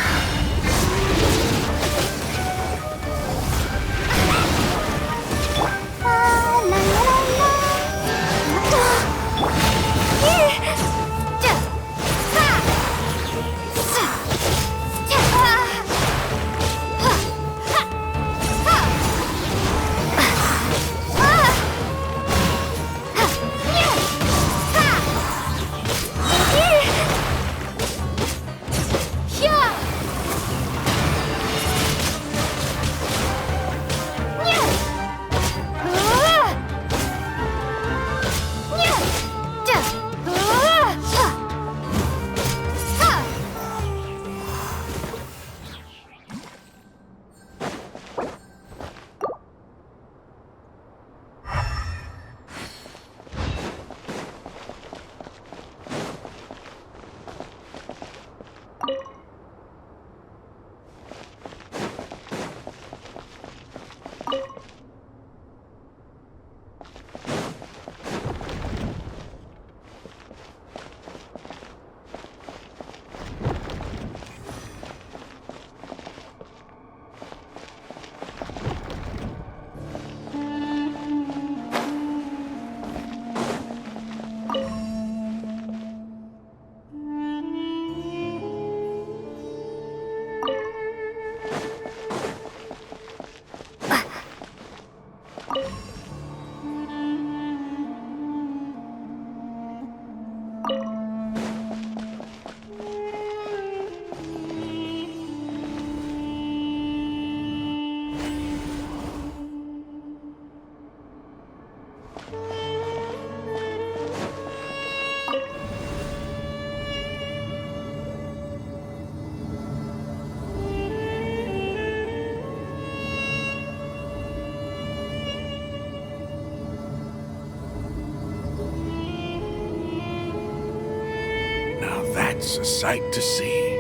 It's a sight to see.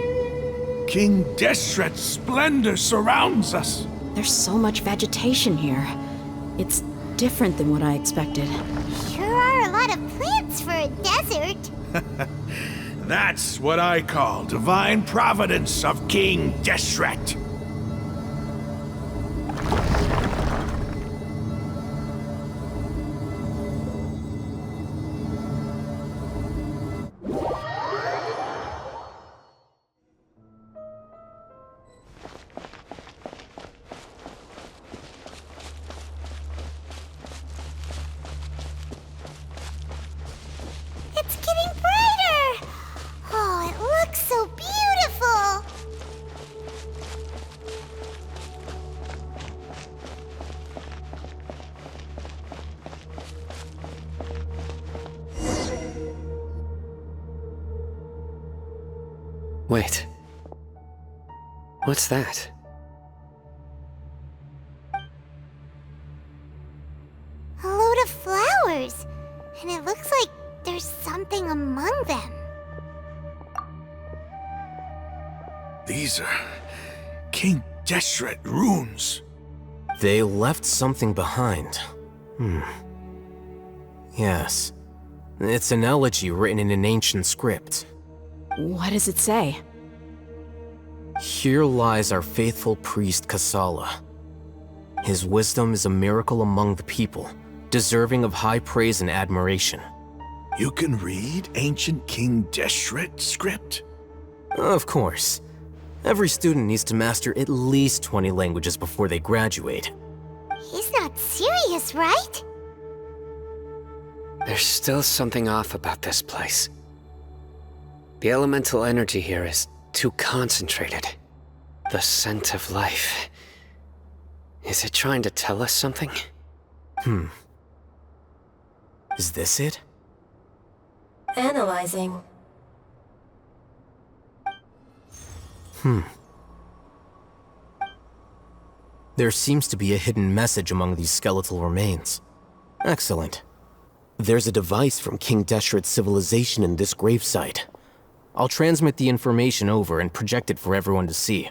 King Deshret's splendor surrounds us. There's so much vegetation here. It's different than what I expected. Sure are a lot of plants for a desert. That's what I call divine providence of King Deshret. It's getting brighter! Oh, it looks so beautiful! Wait. What's that? A load of flowers. And it looks like there's something among them. These are King Deshret runes. They left something behind. Yes. It's an elegy written in an ancient script. What does it say? Here lies our faithful priest Kasala. His wisdom is a miracle among the people, deserving of high praise and admiration. You can read ancient King Deshret script? Of course. Every student needs to master at least 20 languages before they graduate. He's not serious, right? There's still something off about this place. The elemental energy here is too concentrated. The scent of life. Is it trying to tell us something? Is this it? Analyzing. There seems to be a hidden message among these skeletal remains. Excellent. There's a device from King Deshret's civilization in this gravesite. I'll transmit the information over and project it for everyone to see.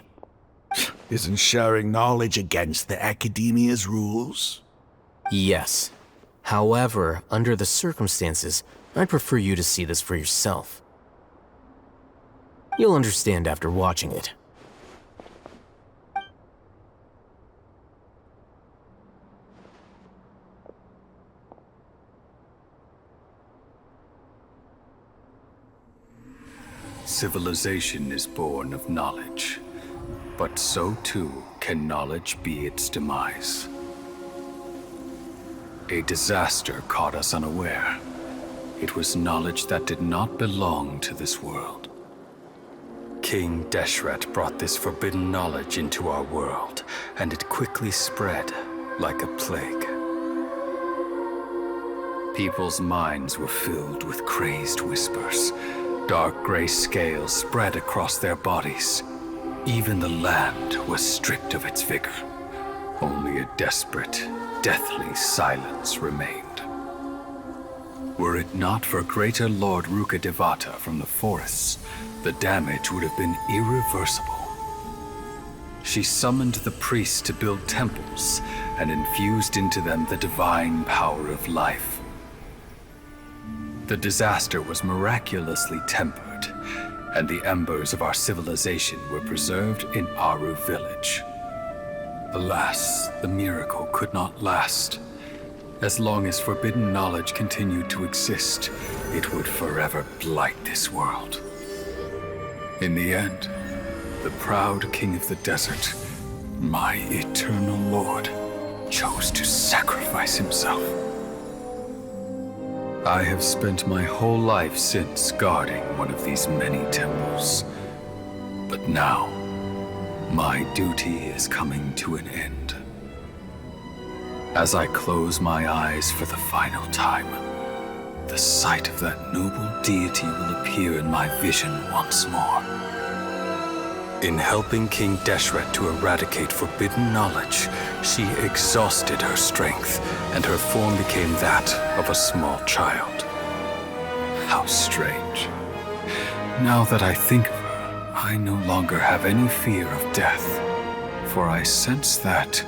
Isn't sharing knowledge against the Academia's rules? Yes. However, under the circumstances, I'd prefer you to see this for yourself. You'll understand after watching it. Civilization is born of knowledge, but so too can knowledge be its demise. A disaster caught us unaware. It was knowledge that did not belong to this world. King Deshret brought this forbidden knowledge into our world, and it quickly spread like a plague. People's minds were filled with crazed whispers. Dark gray scales spread across their bodies. Even the land was stripped of its vigor. Only a desperate, deathly silence remained. Were it not for greater Lord Ruka Devata from the forests, the damage would have been irreversible. She summoned the priests to build temples and infused into them the divine power of life. The disaster was miraculously tempered, and the embers of our civilization were preserved in Aru village. Alas, the miracle could not last. As long as forbidden knowledge continued to exist, it would forever blight this world. In the end, the proud king of the desert, my eternal lord, chose to sacrifice himself. I have spent my whole life since guarding one of these many temples. But now, my duty is coming to an end. As I close my eyes for the final time, the sight of that noble deity will appear in my vision once more. In helping King Deshret to eradicate forbidden knowledge, she exhausted her strength, and her form became that of a small child. How strange. Now that I think of her, I no longer have any fear of death, for I sense that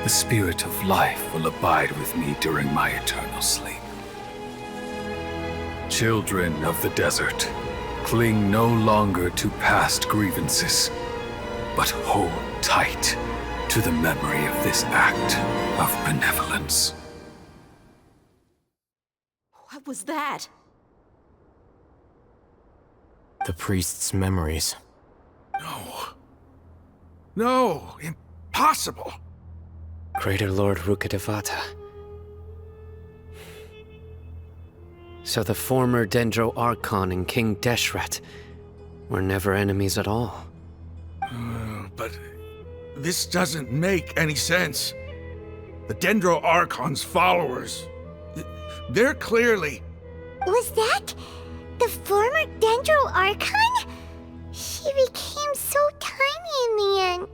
the spirit of life will abide with me during my eternal sleep. Children of the desert, cling no longer to past grievances, but hold tight to the memory of this act of benevolence. What was that? The priest's memories. No, impossible. Greater Lord Rukkhadevata. So the former Dendro Archon and King Deshret were never enemies at all. But this doesn't make any sense. The Dendro Archon's followers, they're clearly... Was that the former Dendro Archon? She became so tiny in the end.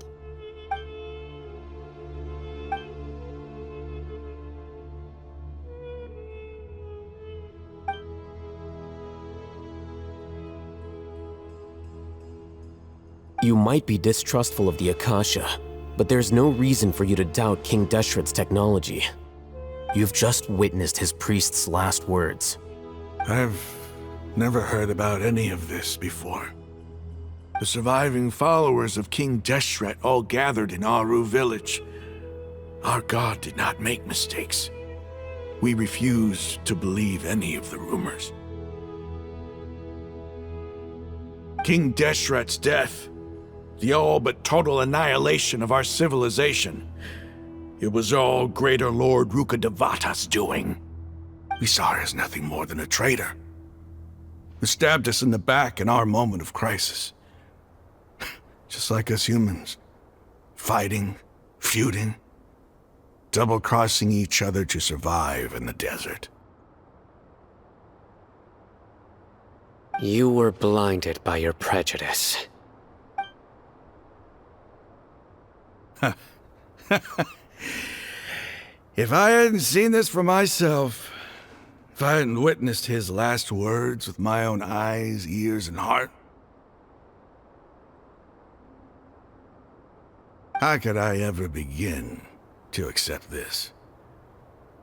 You might be distrustful of the Akasha, but there's no reason for you to doubt King Deshret's technology. You've just witnessed his priest's last words. I've never heard about any of this before. The surviving followers of King Deshret all gathered in Aru village. Our god did not make mistakes. We refused to believe any of the rumors. King Deshret's death, the all but total annihilation of our civilization, it was all Greater Lord Rukkhadevata's doing. We saw her as nothing more than a traitor, who stabbed us in the back in our moment of crisis. Just like us humans, fighting, feuding, double-crossing each other to survive in the desert. You were blinded by your prejudice. If I hadn't seen this for myself, if I hadn't witnessed his last words with my own eyes, ears, and heart, how could I ever begin to accept this?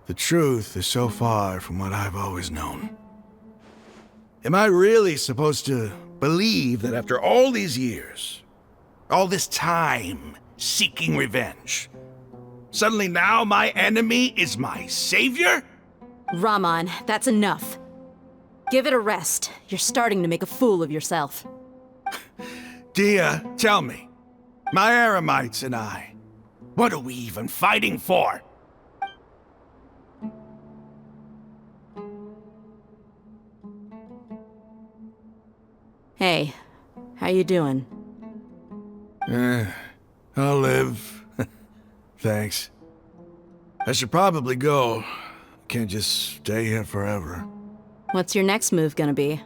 The truth is so far from what I've always known. Am I really supposed to believe that after all these years, all this time seeking revenge, suddenly now my enemy is my savior? Raman, that's enough. Give it a rest. You're starting to make a fool of yourself. Dia, tell me, my Eremites and I, what are we even fighting for? Hey, how you doing? I'll live. Thanks. I should probably go. Can't just stay here forever. What's your next move gonna be?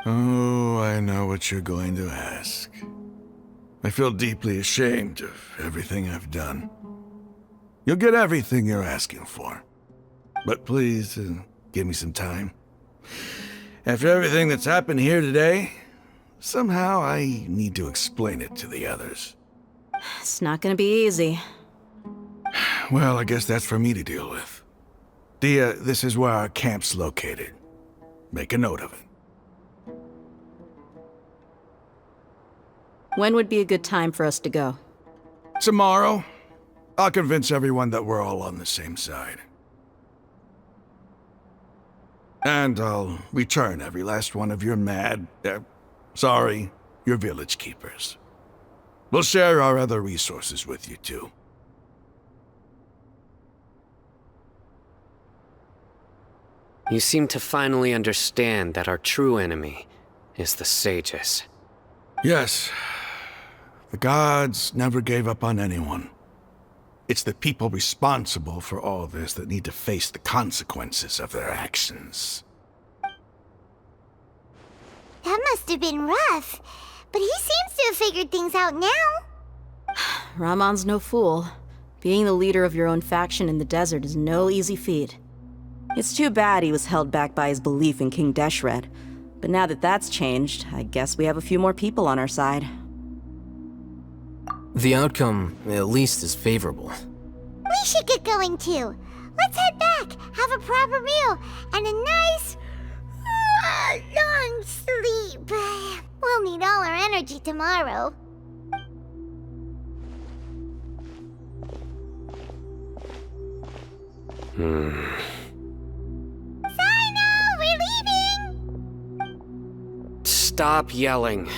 Oh, I know what you're going to ask. I feel deeply ashamed of everything I've done. You'll get everything you're asking for. But please, give me some time. After everything that's happened here today, somehow I need to explain it to the others. It's not gonna be easy. Well, I guess that's for me to deal with. Dia, this is where our camp's located. Make a note of it. When would be a good time for us to go? Tomorrow. I'll convince everyone that we're all on the same side. And I'll return every last one of your your village keepers. We'll share our other resources with you too. You seem to finally understand that our true enemy is the sages. Yes. The gods never gave up on anyone. It's the people responsible for all this that need to face the consequences of their actions. That must have been rough, but he seems to have figured things out now. Raman's no fool. Being the leader of your own faction in the desert is no easy feat. It's too bad he was held back by his belief in King Deshret, But now that that's changed, I guess we have a few more people on our side. The outcome, at least, is favorable. We should get going too. Let's head back, have a proper meal, and a nice, long sleep. We'll need all our energy tomorrow. Sino, we're leaving! Stop yelling.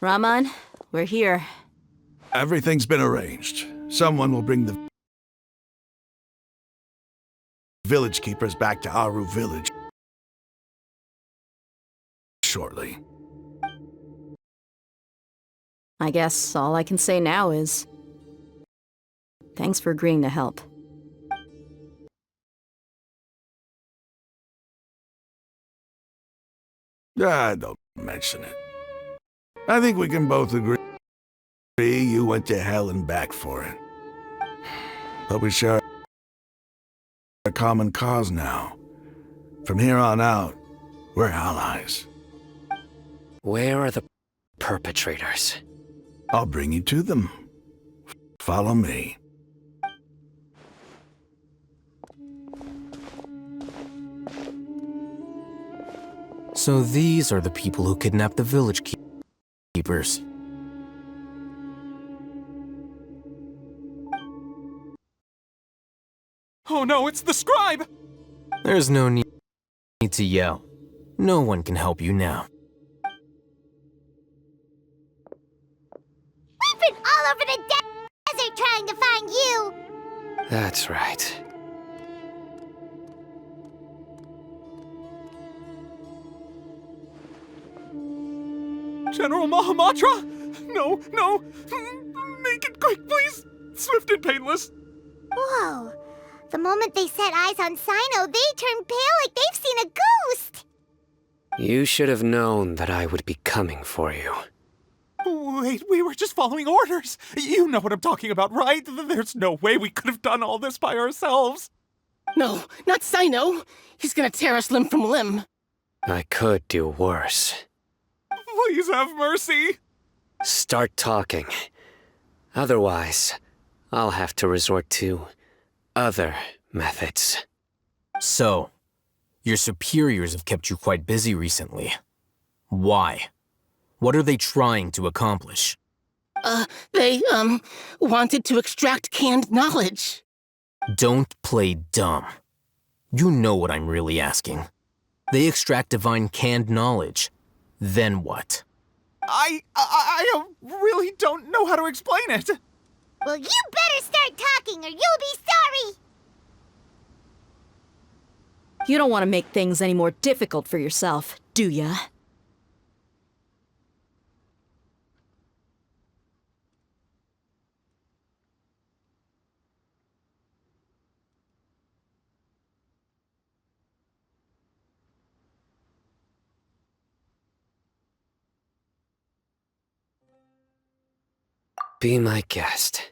Raman, we're here. Everything's been arranged. Someone will bring the village keepers back to Aru village shortly. I guess all I can say now is... thanks for agreeing to help. Don't mention it. I think we can both agree you went to hell and back for it. But we share a common cause now. From here on out, we're allies. Where are the perpetrators? I'll bring you to them. Follow me. So these are the people who kidnapped the village keepers. Oh no, it's the scribe! There's no need to yell. No one can help you now. We've been all over the desert trying to find you! That's right. General Mahamatra? No, no! Make it quick, please! Swift and painless! Whoa. The moment they set eyes on Sino, they turned pale like they've seen a ghost! You should have known that I would be coming for you. Wait, we were just following orders! You know what I'm talking about, right? There's no way we could have done all this by ourselves! No, not Sino! He's gonna tear us limb from limb! I could do worse. Please have mercy! Start talking. Otherwise, I'll have to resort to other methods. So, your superiors have kept you quite busy recently. Why? What are they trying to accomplish? They wanted to extract canned knowledge. Don't play dumb. You know what I'm really asking. They extract divine canned knowledge. Then what? I really don't know how to explain it. Well, you better start talking or you'll be sorry! You don't want to make things any more difficult for yourself, do ya? Be my guest.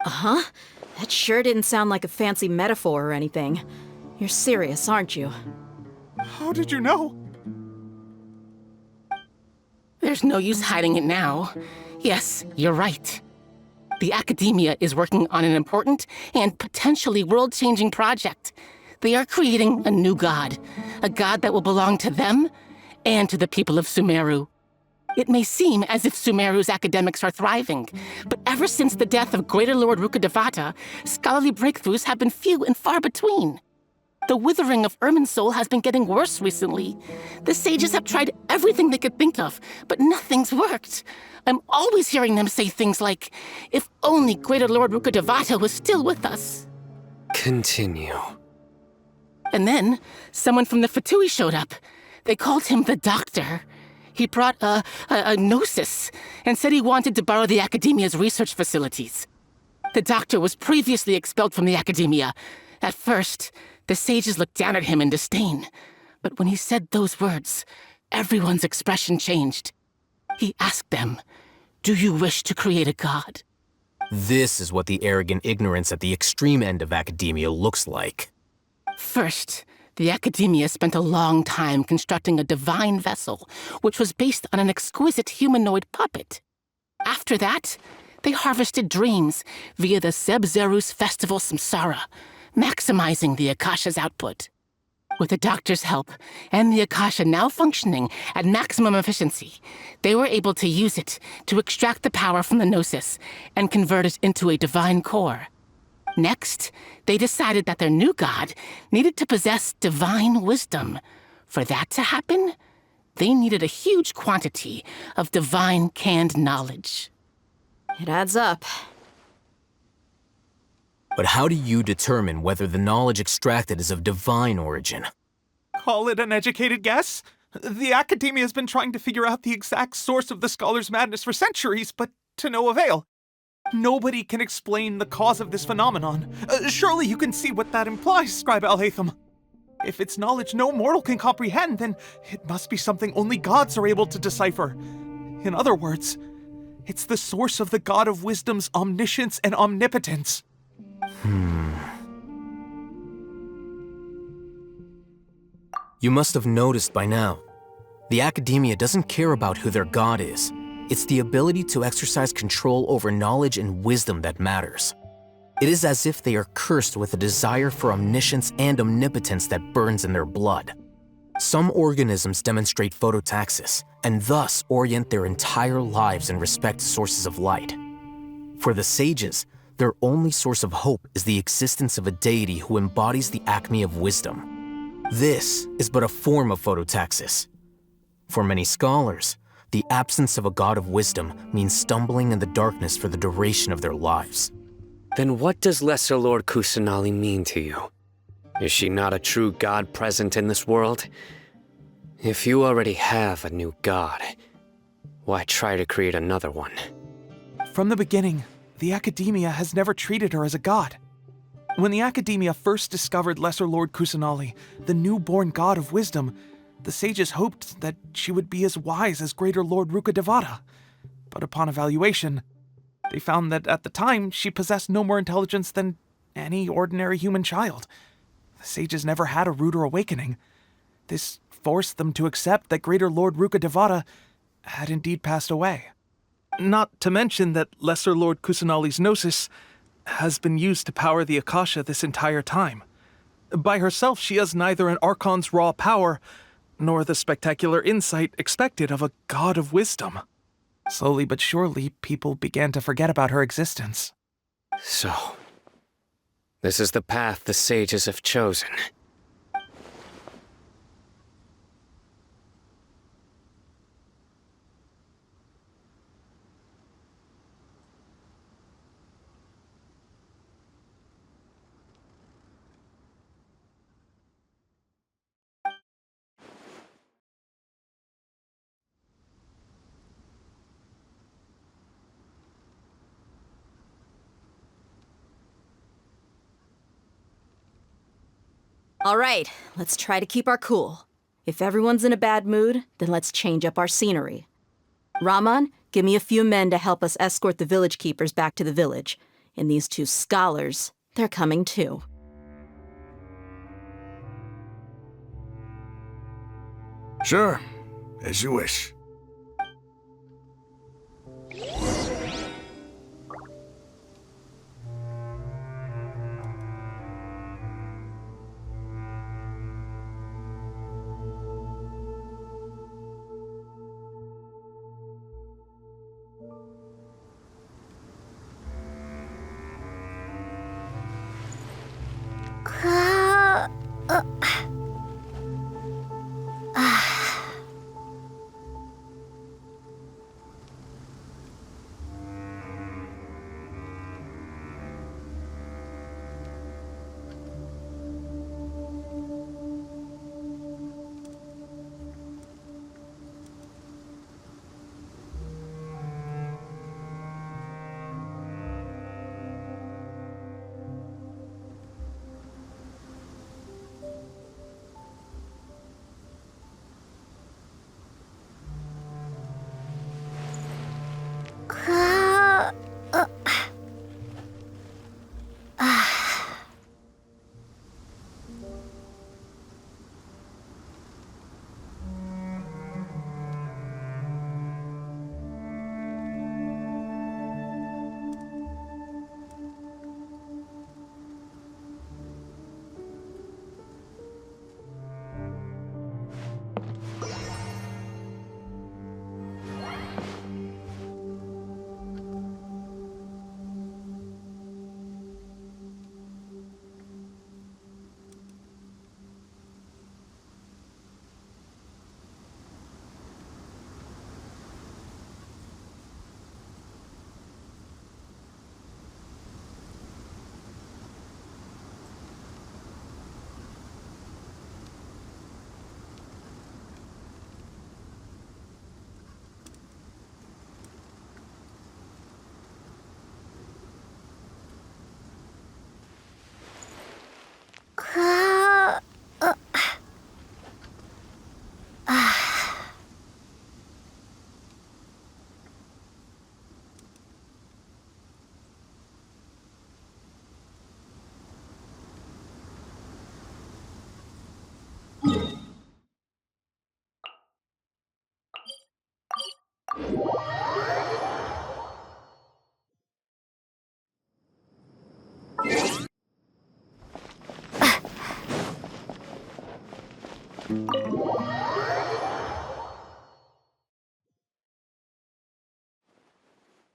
Uh-huh. That sure didn't sound like a fancy metaphor or anything. You're serious, aren't you? How did you know? There's no use hiding it now. Yes, you're right. The Academia is working on an important and potentially world-changing project. They are creating a new god. A god that will belong to them and to the people of Sumeru. It may seem as if Sumeru's academics are thriving, but ever since the death of Greater Lord Rukkhadevata, scholarly breakthroughs have been few and far between. The withering of Irminsul has been getting worse recently. The sages have tried everything they could think of, but nothing's worked. I'm always hearing them say things like, if only Greater Lord Rukkhadevata was still with us. Continue. And then, someone from the Fatui showed up. They called him the Doctor. He brought a gnosis and said he wanted to borrow the Academia's research facilities. The Doctor was previously expelled from the Academia. At first, the sages looked down at him in disdain. But when he said those words, everyone's expression changed. He asked them, "Do you wish to create a god?" This is what the arrogant ignorance at the extreme end of Academia looks like. First, the Academia spent a long time constructing a divine vessel, which was based on an exquisite humanoid puppet. After that, they harvested dreams via the Seb Zerus Festival Samsara, maximizing the Akasha's output. With the doctor's help, and the Akasha now functioning at maximum efficiency, they were able to use it to extract the power from the Gnosis and convert it into a divine core. Next, they decided that their new god needed to possess divine wisdom. For that to happen, they needed a huge quantity of divine canned knowledge. It adds up. But how do you determine whether the knowledge extracted is of divine origin? Call it an educated guess? The Academia has been trying to figure out the exact source of the scholar's madness for centuries, but to no avail. Nobody can explain the cause of this phenomenon. Surely you can see what that implies, Scribe Al-Haytham. If it's knowledge no mortal can comprehend, then it must be something only gods are able to decipher. In other words, it's the source of the God of Wisdom's omniscience and omnipotence. You must have noticed by now. The Academia doesn't care about who their god is. It's the ability to exercise control over knowledge and wisdom that matters. It is as if they are cursed with a desire for omniscience and omnipotence that burns in their blood. Some organisms demonstrate phototaxis, and thus orient their entire lives in respect to sources of light. For the sages, their only source of hope is the existence of a deity who embodies the acme of wisdom. This is but a form of phototaxis. For many scholars, the absence of a god of wisdom means stumbling in the darkness for the duration of their lives. Then what does Lesser Lord Kusanali mean to you? Is she not a true god present in this world? If you already have a new god, why try to create another one? From the beginning, the Academia has never treated her as a god. When the Academia first discovered Lesser Lord Kusanali, the newborn god of wisdom, the sages hoped that she would be as wise as Greater Lord Rukkhadevata. But upon evaluation, they found that at the time she possessed no more intelligence than any ordinary human child. The sages never had a ruder awakening. This forced them to accept that Greater Lord Rukkhadevata had indeed passed away. Not to mention that Lesser Lord Kusanali's Gnosis has been used to power the Akasha this entire time. By herself, she has neither an Archon's raw power, nor the spectacular insight expected of a god of wisdom. Slowly but surely, people began to forget about her existence. So, this is the path the sages have chosen. All right, let's try to keep our cool. If everyone's in a bad mood, then let's change up our scenery. Rahman, give me a few men to help us escort the village keepers back to the village. And these two scholars, they're coming too. Sure, as you wish.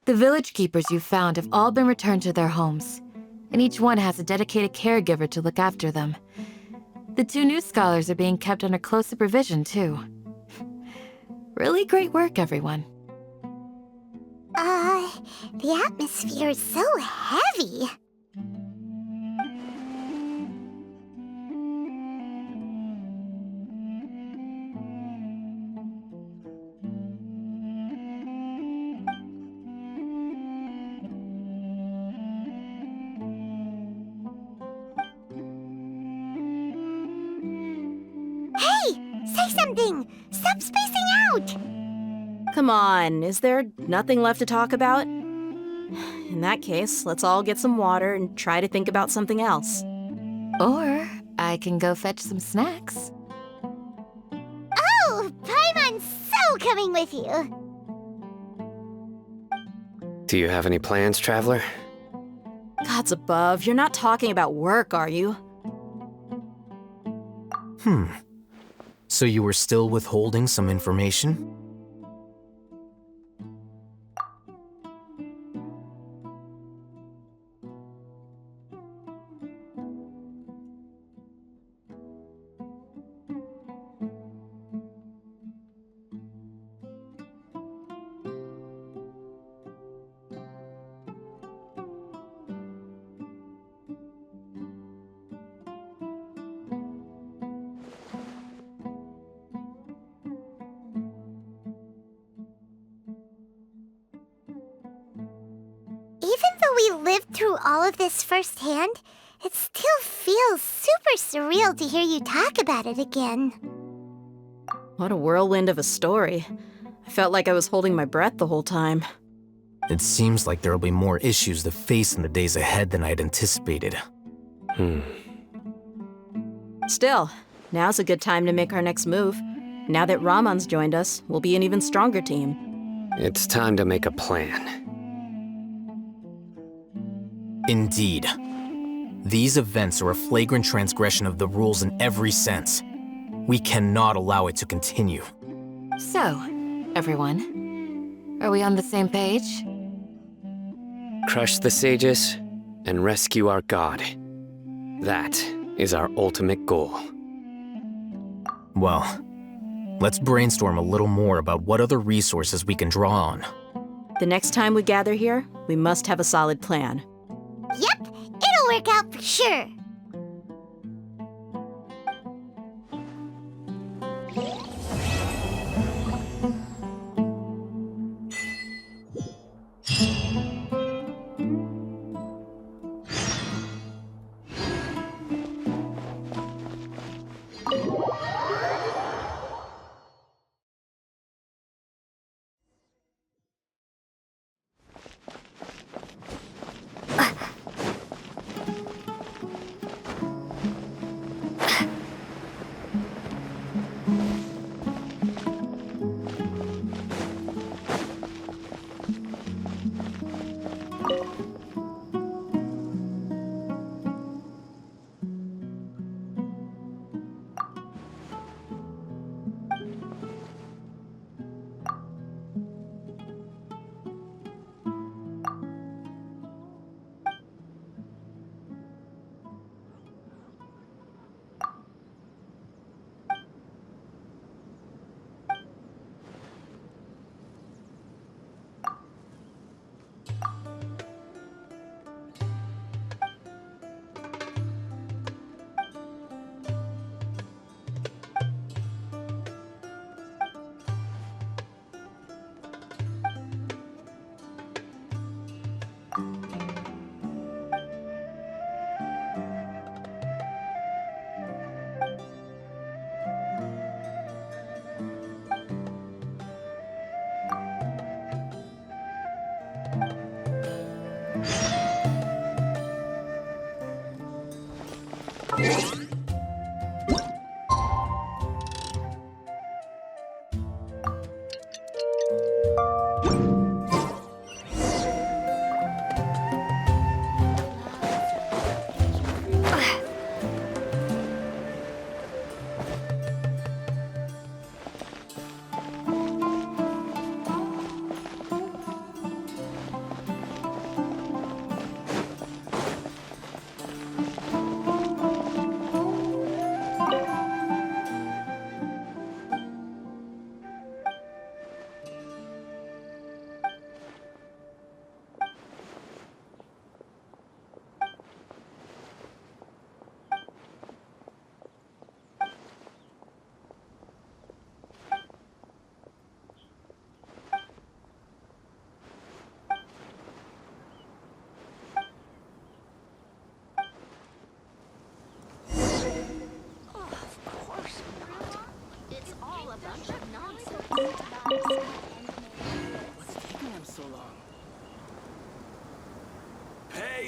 The village keepers you found have all been returned to their homes, and each one has a dedicated caregiver to look after them. The 2 new scholars are being kept under close supervision, too. Really great work, everyone. The atmosphere is so heavy. Say something! Stop spacing out! Come on, is there nothing left to talk about? In that case, let's all get some water and try to think about something else. Or I can go fetch some snacks. Oh, Paimon's so coming with you! Do you have any plans, Traveler? Gods above, you're not talking about work, are you? So you were still withholding some information? Even though we lived through all of this firsthand, it still feels super surreal to hear you talk about it again. What a whirlwind of a story. I felt like I was holding my breath the whole time. It seems like there'll be more issues to face in the days ahead than I'd anticipated. Still, now's a good time to make our next move. Now that Ramon's joined us, we'll be an even stronger team. It's time to make a plan. Indeed. These events are a flagrant transgression of the rules in every sense. We cannot allow it to continue. So, everyone, are we on the same page? Crush the sages and rescue our god. That is our ultimate goal. Well, let's brainstorm a little more about what other resources we can draw on. The next time we gather here, we must have a solid plan. Yep, it'll work out for sure.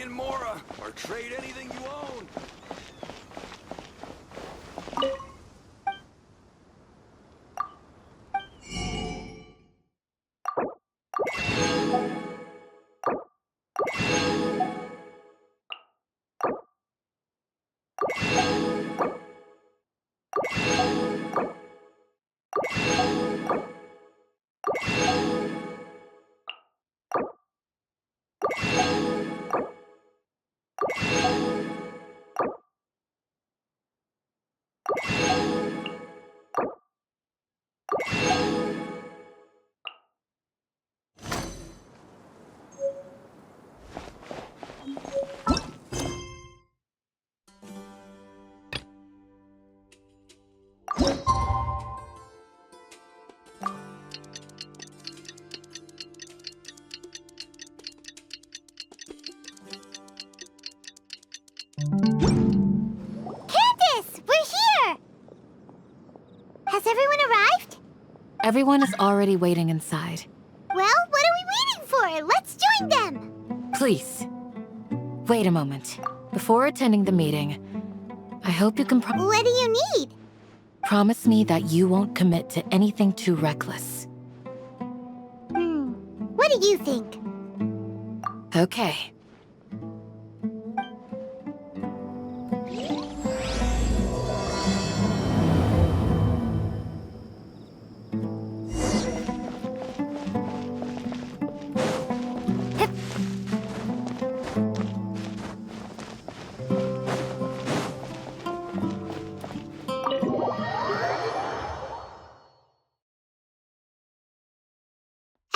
and Mora, or trade anything you own. Candace, we're here! Has everyone arrived? Everyone is already waiting inside. Well, what are we waiting for? Let's join them! Please, wait a moment. Before attending the meeting, I hope you can What do you need? promise me that you won't commit to anything too reckless. What do you think? Okay.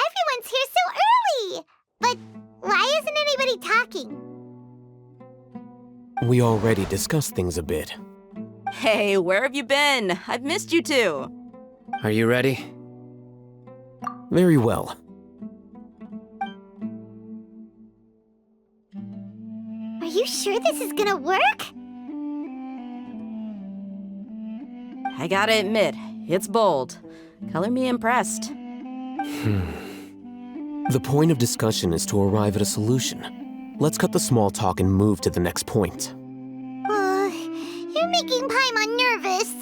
Everyone's here so early! But why isn't anybody talking? We already discussed things a bit. Hey, where have you been? I've missed you too. Are you ready? Very well. Are you sure this is gonna work? I gotta admit, it's bold. Color me impressed. The point of discussion is to arrive at a solution. Let's cut the small talk and move to the next point. You're making Paimon nervous.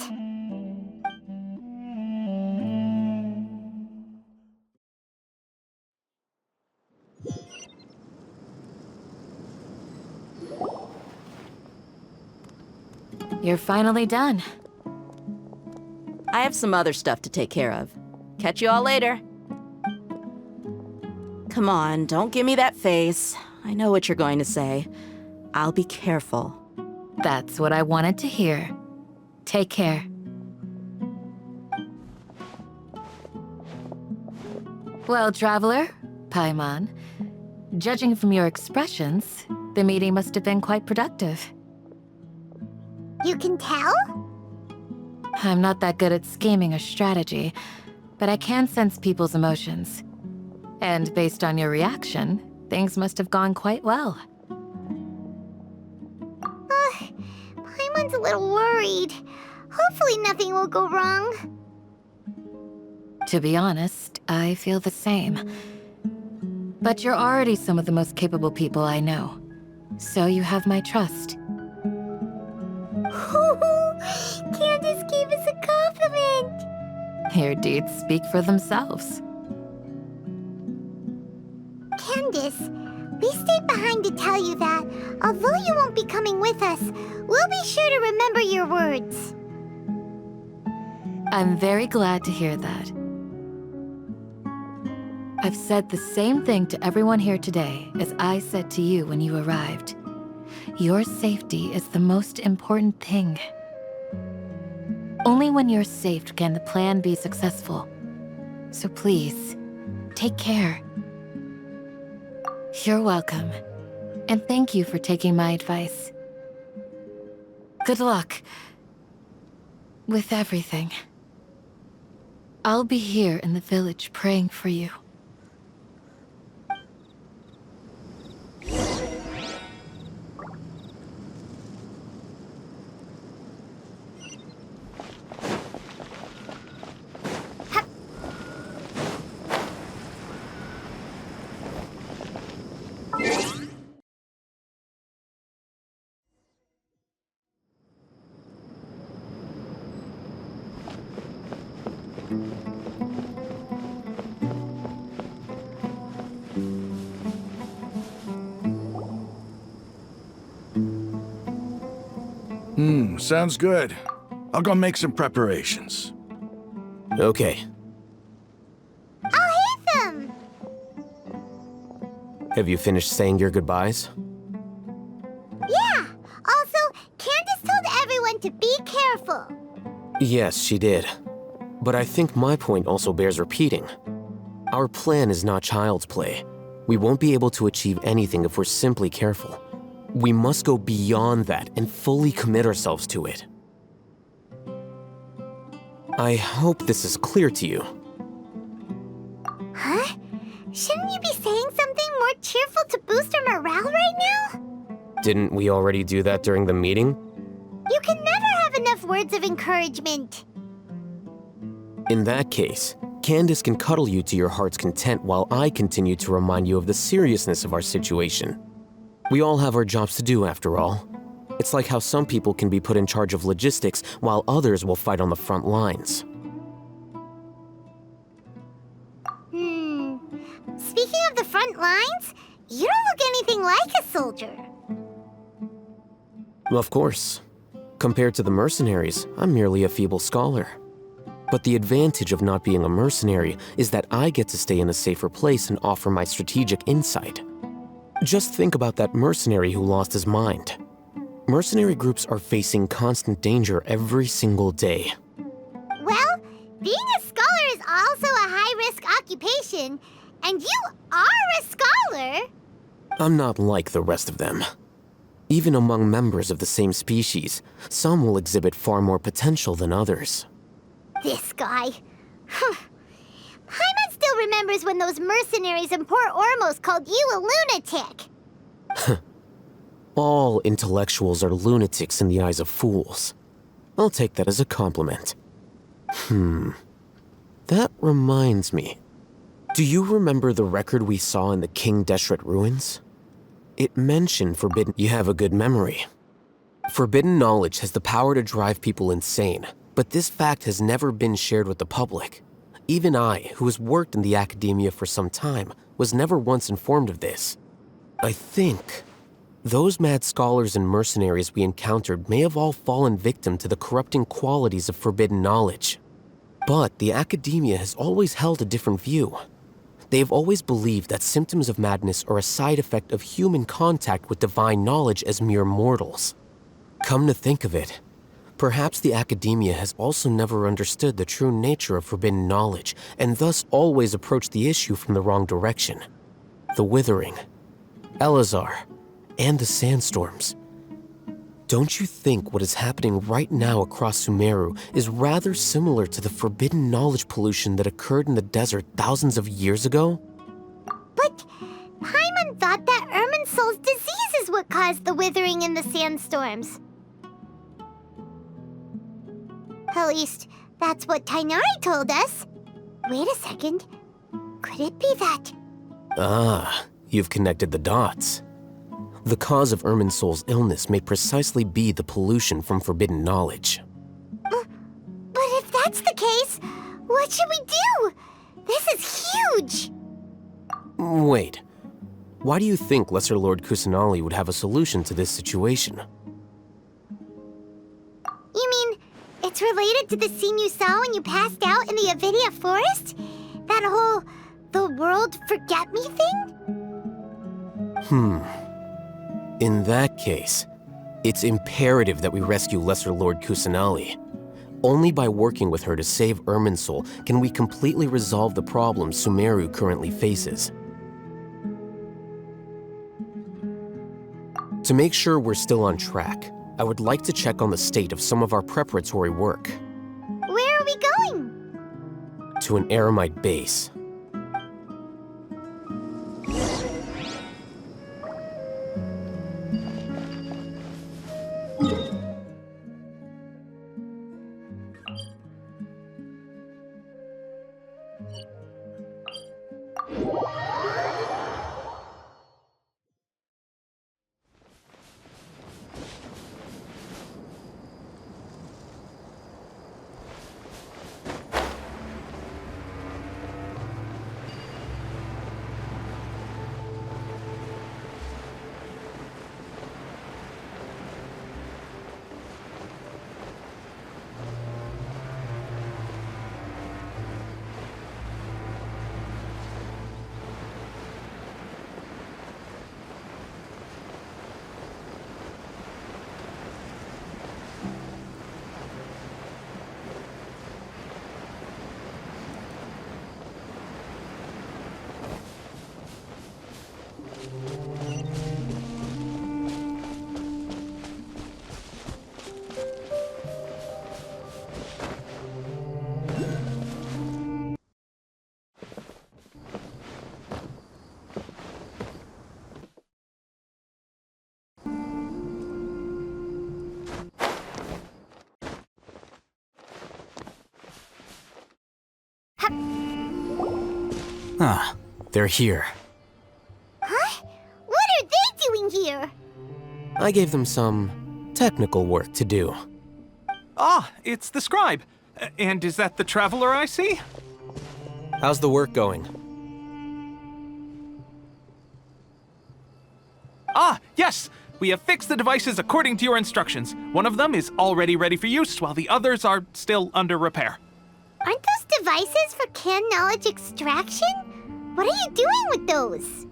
You're finally done. I have some other stuff to take care of. Catch you all later. Come on, don't give me that face. I know what you're going to say. I'll be careful. That's what I wanted to hear. Take care. Well, Traveler, Paimon, judging from your expressions, the meeting must have been quite productive. You can tell? I'm not that good at scheming or strategy, but I can sense people's emotions. And based on your reaction, things must have gone quite well. Paimon's a little worried. Hopefully nothing will go wrong. To be honest, I feel the same. But you're already some of the most capable people I know. So you have my trust. Candace gave us a compliment! Your deeds speak for themselves. Candace, we stayed behind to tell you that, although you won't be coming with us, we'll be sure to remember your words. I'm very glad to hear that. I've said the same thing to everyone here today as I said to you when you arrived. Your safety is the most important thing. Only when you're safe can the plan be successful. So please, take care. You're welcome. And thank you for taking my advice. Good luck with everything. I'll be here in the village praying for you. Sounds good. I'll go make some preparations. Okay. I'll hit them! Have you finished saying your goodbyes? Yeah! Also, Candace told everyone to be careful. Yes, she did. But I think my point also bears repeating. Our plan is not child's play. We won't be able to achieve anything if we're simply careful. We must go beyond that and fully commit ourselves to it. I hope this is clear to you. Huh? Shouldn't you be saying something more cheerful to boost our morale right now? Didn't we already do that during the meeting? You can never have enough words of encouragement. In that case, Candace can cuddle you to your heart's content while I continue to remind you of the seriousness of our situation. We all have our jobs to do, after all. It's like how some people can be put in charge of logistics while others will fight on the front lines. Speaking of the front lines, you don't look anything like a soldier. Of course. Compared to the mercenaries, I'm merely a feeble scholar. But the advantage of not being a mercenary is that I get to stay in a safer place and offer my strategic insight. Just think about that mercenary who lost his mind. Mercenary groups are facing constant danger every single day. Well, being a scholar is also a high-risk occupation, and you are a scholar! I'm not like the rest of them. Even among members of the same species, some will exhibit far more potential than others. This guy. Paimon still remembers when those mercenaries in Port Ormos called you a lunatic. All intellectuals are lunatics in the eyes of fools. I'll take that as a compliment. That reminds me. Do you remember the record we saw in the King Deshret ruins? It mentioned forbidden... You have a good memory. Forbidden knowledge has the power to drive people insane, but this fact has never been shared with the public. Even I, who has worked in the academia for some time, was never once informed of this. I think those mad scholars and mercenaries we encountered may have all fallen victim to the corrupting qualities of forbidden knowledge. But the academia has always held a different view. They have always believed that symptoms of madness are a side effect of human contact with divine knowledge as mere mortals. Come to think of it, perhaps the academia has also never understood the true nature of forbidden knowledge, and thus always approached the issue from the wrong direction. The Withering, Elazar, and the sandstorms. Don't you think what is happening right now across Sumeru is rather similar to the forbidden knowledge pollution that occurred in the desert thousands of years ago? But Paimon thought that Irminsul's disease is what caused the withering and the sandstorms. At least, that's what Tainari told us. Wait a second. Could it be that... Ah, you've connected the dots. The cause of Irminsul's illness may precisely be the pollution from forbidden knowledge. But if that's the case, what should we do? This is huge! Wait. Why do you think Lesser Lord Kusanali would have a solution to this situation? You mean, it's related to the scene you saw when you passed out in the Avidia forest? That whole, the world forget me thing? In that case, it's imperative that we rescue Lesser Lord Kusanali. Only by working with her to save Irminsul can we completely resolve the problems Sumeru currently faces. To make sure we're still on track, I would like to check on the state of some of our preparatory work. Where are we going? To an Eremite base. Ah, they're here. Huh? What are they doing here? I gave them some technical work to do. Ah, it's the scribe. And is that the traveler I see? How's the work going? Ah, yes! We have fixed the devices according to your instructions. One of them is already ready for use, while the others are still under repair. Aren't those devices for can knowledge extraction? What are you doing with those?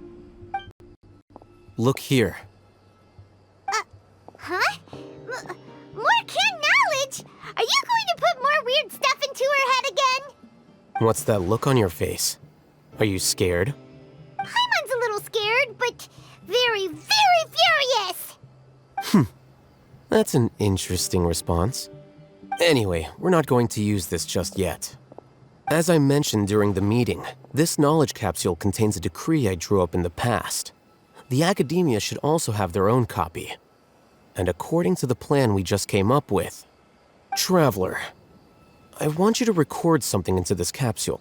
Look here. Huh? More can knowledge? Are you going to put more weird stuff into her head again? What's that look on your face? Are you scared? Paimon's a little scared, but very, very furious! That's an interesting response. Anyway, we're not going to use this just yet. As I mentioned during the meeting, this knowledge capsule contains a decree I drew up in the past. The academia should also have their own copy. And according to the plan we just came up with, Traveler, I want you to record something into this capsule.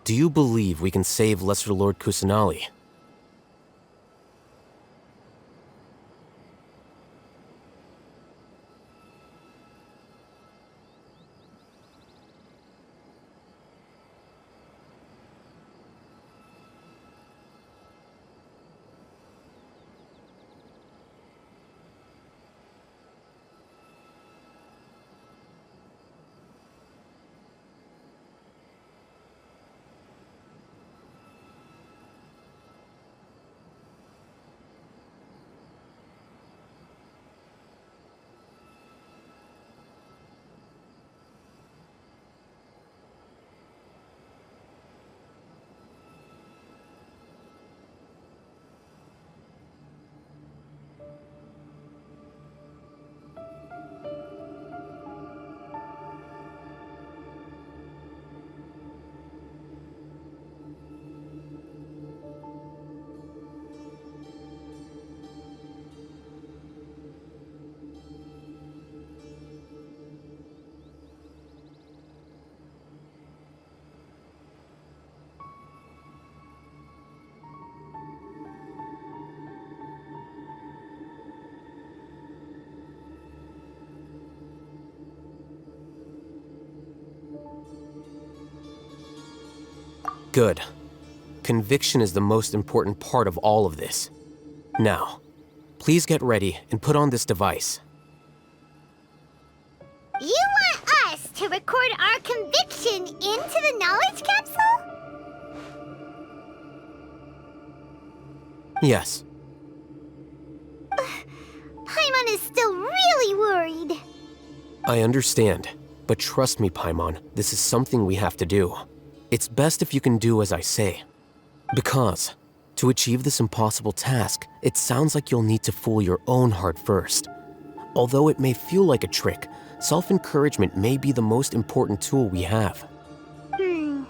Do you believe we can save Lesser Lord Kusanali? Good. Conviction is the most important part of all of this. Now, please get ready and put on this device. You want us to record our conviction into the knowledge capsule? Yes. Paimon is still really worried. I understand, but trust me, Paimon, this is something we have to do. It's best if you can do as I say. Because, to achieve this impossible task, it sounds like you'll need to fool your own heart first. Although it may feel like a trick, self-encouragement may be the most important tool we have. Paimon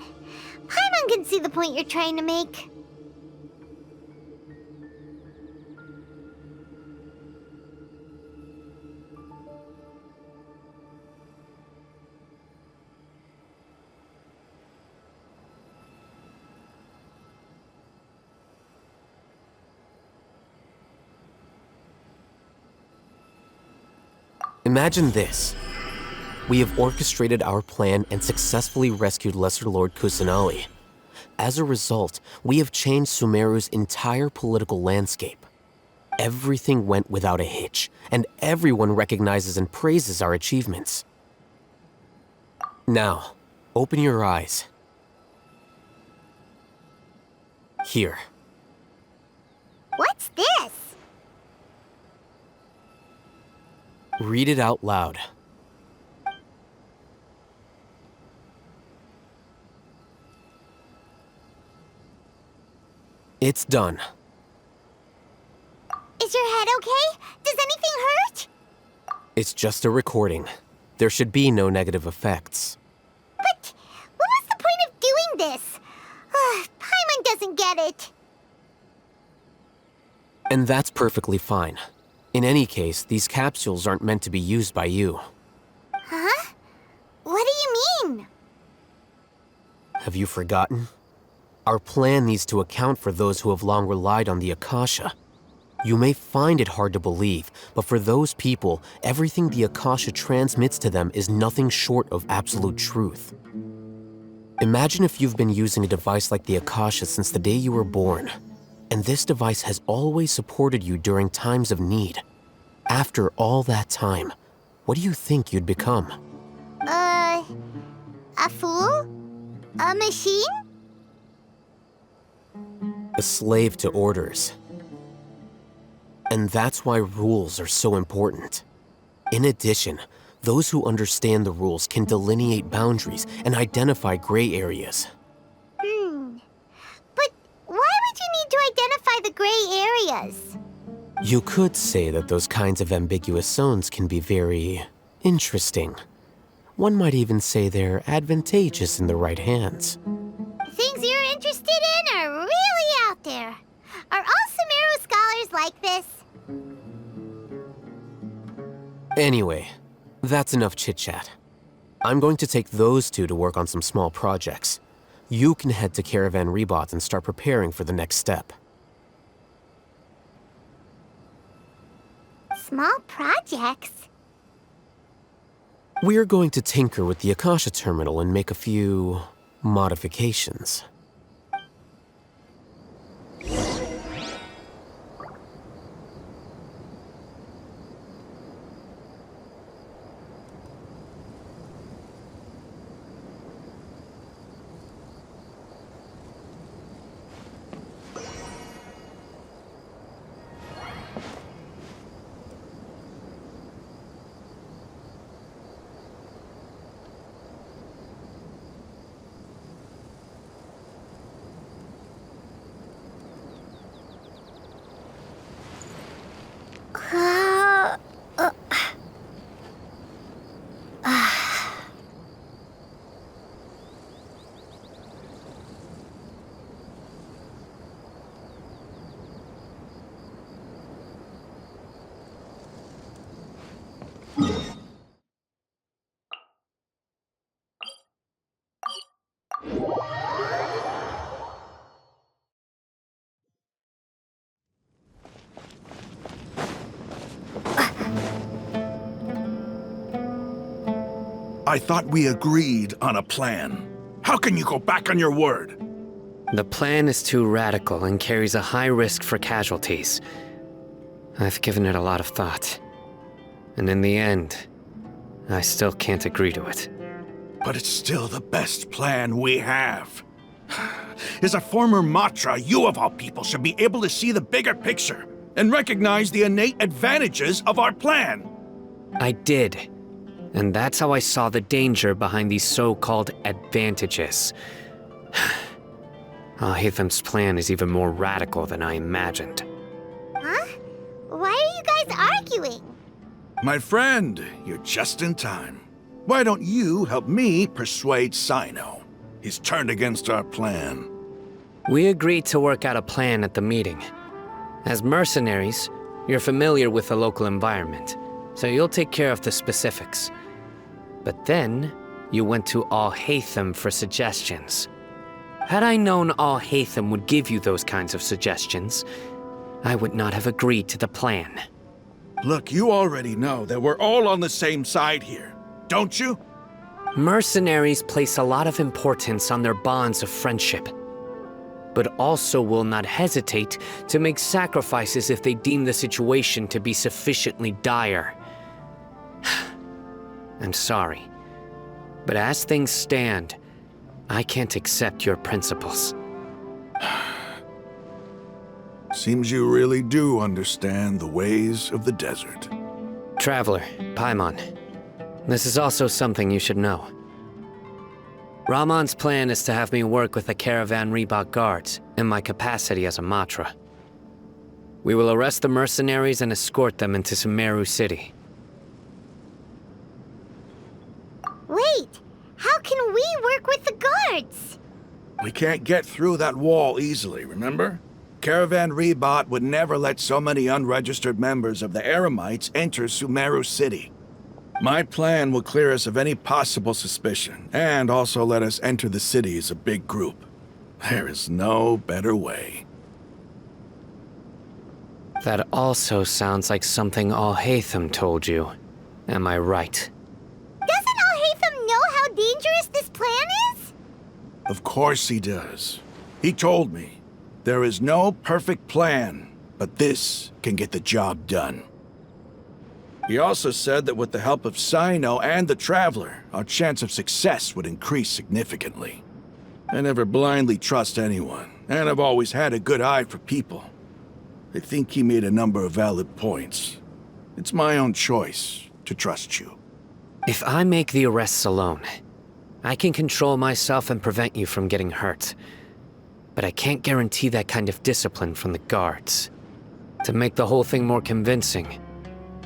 can see the point you're trying to make. Imagine this. We have orchestrated our plan and successfully rescued Lesser Lord Kusanali. As a result, we have changed Sumeru's entire political landscape. Everything went without a hitch, and everyone recognizes and praises our achievements. Now, open your eyes. Here. What's this? Read it out loud. It's done. Is your head okay? Does anything hurt? It's just a recording. There should be no negative effects. But what was the this? Paimon doesn't get it. And that's perfectly fine. In any case, these capsules aren't meant to be used by you. Huh? What do you mean? Have you forgotten? Our plan needs to account for those who have long relied on the Akasha. You may find it hard to believe, but for those people, everything the Akasha transmits to them is nothing short of absolute truth. Imagine if you've been using a device like the Akasha since the day you were born, and this device has always supported you during times of need. After all that time, what do you think you'd become? A fool? A machine? A slave to orders. And that's why rules are so important. In addition, those who understand the rules can delineate boundaries and identify gray areas. But why would you need to identify the gray areas? You could say that those kinds of ambiguous zones can be very interesting. One might even say they're advantageous in the right hands. Things you're interested in are really out there. Are all Sumeru scholars like this? Anyway, that's enough chit-chat. I'm going to take those two to work on some small projects. You can head to Caravan Rebot and start preparing for the next step. Small projects? We're going to tinker with the Akasha terminal and make a few modifications. I thought we agreed on a plan. How can you go back on your word? The plan is too radical and carries a high risk for casualties. I've given it a lot of thought. And in the end, I still can't agree to it. But it's still the best plan we have. As a former Matra, you of all people should be able to see the bigger picture and recognize the innate advantages of our plan. I did. And that's how I saw the danger behind these so-called advantages. Alhaitham's plan is even more radical than I imagined. Huh? Why are you guys arguing? My friend, you're just in time. Why don't you help me persuade Sino? He's turned against our plan. We agreed to work out a plan at the meeting. As mercenaries, you're familiar with the local environment, so you'll take care of the specifics. But then, you went to Alhaitham for suggestions. Had I known Alhaitham would give you those kinds of suggestions, I would not have agreed to the plan. Look, you already know that we're all on the same side here, don't you? Mercenaries place a lot of importance on their bonds of friendship, but also will not hesitate to make sacrifices if they deem the situation to be sufficiently dire. I'm sorry, but as things stand, I can't accept your principles. Seems you really do understand the ways of the desert. Traveler, Paimon, this is also something you should know. Ramon's plan is to have me work with the Caravan Rebot guards in my capacity as a Matra. We will arrest the mercenaries and escort them into Sumeru City. Wait, how can we work with the guards? can't get through that wall easily, remember? Caravan Rebot would never let so many unregistered members of the Eremites enter Sumeru City. My plan will clear us of any possible suspicion, and also let us enter the city as a big group. There is no better way. That also sounds like something Alhaitham told you. Am I right? Doesn't Alhaitham know how dangerous this plan is? Of course he does. He told me, there is no perfect plan, but this can get the job done. He also said that with the help of Sino and the Traveler, our chance of success would increase significantly. I never blindly trust anyone, and I've always had a good eye for people. I think he made a number of valid points. It's my own choice to trust you. If I make the arrests alone, I can control myself and prevent you from getting hurt. But I can't guarantee that kind of discipline from the guards. To make the whole thing more convincing,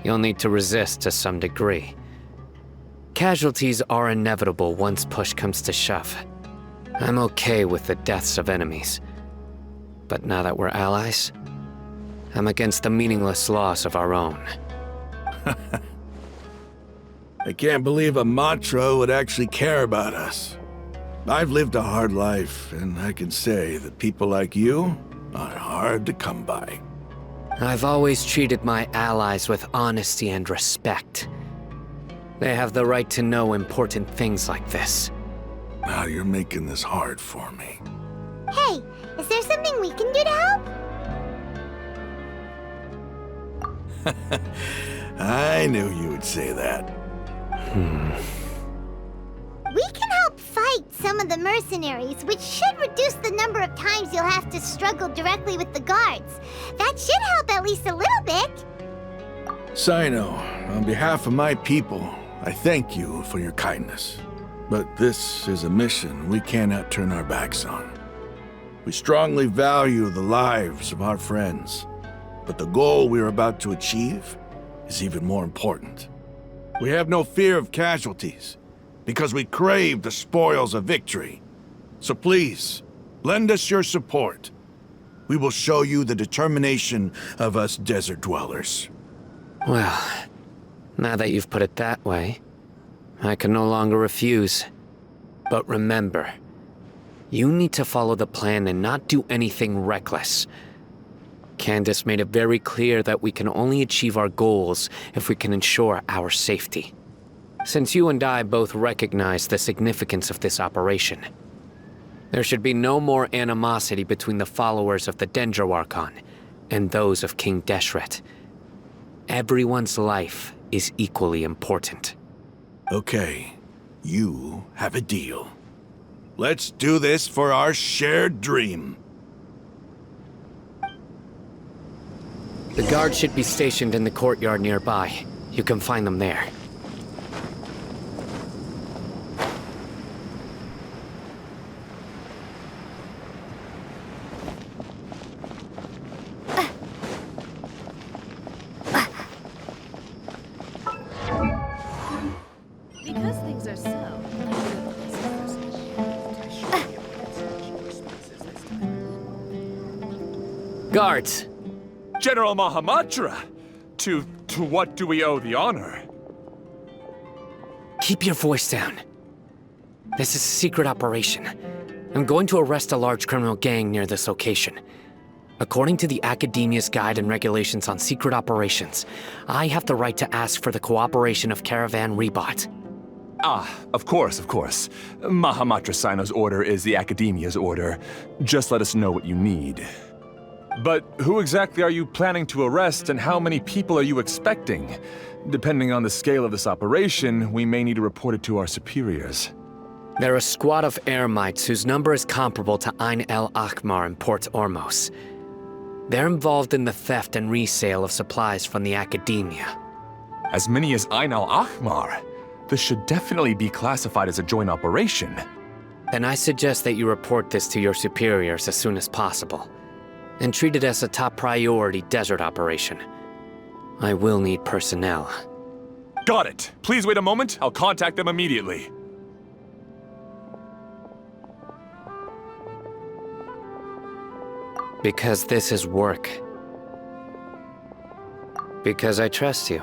you'll need to resist to some degree. Casualties are inevitable once push comes to shove. I'm okay with the deaths of enemies. But now that we're allies, I'm against the meaningless loss of our own. I can't believe a Matra would actually care about us. I've lived a hard life, and I can say that people like you are hard to come by. I've always treated my allies with honesty and respect. They have the right to know important things like this. Now you're making this hard for me. Hey, is there something we can do to help? I knew you would say that. We can help fight some of the mercenaries, which should reduce the number of times you'll have to struggle directly with the guards. That should help at least a little bit. Sino, on behalf of my people, I thank you for your kindness. But this is a mission we cannot turn our backs on. We strongly value the lives of our friends, but the goal we are about to achieve is even more important. We have no fear of casualties, because we crave the spoils of victory. So please, lend us your support. We will show you the determination of us desert dwellers. Well, now that you've put it that way, I can no longer refuse. But remember, you need to follow the plan and not do anything reckless. Candace made it very clear that we can only achieve our goals if we can ensure our safety. Since you and I both recognize the significance of this operation, there should be no more animosity between the followers of the Dendro Archon and those of King Deshret. Everyone's life is equally important. Okay, you have a deal. Let's do this for our shared dream. The guards should be stationed in the courtyard nearby. You can find them there. Because things are so... Guards! General Mahamatra! To what do we owe the honor? Keep your voice down. This is a secret operation. I'm going to arrest a large criminal gang near this location. According to the Academia's Guide and Regulations on Secret Operations, I have the right to ask for the cooperation of Caravan Rebot. Ah, of course, of course. Mahamatra Sino's order is the Academia's order. Just let us know what you need. But who exactly are you planning to arrest, and how many people are you expecting? Depending on the scale of this operation, we may need to report it to our superiors. They're a squad of Eremites whose number is comparable to Ain el Akhmar in Port Ormos. They're involved in the theft and resale of supplies from the Academia. As many as Ain el Akhmar? This should definitely be classified as a joint operation. Then I suggest that you report this to your superiors as soon as possible, and treat it as a top priority desert operation. I will need personnel. Got it. Please wait a moment. I'll contact them immediately. Because this is work. Because I trust you.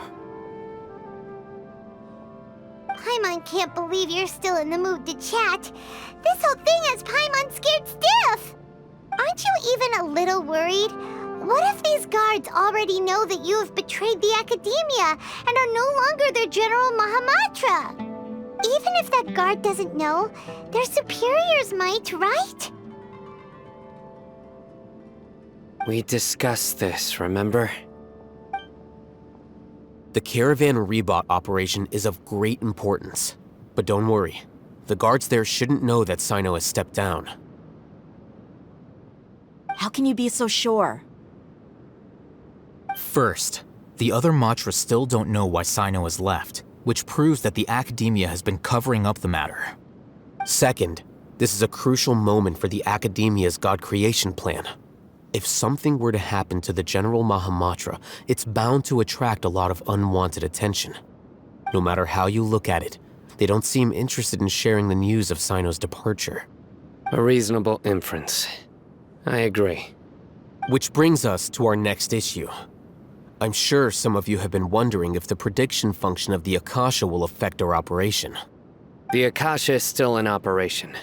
Paimon can't believe you're still in the mood to chat. This whole thing has Paimon scared stiff! Aren't you even a little worried? What if these guards already know that you have betrayed the Academia and are no longer their General Mahamatra? Even if that guard doesn't know, their superiors might, right? We discussed this, remember? The Caravan Rebot operation is of great importance. But don't worry, the guards there shouldn't know that Sino has stepped down. How can you be so sure? First, the other Matra still don't know why Sino has left, which proves that the Academia has been covering up the matter. Second, this is a crucial moment for the Academia's God creation plan. If something were to happen to the General Mahamatra, it's bound to attract a lot of unwanted attention. No matter how you look at it, they don't seem interested in sharing the news of Sino's departure. A reasonable inference. I agree. Which brings us to our next issue. I'm sure some of you have been wondering if the prediction function of the Akasha will affect our operation. The Akasha is still in operation,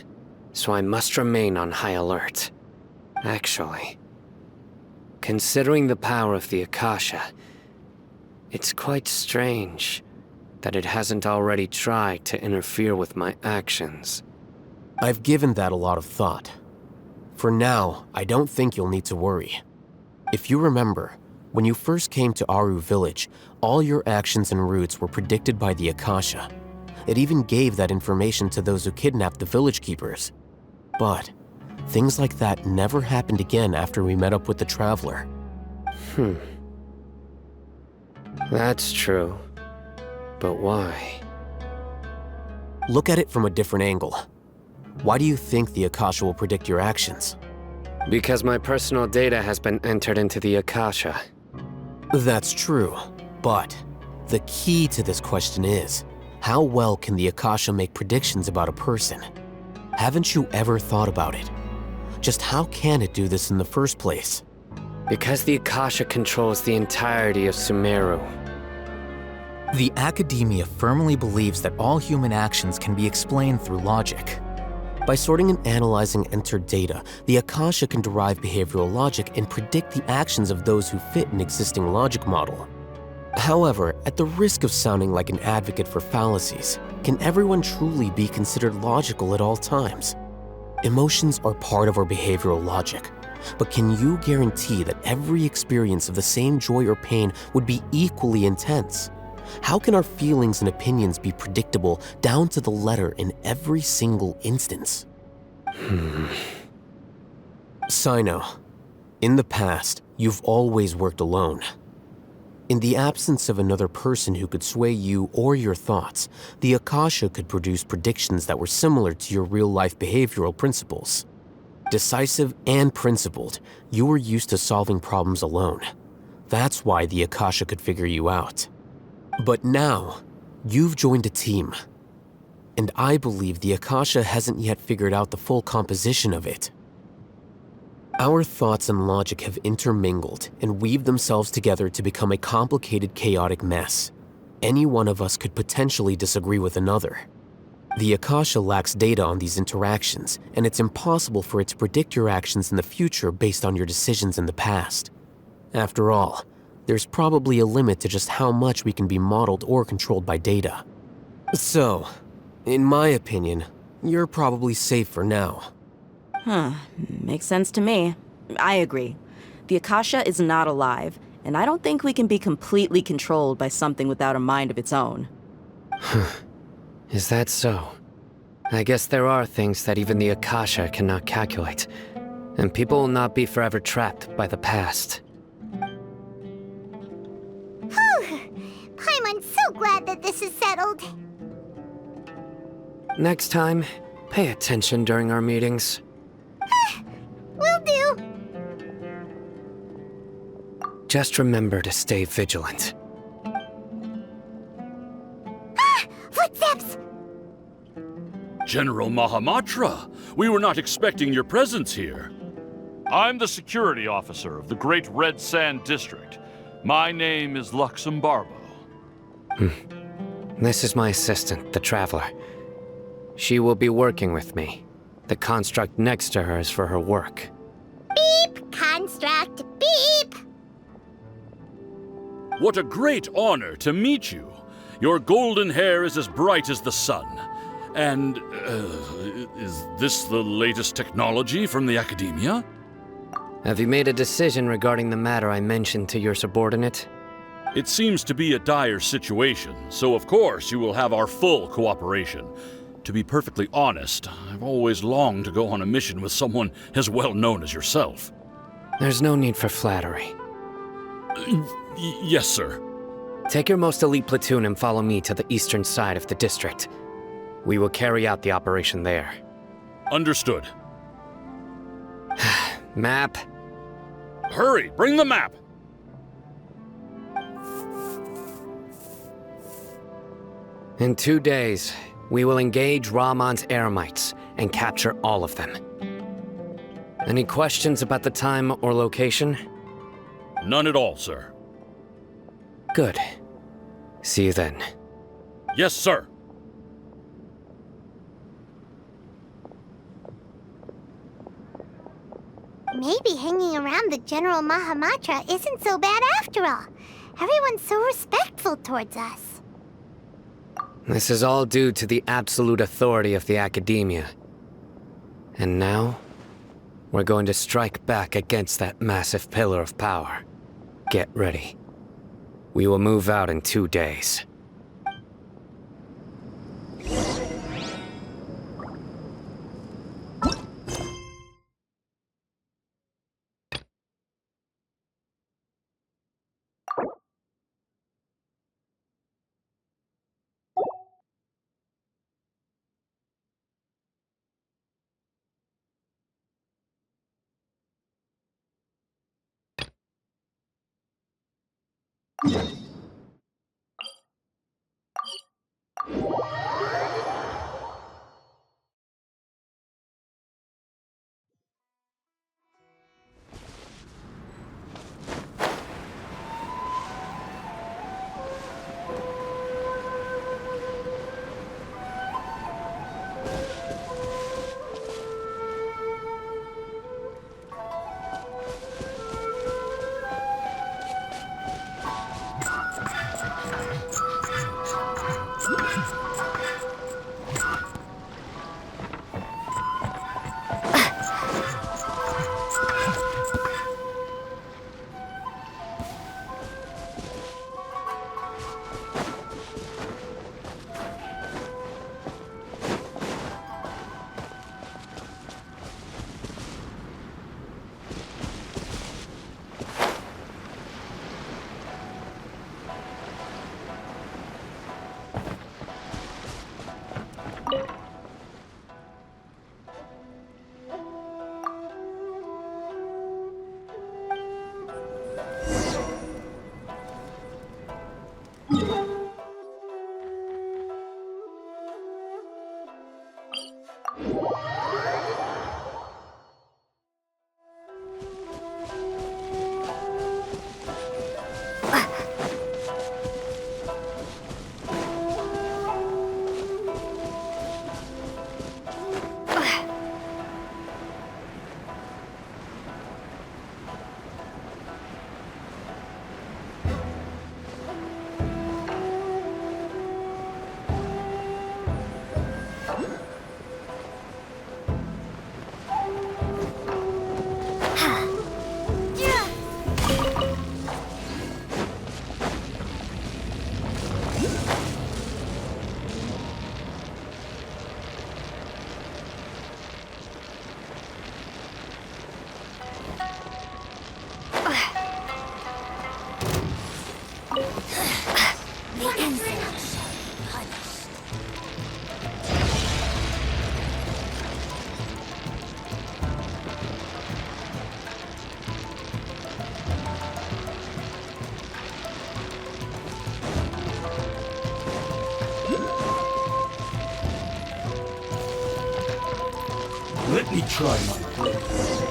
so I must remain on high alert. Actually, considering the power of the Akasha, it's quite strange that it hasn't already tried to interfere with my actions. I've given that a lot of thought. For now, I don't think you'll need to worry. If you remember, when you first came to Aru Village, all your actions and routes were predicted by the Akasha. It even gave that information to those who kidnapped the village keepers. But things like that never happened again after we met up with the Traveler. That's true. But why? Look at it from a different angle. Why do you think the Akasha will predict your actions? Because my personal data has been entered into the Akasha. That's true, but the key to this question is, how well can the Akasha make predictions about a person? Haven't you ever thought about it? Just how can it do this in the first place? Because the Akasha controls the entirety of Sumeru. The Academia firmly believes that all human actions can be explained through logic. By sorting and analyzing entered data, the Akasha can derive behavioral logic and predict the actions of those who fit an existing logic model. However, at the risk of sounding like an advocate for fallacies, can everyone truly be considered logical at all times? Emotions are part of our behavioral logic, but can you guarantee that every experience of the same joy or pain would be equally intense? How can our feelings and opinions be predictable down to the letter in every single instance? Sino, in the past, you've always worked alone. In the absence of another person who could sway you or your thoughts, the Akasha could produce predictions that were similar to your real-life behavioral principles. Decisive and principled, you were used to solving problems alone. That's why the Akasha could figure you out. But now, you've joined a team. And I believe the Akasha hasn't yet figured out the full composition of it. Our thoughts and logic have intermingled and weaved themselves together to become a complicated, chaotic mess. Any one of us could potentially disagree with another. The Akasha lacks data on these interactions, and it's impossible for it to predict your actions in the future based on your decisions in the past. After all, there's probably a limit to just how much we can be modeled or controlled by data. So, in my opinion, you're probably safe for now. Makes sense to me. I agree. The Akasha is not alive, and I don't think we can be completely controlled by something without a mind of its own. Is that so? I guess there are things that even the Akasha cannot calculate, and people will not be forever trapped by the past. Paimon's so glad that this is settled. Next time, pay attention during our meetings. Will do. Just remember to stay vigilant. Footsteps! General Mahamatra, we were not expecting your presence here. I'm the security officer of the Great Red Sand District. My name is Luxembarbo. This is my assistant, the Traveler. She will be working with me. The construct next to her is for her work. Beep! Construct, beep! What a great honor to meet you. Your golden hair is as bright as the sun. And, is this the latest technology from the Academia? Have you made a decision regarding the matter I mentioned to your subordinate? It seems to be a dire situation, so of course you will have our full cooperation. To be perfectly honest, I've always longed to go on a mission with someone as well known as yourself. There's no need for flattery. Yes, sir. Take your most elite platoon and follow me to the eastern side of the district. We will carry out the operation there. Understood. Map. Hurry, bring the map! In 2 days, we will engage Rahman's Eremites and capture all of them. Any questions about the time or location? None at all, sir. Good. See you then. Yes, sir. Maybe hanging around the General Mahamatra isn't so bad after all. Everyone's so respectful towards us. This is all due to the absolute authority of the Academia. And now, we're going to strike back against that massive pillar of power. Get ready. We will move out in 2 days. Let me try my best.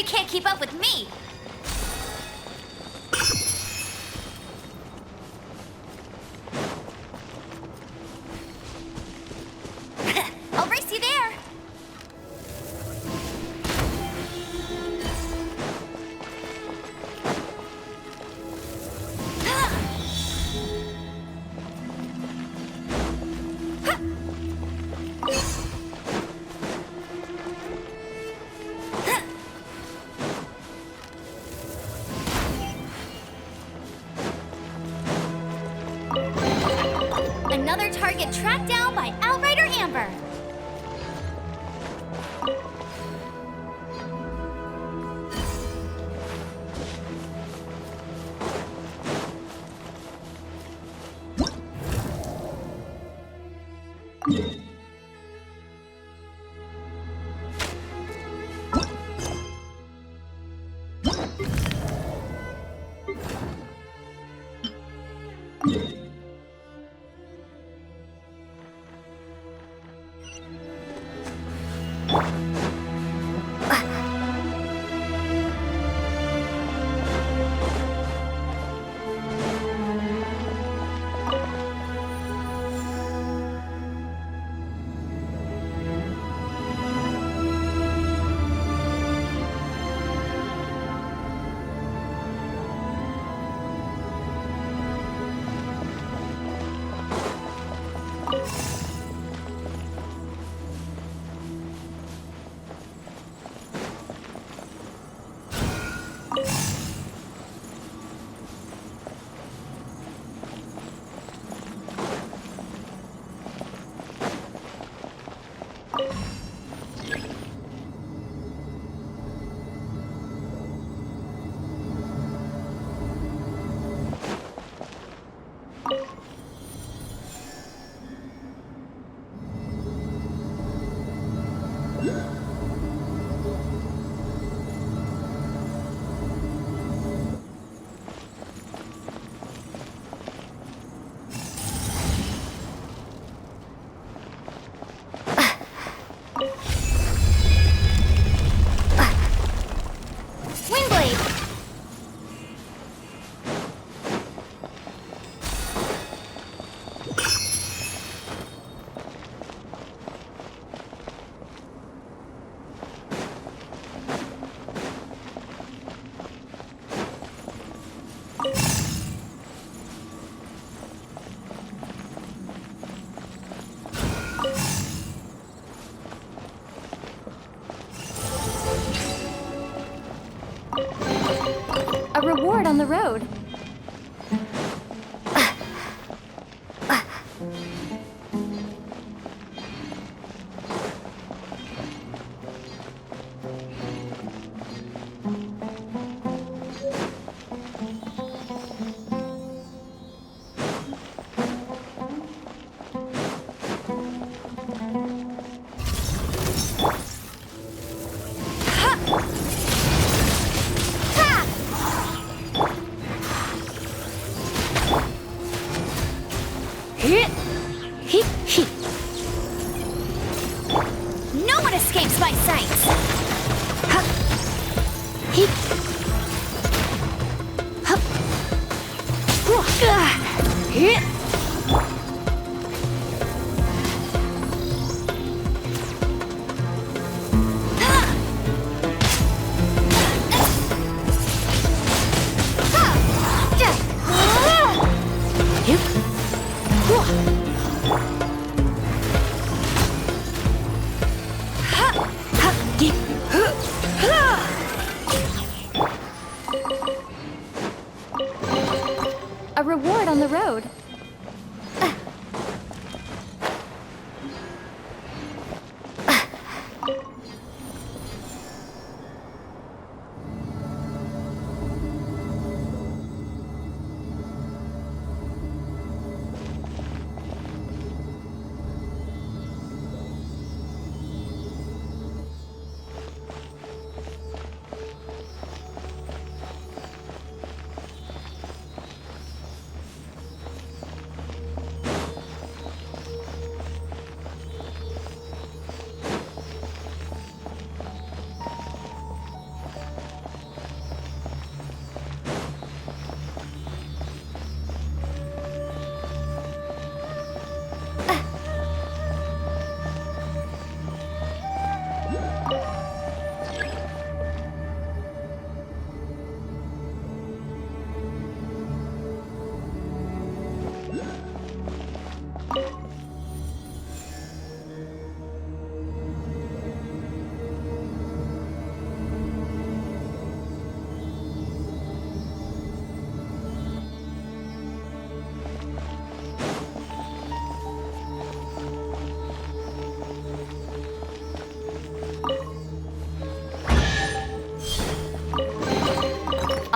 can't keep up with me! I'll race you there! Another target tracked down by Outrider Amber. A reward on the road. No one escapes my sight! A reward on the road.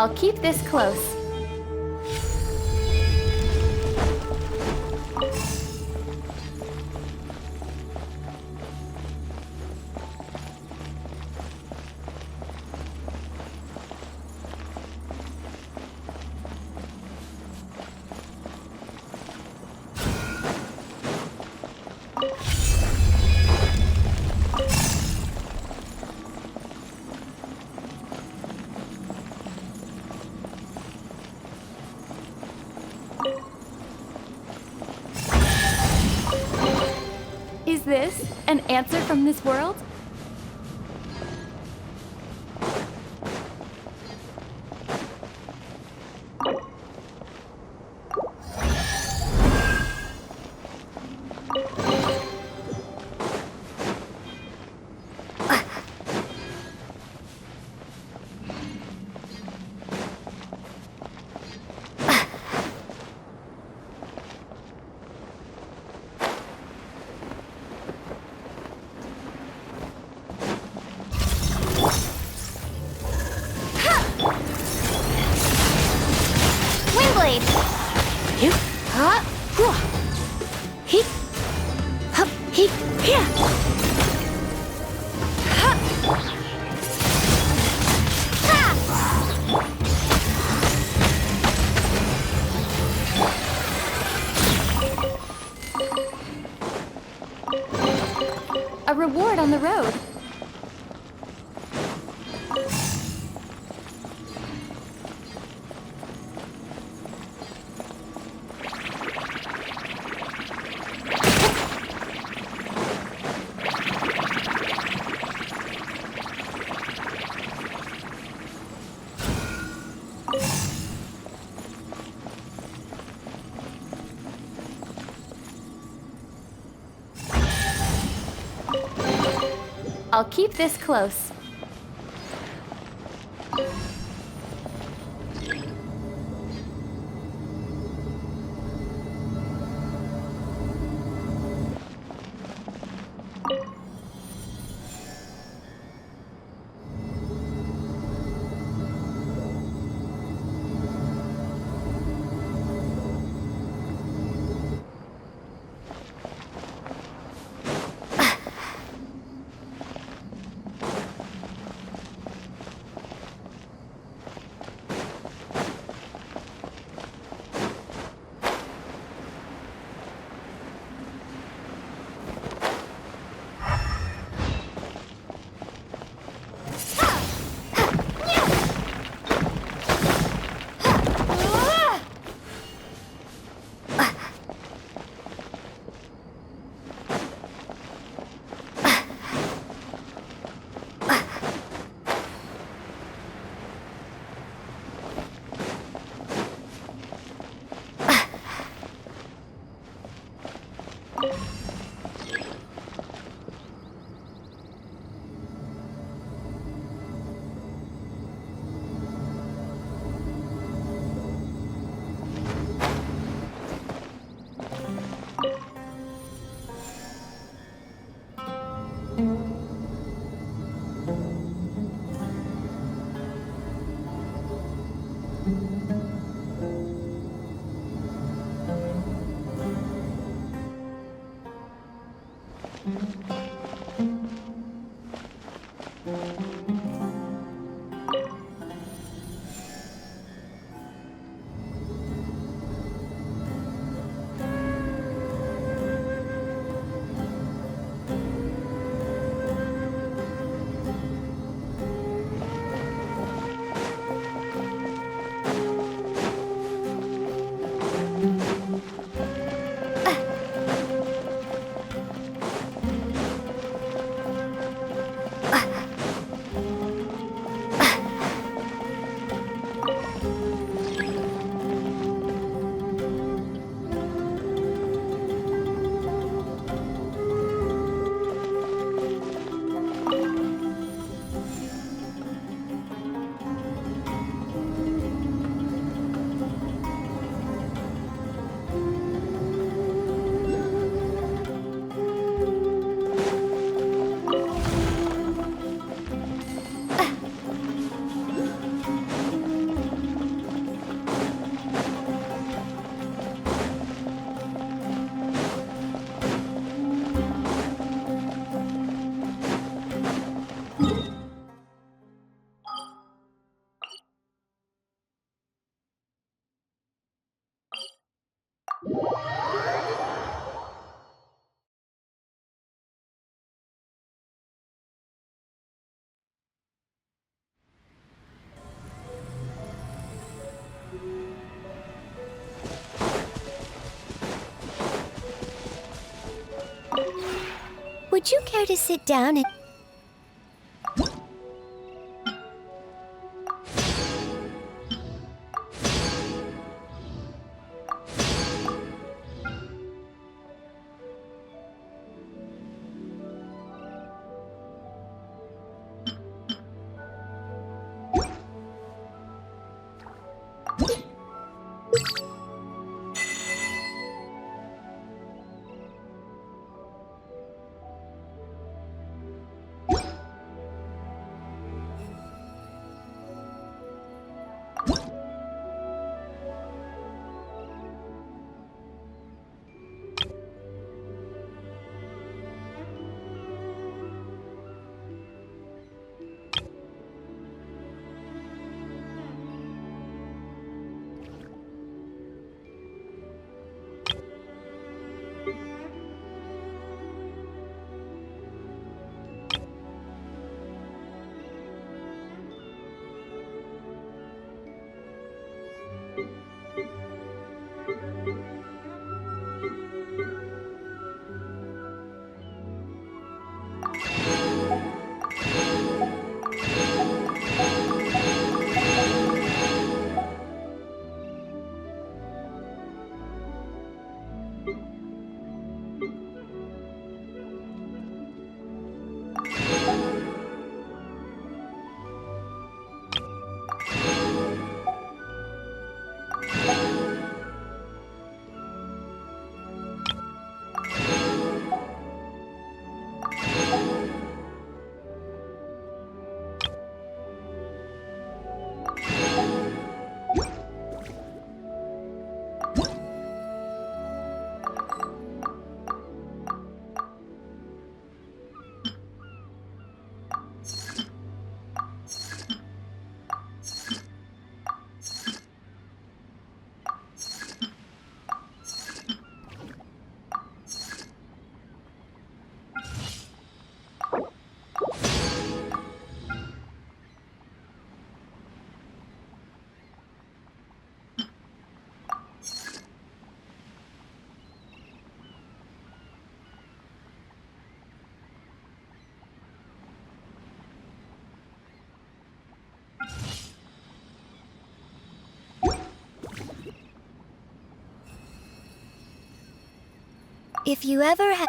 I'll keep this close. Is this an answer from this world? Windblade! You? Huh? He? Hup, he, here! A reward on the road. I'll keep this close. care to sit down and... If you ever have...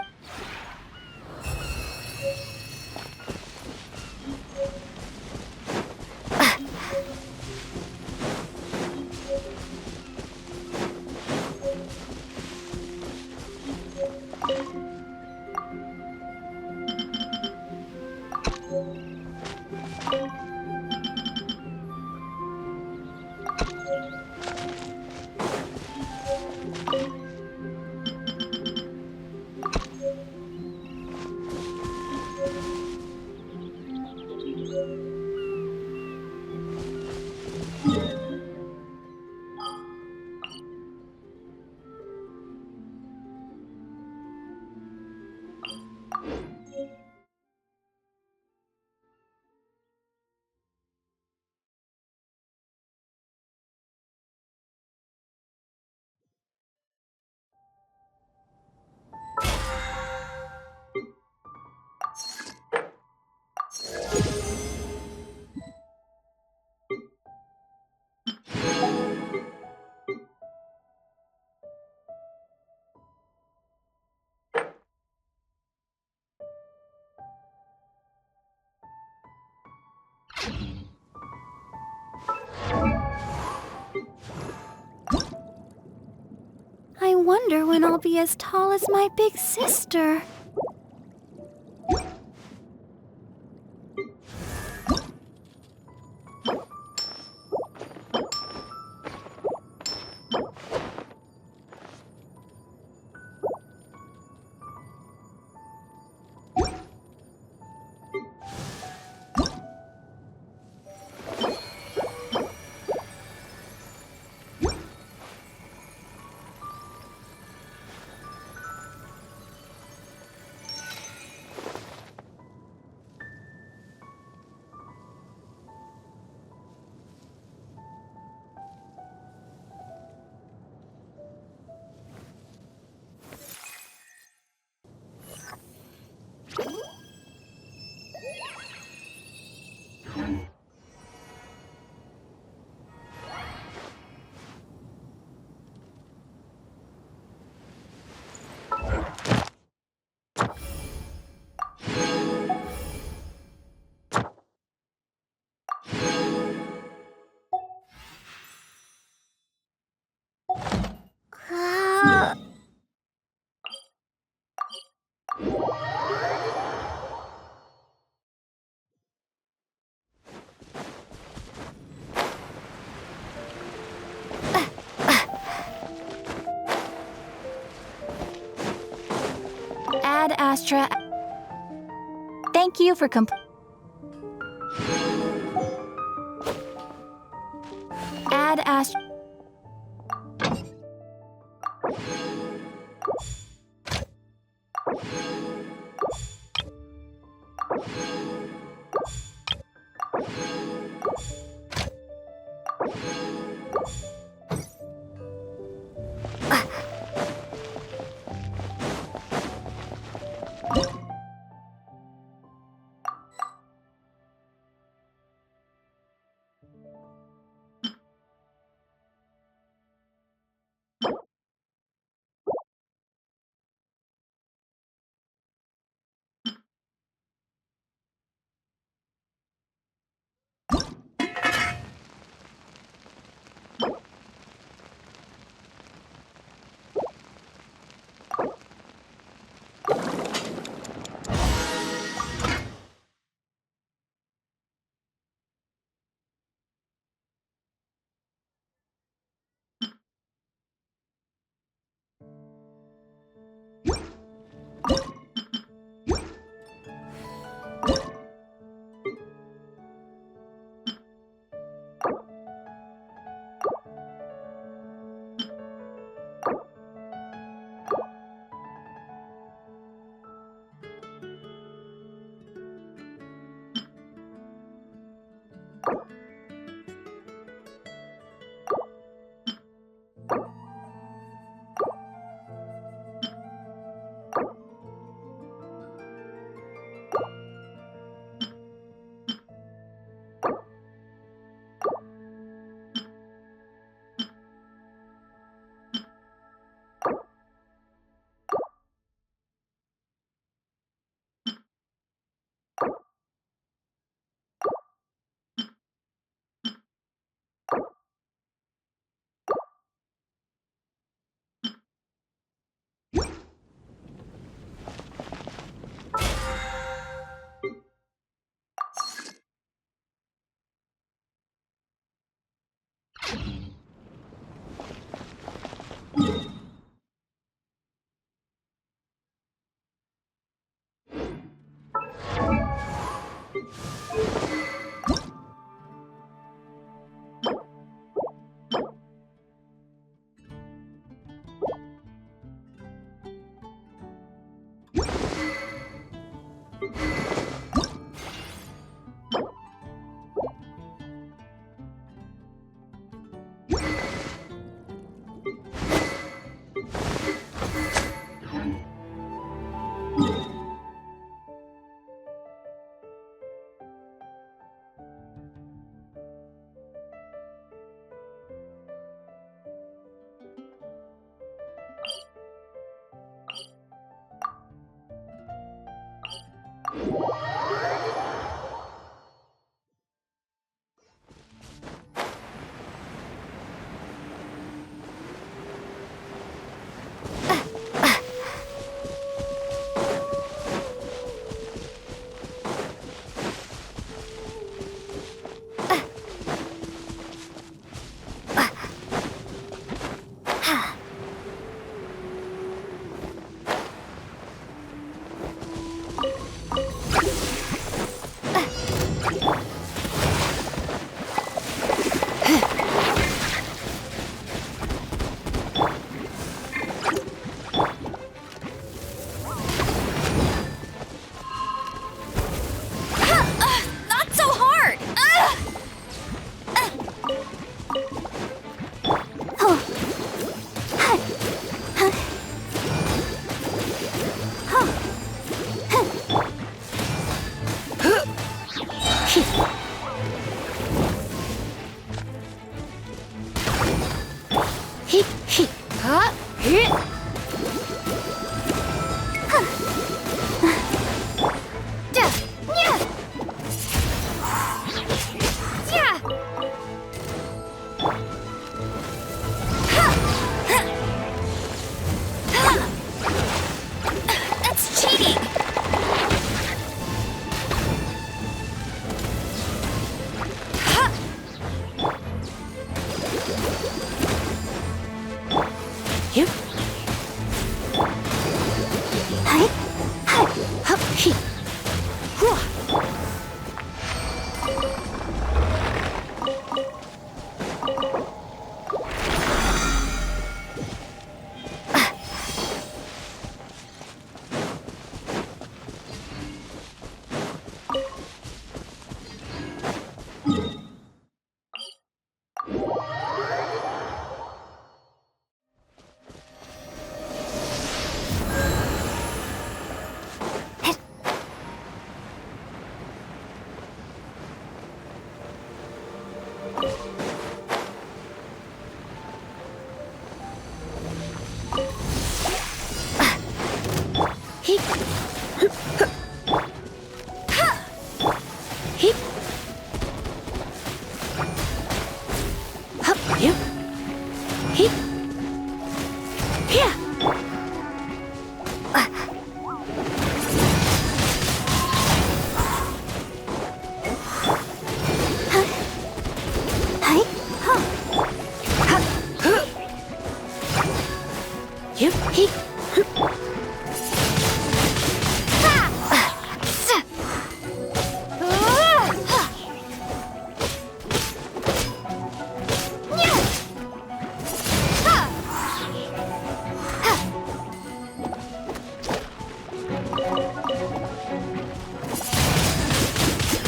I wonder when I'll be as tall as my big sister. Ad Astra. Thank you for Ad Astra.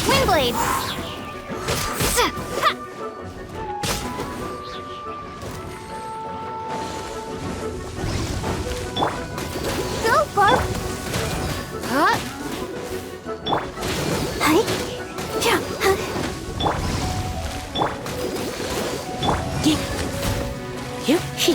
Windblade! Go, Barb! Hi! Yeah! You? He.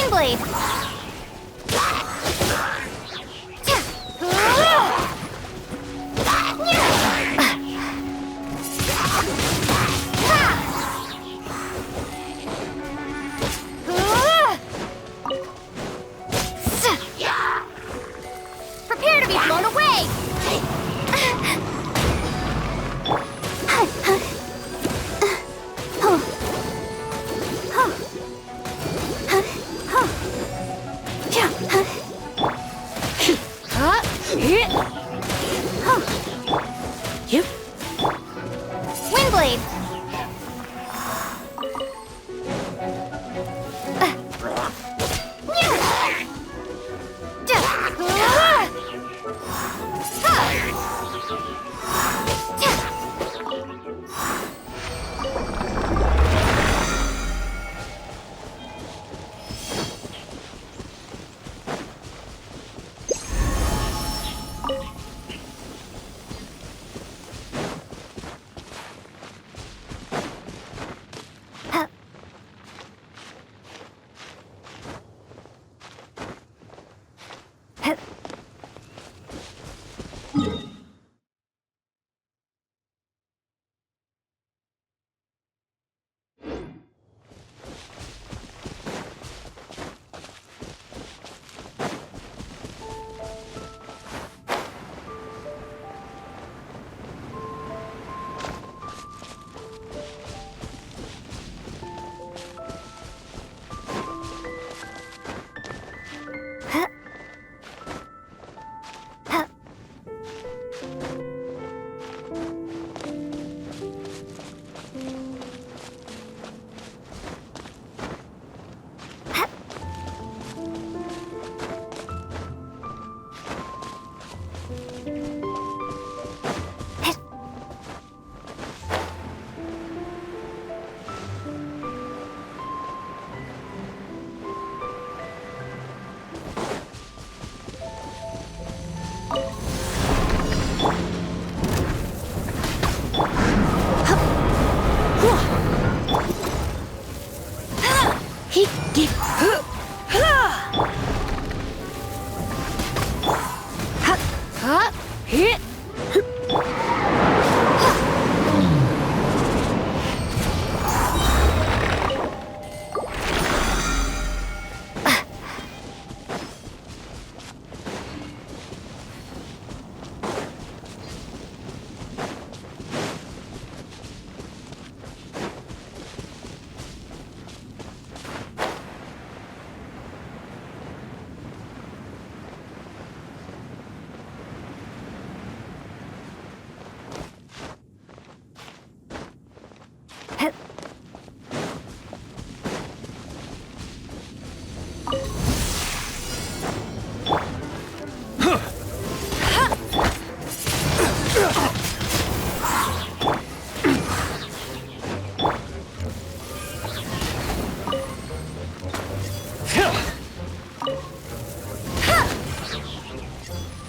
Windblade! Prepare to be blown away! Windblade!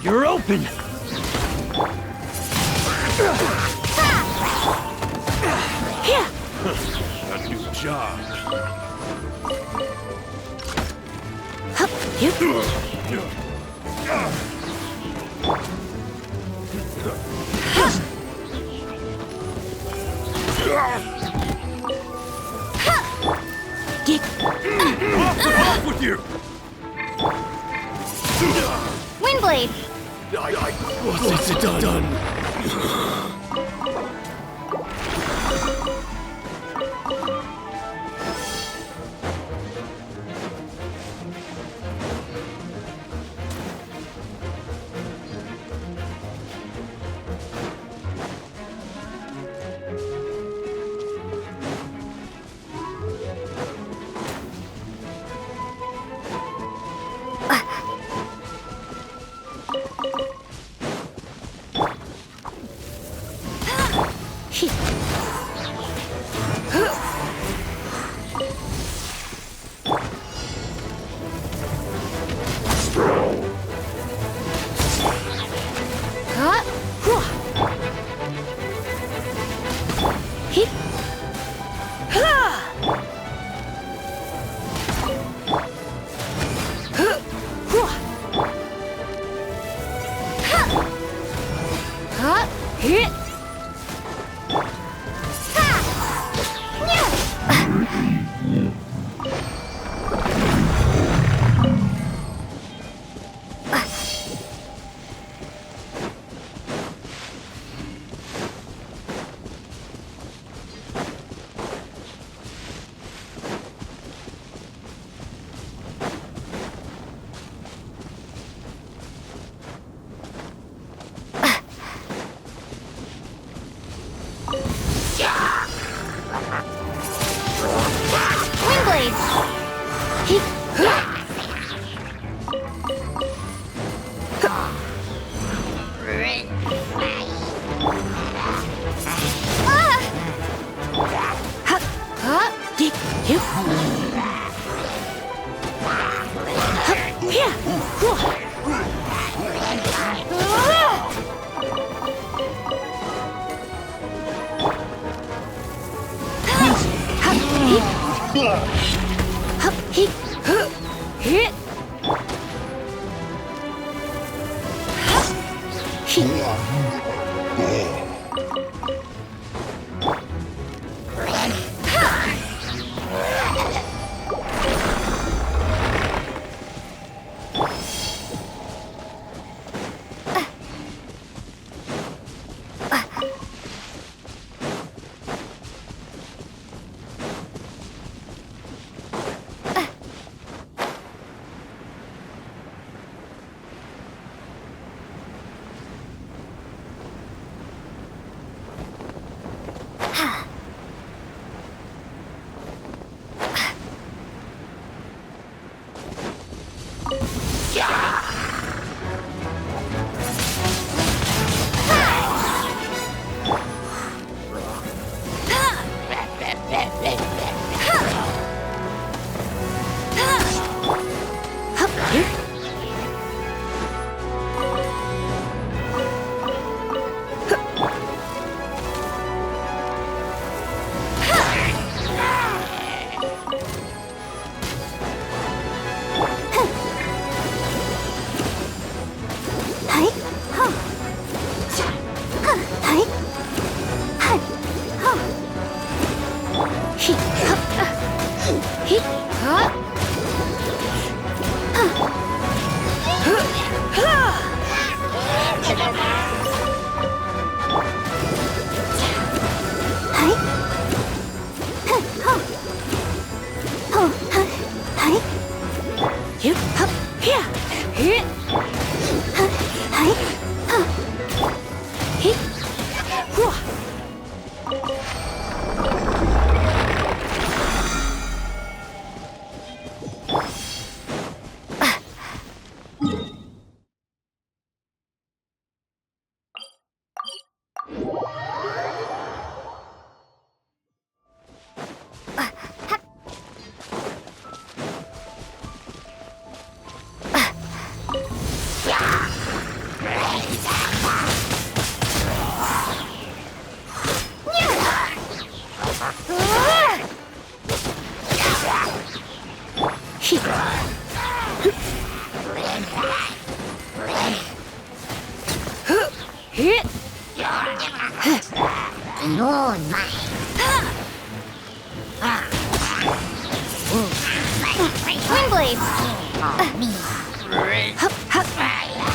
You're open! A new job. Off with you! Windblade! What's it done?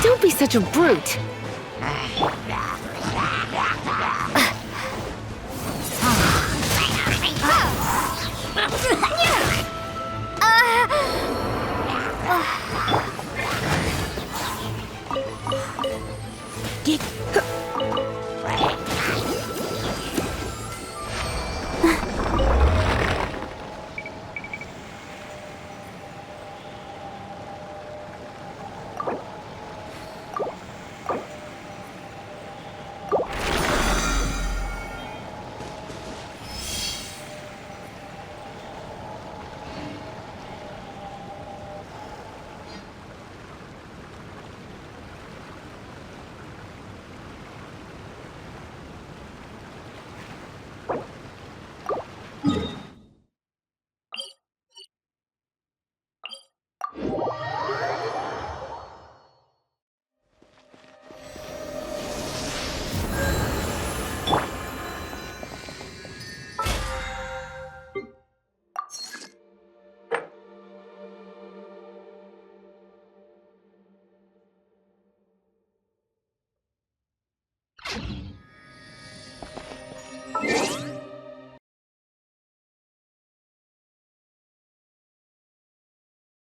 Don't be such a brute.